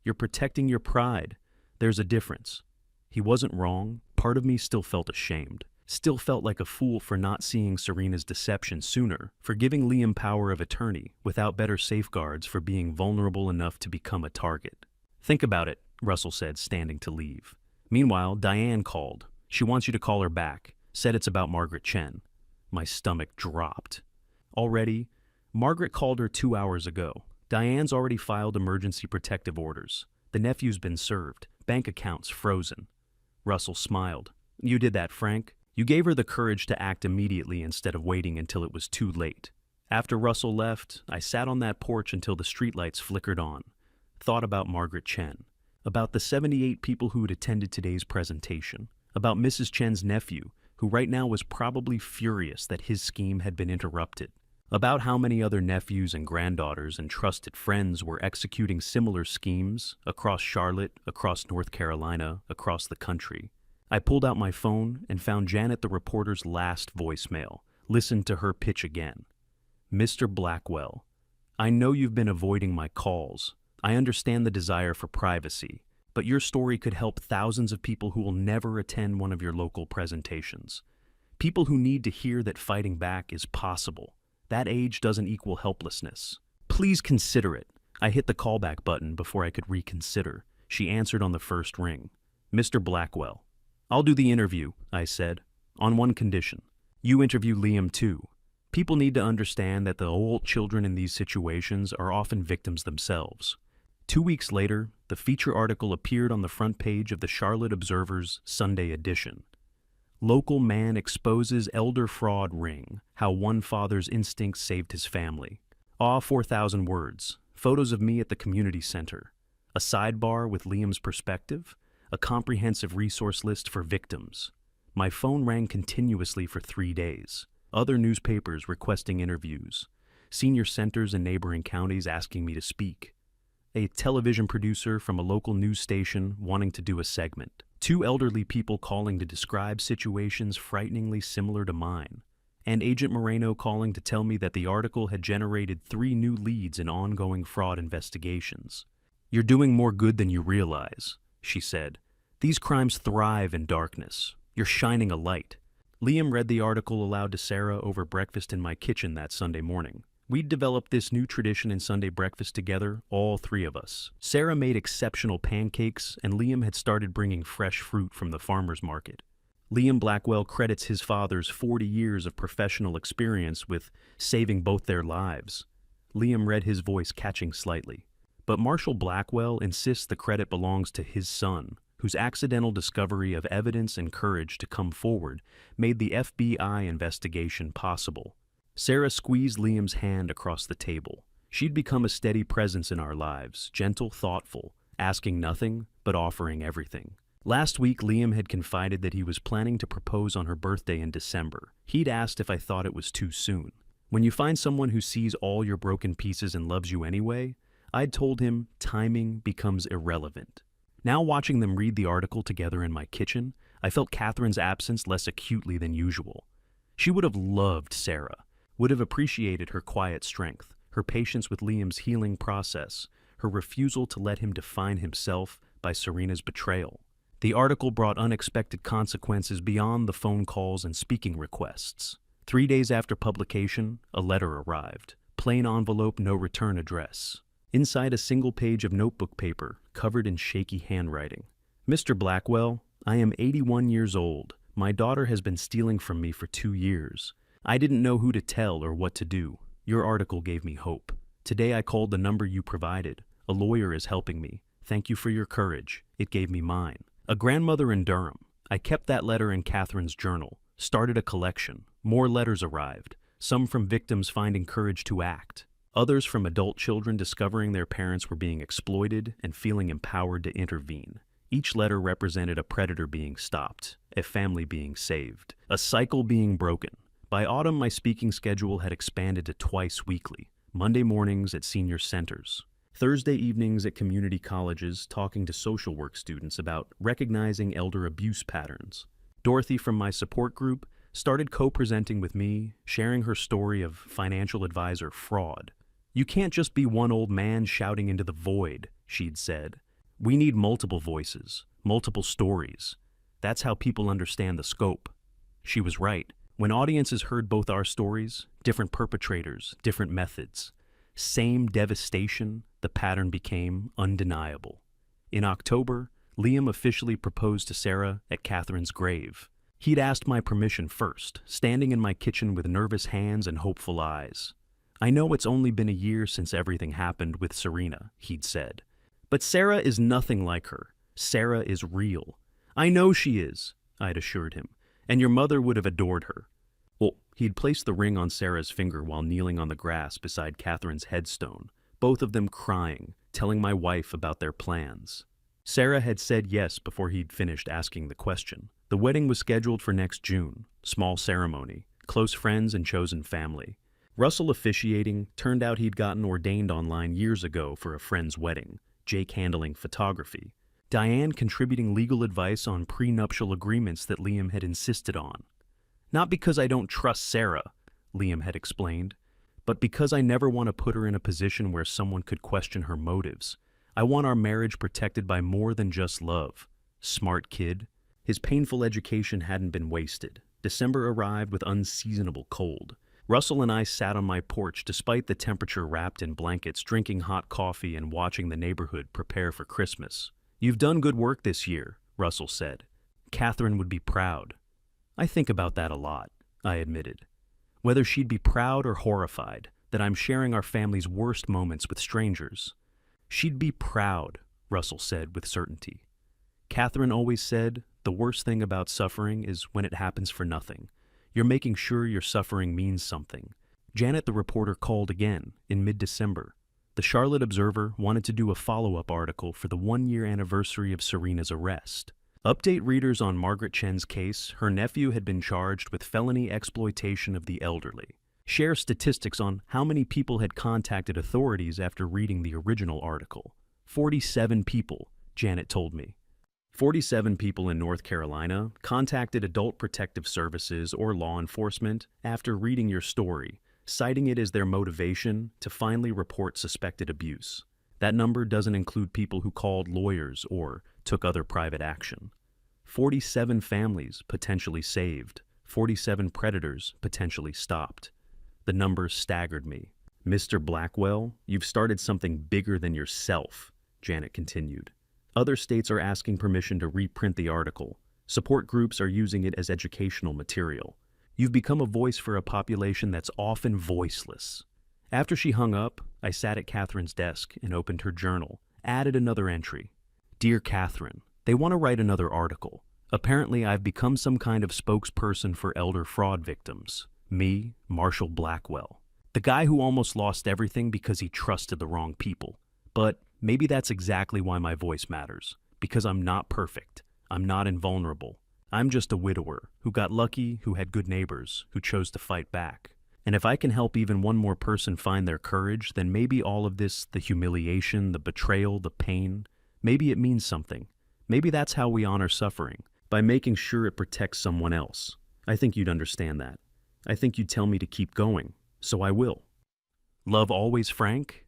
"You're protecting your pride. There's a difference." He wasn't wrong. Part of me still felt ashamed. Still felt like a fool for not seeing Serena's deception sooner, for giving Liam power of attorney without better safeguards, for being vulnerable enough to become a target. "Think about it," Russell said, standing to leave. Meanwhile, Diane called. "She wants you to call her back. Said it's about Margaret Chen." My stomach dropped. Already? Margaret called her 2 hours ago. Diane's already filed emergency protective orders. The nephew's been served. bank accounts frozen. Russell smiled. You did that, Frank. You gave her the courage to act immediately instead of waiting until it was too late. After Russell left, I sat on that porch until the streetlights flickered on. Thought about Margaret Chen, about the 78 people who had attended today's presentation, about Mrs. Chen's nephew, who right now was probably furious that his scheme had been interrupted, about how many other nephews and granddaughters and trusted friends were executing similar schemes across Charlotte, across North Carolina, across the country. I pulled out my phone and found Janet the reporter's last voicemail, listened to her pitch again. Mr. Blackwell, I know you've been avoiding my calls. I understand the desire for privacy, but your story could help thousands of people who will never attend one of your local presentations. People who need to hear that fighting back is possible. That age doesn't equal helplessness. Please consider it. I hit the callback button before I could reconsider. She answered on the first ring. Mr. Blackwell. I'll do the interview, I said, on one condition. You interview Liam too. People need to understand that the old children in these situations are often victims themselves. 2 weeks later, the feature article appeared on the front page of the Charlotte Observer's Sunday edition. Local man exposes elder fraud ring, how one father's instincts saved his family. 4,000 words, photos of me at the community center, a sidebar with Liam's perspective, a comprehensive resource list for victims. My phone rang continuously for 3 days. Other newspapers requesting interviews. Senior centers in neighboring counties asking me to speak. A television producer from a local news station wanting to do a segment. 2 elderly people calling to describe situations frighteningly similar to mine. And Agent Moreno calling to tell me that the article had generated 3 new leads in ongoing fraud investigations. You're doing more good than you realize, she said. These crimes thrive in darkness. You're shining a light. Liam read the article aloud to Sarah over breakfast in my kitchen that Sunday morning. We'd developed this new tradition in Sunday breakfast together, all 3 of us. Sarah made exceptional pancakes, and Liam had started bringing fresh fruit from the farmer's market. Liam Blackwell credits his father's 40 years of professional experience with saving both their lives. Liam read his voice catching slightly. But Marshall Blackwell insists the credit belongs to his son, whose accidental discovery of evidence and courage to come forward made the FBI investigation possible. Sarah squeezed Liam's hand across the table. She'd become a steady presence in our lives, gentle, thoughtful, asking nothing but offering everything. Last week, Liam had confided that he was planning to propose on her birthday in December. He'd asked if I thought it was too soon. When you find someone who sees all your broken pieces and loves you anyway, I'd told him timing becomes irrelevant. Now watching them read the article together in my kitchen, I felt Catherine's absence less acutely than usual. She would have loved Sarah, would have appreciated her quiet strength, her patience with Liam's healing process, her refusal to let him define himself by Serena's betrayal. The article brought unexpected consequences beyond the phone calls and speaking requests. 3 days after publication, a letter arrived. Plain envelope, no return address. Inside a single page of notebook paper, covered in shaky handwriting. Mr. Blackwell, I am 81 years old. My daughter has been stealing from me for 2 years. I didn't know who to tell or what to do. Your article gave me hope. Today I called the number you provided. A lawyer is helping me. Thank you for your courage. It gave me mine. A grandmother in Durham. I kept that letter in Catherine's journal. Started a collection. More letters arrived. Some from victims finding courage to act. Others from adult children discovering their parents were being exploited and feeling empowered to intervene. Each letter represented a predator being stopped, a family being saved, a cycle being broken. By autumn, my speaking schedule had expanded to twice weekly, Monday mornings at senior centers, Thursday evenings at community colleges talking to social work students about recognizing elder abuse patterns. Dorothy from my support group started co-presenting with me, sharing her story of financial advisor fraud. You can't just be one old man shouting into the void, she'd said. We need multiple voices, multiple stories. That's how people understand the scope. She was right. When audiences heard both our stories, different perpetrators, different methods, same devastation, the pattern became undeniable. In October, Liam officially proposed to Sarah at Catherine's grave. He'd asked my permission first, standing in my kitchen with nervous hands and hopeful eyes. I know it's only been a year since everything happened with Serena, he'd said. But Sarah is nothing like her. Sarah is real. I know she is, I'd assured him, and your mother would have adored her. Well, he'd placed the ring on Sarah's finger while kneeling on the grass beside Catherine's headstone, both of them crying, telling my wife about their plans. Sarah had said yes before he'd finished asking the question. The wedding was scheduled for next June, small ceremony, close friends and chosen family. Russell officiating. Turned out he'd gotten ordained online years ago for a friend's wedding, Jake handling photography, Diane contributing legal advice on prenuptial agreements that Liam had insisted on. Not because I don't trust Sarah, Liam had explained, but because I never want to put her in a position where someone could question her motives. I want our marriage protected by more than just love. Smart kid. His painful education hadn't been wasted. December arrived with unseasonable cold. Russell and I sat on my porch despite the temperature, wrapped in blankets, drinking hot coffee and watching the neighborhood prepare for Christmas. You've done good work this year, Russell said. Catherine would be proud. I think about that a lot, I admitted. Whether she'd be proud or horrified that I'm sharing our family's worst moments with strangers. She'd be proud, Russell said with certainty. Catherine always said, the worst thing about suffering is when it happens for nothing. You're making sure your suffering means something. Janet, the reporter, called again in mid-December. The Charlotte Observer wanted to do a follow-up article for the one-year anniversary of Serena's arrest. Update readers on Margaret Chen's case. Her nephew had been charged with felony exploitation of the elderly. Share statistics on how many people had contacted authorities after reading the original article. 47 people, Janet told me. 47 people in North Carolina contacted Adult Protective Services or law enforcement after reading your story, citing it as their motivation to finally report suspected abuse. That number doesn't include people who called lawyers or took other private action. 47 families potentially saved, 47 predators potentially stopped. The numbers staggered me. Mr. Blackwell, you've started something bigger than yourself, Janet continued. Other states are asking permission to reprint the article. Support groups are using it as educational material. You've become a voice for a population that's often voiceless. After she hung up, I sat at Catherine's desk and opened her journal, added another entry. Dear Catherine, they want to write another article. Apparently, I've become some kind of spokesperson for elder fraud victims. Me, Marshall Blackwell. The guy who almost lost everything because he trusted the wrong people. But maybe that's exactly why my voice matters. Because I'm not perfect. I'm not invulnerable. I'm just a widower who got lucky, who had good neighbors, who chose to fight back. And if I can help even one more person find their courage, then maybe all of this, the humiliation, the betrayal, the pain, maybe it means something. Maybe that's how we honor suffering, by making sure it protects someone else. I think you'd understand that. I think you'd tell me to keep going, so I will. Love always, Frank?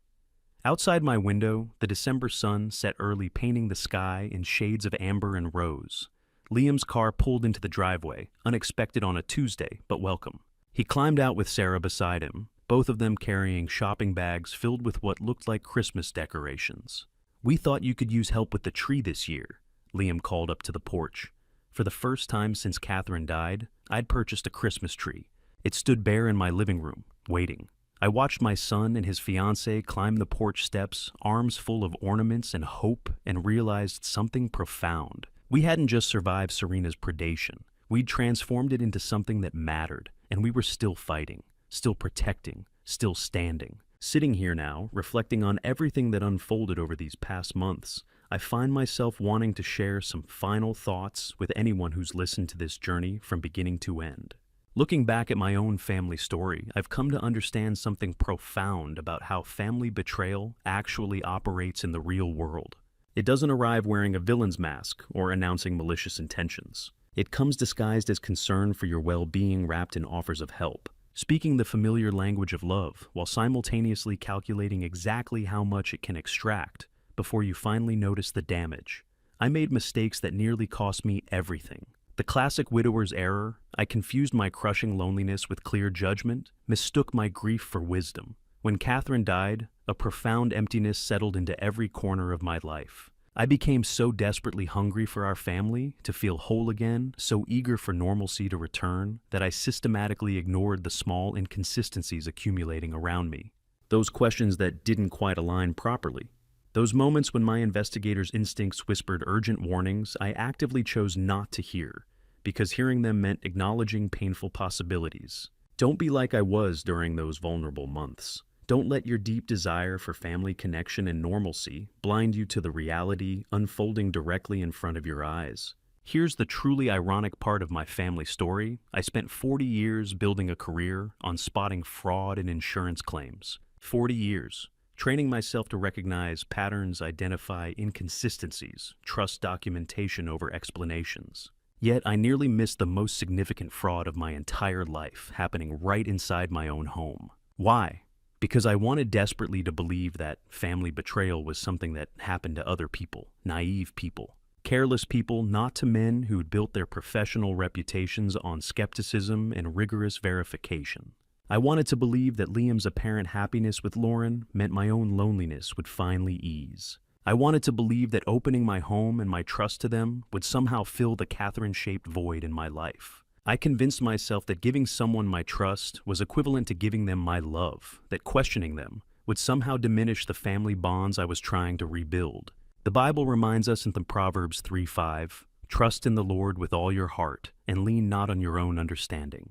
Outside my window, the December sun set early, painting the sky in shades of amber and rose. Liam's car pulled into the driveway, unexpected on a Tuesday, but welcome. He climbed out with Sarah beside him, both of them carrying shopping bags filled with what looked like Christmas decorations. We thought you could use help with the tree this year, Liam called up to the porch. For the first time since Catherine died, I'd purchased a Christmas tree. It stood bare in my living room, waiting. I watched my son and his fiancée climb the porch steps, arms full of ornaments and hope, and realized something profound. We hadn't just survived Serena's predation. We'd transformed it into something that mattered, and we were still fighting, still protecting, still standing. Sitting here now, reflecting on everything that unfolded over these past months, I find myself wanting to share some final thoughts with anyone who's listened to this journey from beginning to end. Looking back at my own family story, I've come to understand something profound about how family betrayal actually operates in the real world. It doesn't arrive wearing a villain's mask or announcing malicious intentions. It comes disguised as concern for your well-being, wrapped in offers of help, speaking the familiar language of love while simultaneously calculating exactly how much it can extract before you finally notice the damage. I made mistakes that nearly cost me everything. The classic widower's error, I confused my crushing loneliness with clear judgment, mistook my grief for wisdom. When Catherine died, a profound emptiness settled into every corner of my life. I became so desperately hungry for our family to feel whole again, so eager for normalcy to return, that I systematically ignored the small inconsistencies accumulating around me. Those questions that didn't quite align properly. Those moments when my investigator's instincts whispered urgent warnings, I actively chose not to hear, because hearing them meant acknowledging painful possibilities. Don't be like I was during those vulnerable months. Don't let your deep desire for family connection and normalcy blind you to the reality unfolding directly in front of your eyes. Here's the truly ironic part of my family story. I spent 40 years building a career on spotting fraud and insurance claims. 40 years. Training myself to recognize patterns, identify inconsistencies, trust documentation over explanations. Yet I nearly missed the most significant fraud of my entire life happening right inside my own home. Why? Because I wanted desperately to believe that family betrayal was something that happened to other people, naive people, careless people, not to men who'd built their professional reputations on skepticism and rigorous verification. I wanted to believe that Liam's apparent happiness with Lauren meant my own loneliness would finally ease. I wanted to believe that opening my home and my trust to them would somehow fill the Catherine-shaped void in my life. I convinced myself that giving someone my trust was equivalent to giving them my love, that questioning them would somehow diminish the family bonds I was trying to rebuild. The Bible reminds us in the Proverbs 3:5, "Trust in the Lord with all your heart, and lean not on your own understanding."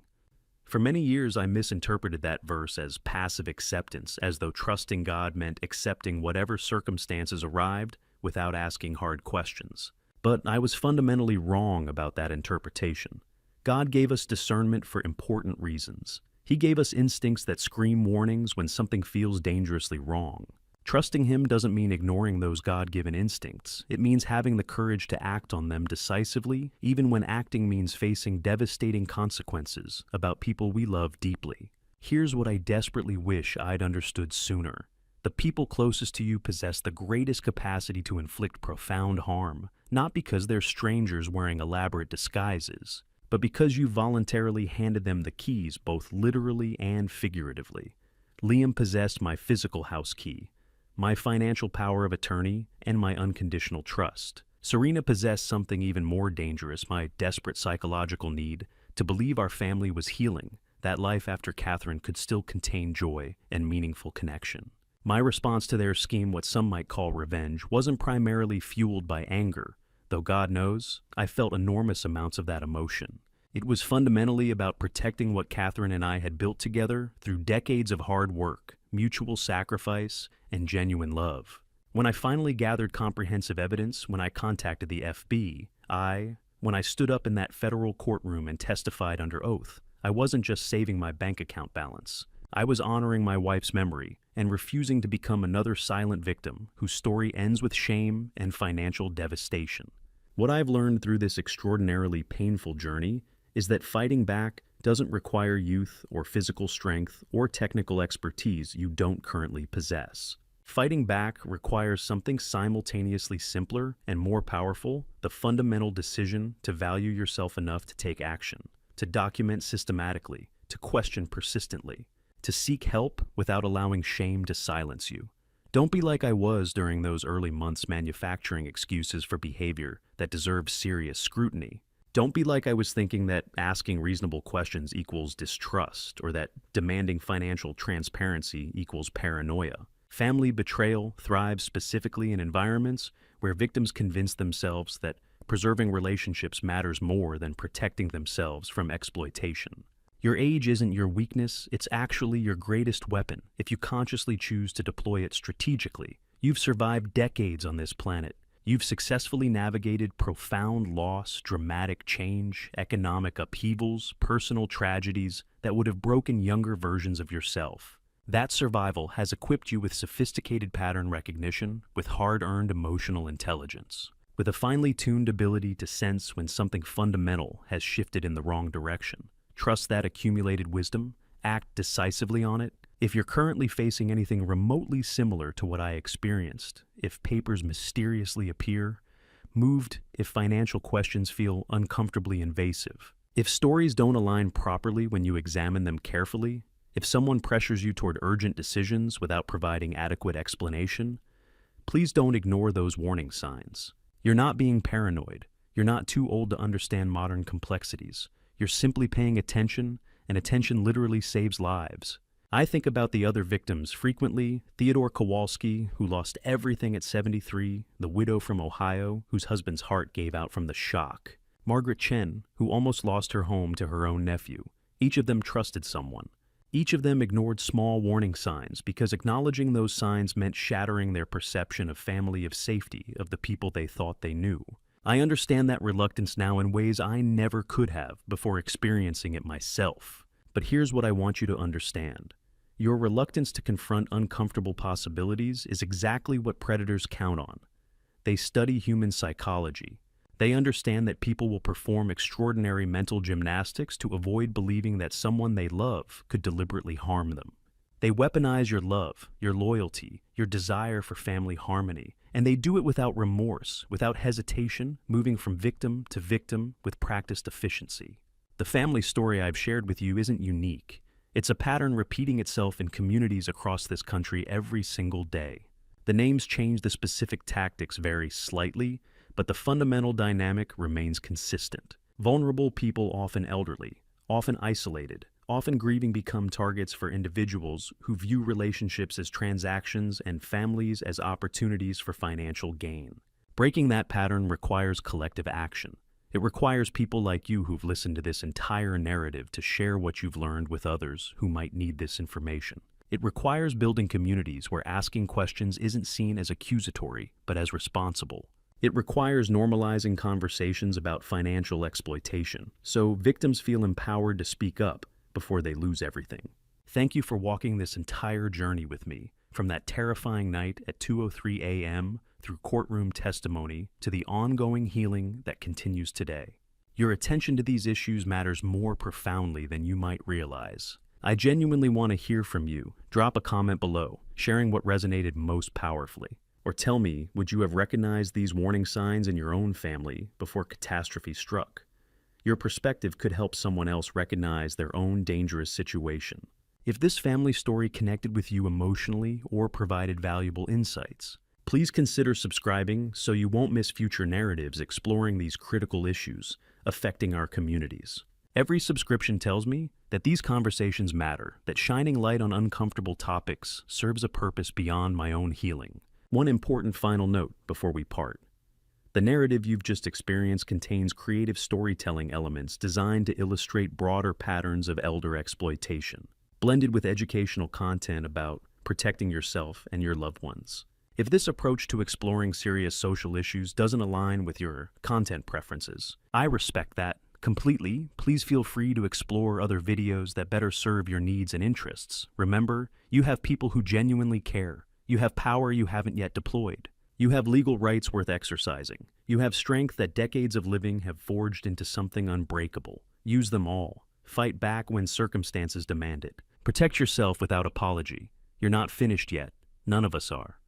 For many years, I misinterpreted that verse as passive acceptance, as though trusting God meant accepting whatever circumstances arrived without asking hard questions. But I was fundamentally wrong about that interpretation. God gave us discernment for important reasons. He gave us instincts that scream warnings when something feels dangerously wrong. Trusting Him doesn't mean ignoring those God-given instincts. It means having the courage to act on them decisively, even when acting means facing devastating consequences about people we love deeply. Here's what I desperately wish I'd understood sooner. The people closest to you possess the greatest capacity to inflict profound harm, not because they're strangers wearing elaborate disguises, but because you voluntarily handed them the keys both literally and figuratively. Liam possessed my physical house key, my financial power of attorney, and my unconditional trust. Serena possessed something even more dangerous, my desperate psychological need to believe our family was healing, that life after Catherine could still contain joy and meaningful connection. My response to their scheme, what some might call revenge, wasn't primarily fueled by anger, though God knows, I felt enormous amounts of that emotion. It was fundamentally about protecting what Catherine and I had built together through decades of hard work, mutual sacrifice, and genuine love. When I finally gathered comprehensive evidence, when I contacted the FBI, when I stood up in that federal courtroom and testified under oath, I wasn't just saving my bank account balance. I was honoring my wife's memory and refusing to become another silent victim whose story ends with shame and financial devastation. What I've learned through this extraordinarily painful journey is that fighting back doesn't require youth or physical strength or technical expertise you don't currently possess. Fighting back requires something simultaneously simpler and more powerful, the fundamental decision to value yourself enough to take action, to document systematically, to question persistently, to seek help without allowing shame to silence you. Don't be like I was during those early months manufacturing excuses for behavior that deserved serious scrutiny. Don't be like I was thinking that asking reasonable questions equals distrust, or that demanding financial transparency equals paranoia. Family betrayal thrives specifically in environments where victims convince themselves that preserving relationships matters more than protecting themselves from exploitation. Your age isn't your weakness, it's actually your greatest weapon if you consciously choose to deploy it strategically. You've survived decades on this planet. You've successfully navigated profound loss, dramatic change, economic upheavals, personal tragedies that would have broken younger versions of yourself. That survival has equipped you with sophisticated pattern recognition, with hard-earned emotional intelligence, with a finely tuned ability to sense when something fundamental has shifted in the wrong direction. Trust that accumulated wisdom, act decisively on it. If you're currently facing anything remotely similar to what I experienced, if papers mysteriously appear, moved if financial questions feel uncomfortably invasive, if stories don't align properly when you examine them carefully, if someone pressures you toward urgent decisions without providing adequate explanation, please don't ignore those warning signs. You're not being paranoid. You're not too old to understand modern complexities. You're simply paying attention, and attention literally saves lives. I think about the other victims frequently: Theodore Kowalski, who lost everything at 73, the widow from Ohio, whose husband's heart gave out from the shock, Margaret Chen, who almost lost her home to her own nephew. Each of them trusted someone. Each of them ignored small warning signs because acknowledging those signs meant shattering their perception of family, of safety, of the people they thought they knew. I understand that reluctance now in ways I never could have before experiencing it myself. But here's what I want you to understand. Your reluctance to confront uncomfortable possibilities is exactly what predators count on. They study human psychology. They understand that people will perform extraordinary mental gymnastics to avoid believing that someone they love could deliberately harm them. They weaponize your love, your loyalty, your desire for family harmony, and they do it without remorse, without hesitation, moving from victim to victim with practiced efficiency. The family story I've shared with you isn't unique. It's a pattern repeating itself in communities across this country every single day. The names change, the specific tactics vary slightly, but the fundamental dynamic remains consistent. Vulnerable people, often elderly, often isolated, often grieving, become targets for individuals who view relationships as transactions and families as opportunities for financial gain. Breaking that pattern requires collective action. It requires people like you who've listened to this entire narrative to share what you've learned with others who might need this information. It requires building communities where asking questions isn't seen as accusatory, but as responsible. It requires normalizing conversations about financial exploitation, so victims feel empowered to speak up before they lose everything. Thank you for walking this entire journey with me, from that terrifying night at 2:03 a.m. through courtroom testimony to the ongoing healing that continues today. Your attention to these issues matters more profoundly than you might realize. I genuinely want to hear from you. Drop a comment below, sharing what resonated most powerfully. Or tell me, would you have recognized these warning signs in your own family before catastrophe struck? Your perspective could help someone else recognize their own dangerous situation. If this family story connected with you emotionally or provided valuable insights, please consider subscribing so you won't miss future narratives exploring these critical issues affecting our communities. Every subscription tells me that these conversations matter, that shining light on uncomfortable topics serves a purpose beyond my own healing. One important final note before we part. The narrative you've just experienced contains creative storytelling elements designed to illustrate broader patterns of elder exploitation, blended with educational content about protecting yourself and your loved ones. If this approach to exploring serious social issues doesn't align with your content preferences, I respect that completely. Please feel free to explore other videos that better serve your needs and interests. Remember, you have people who genuinely care. You have power you haven't yet deployed. You have legal rights worth exercising. You have strength that decades of living have forged into something unbreakable. Use them all. Fight back when circumstances demand it. Protect yourself without apology. You're not finished yet. None of us are.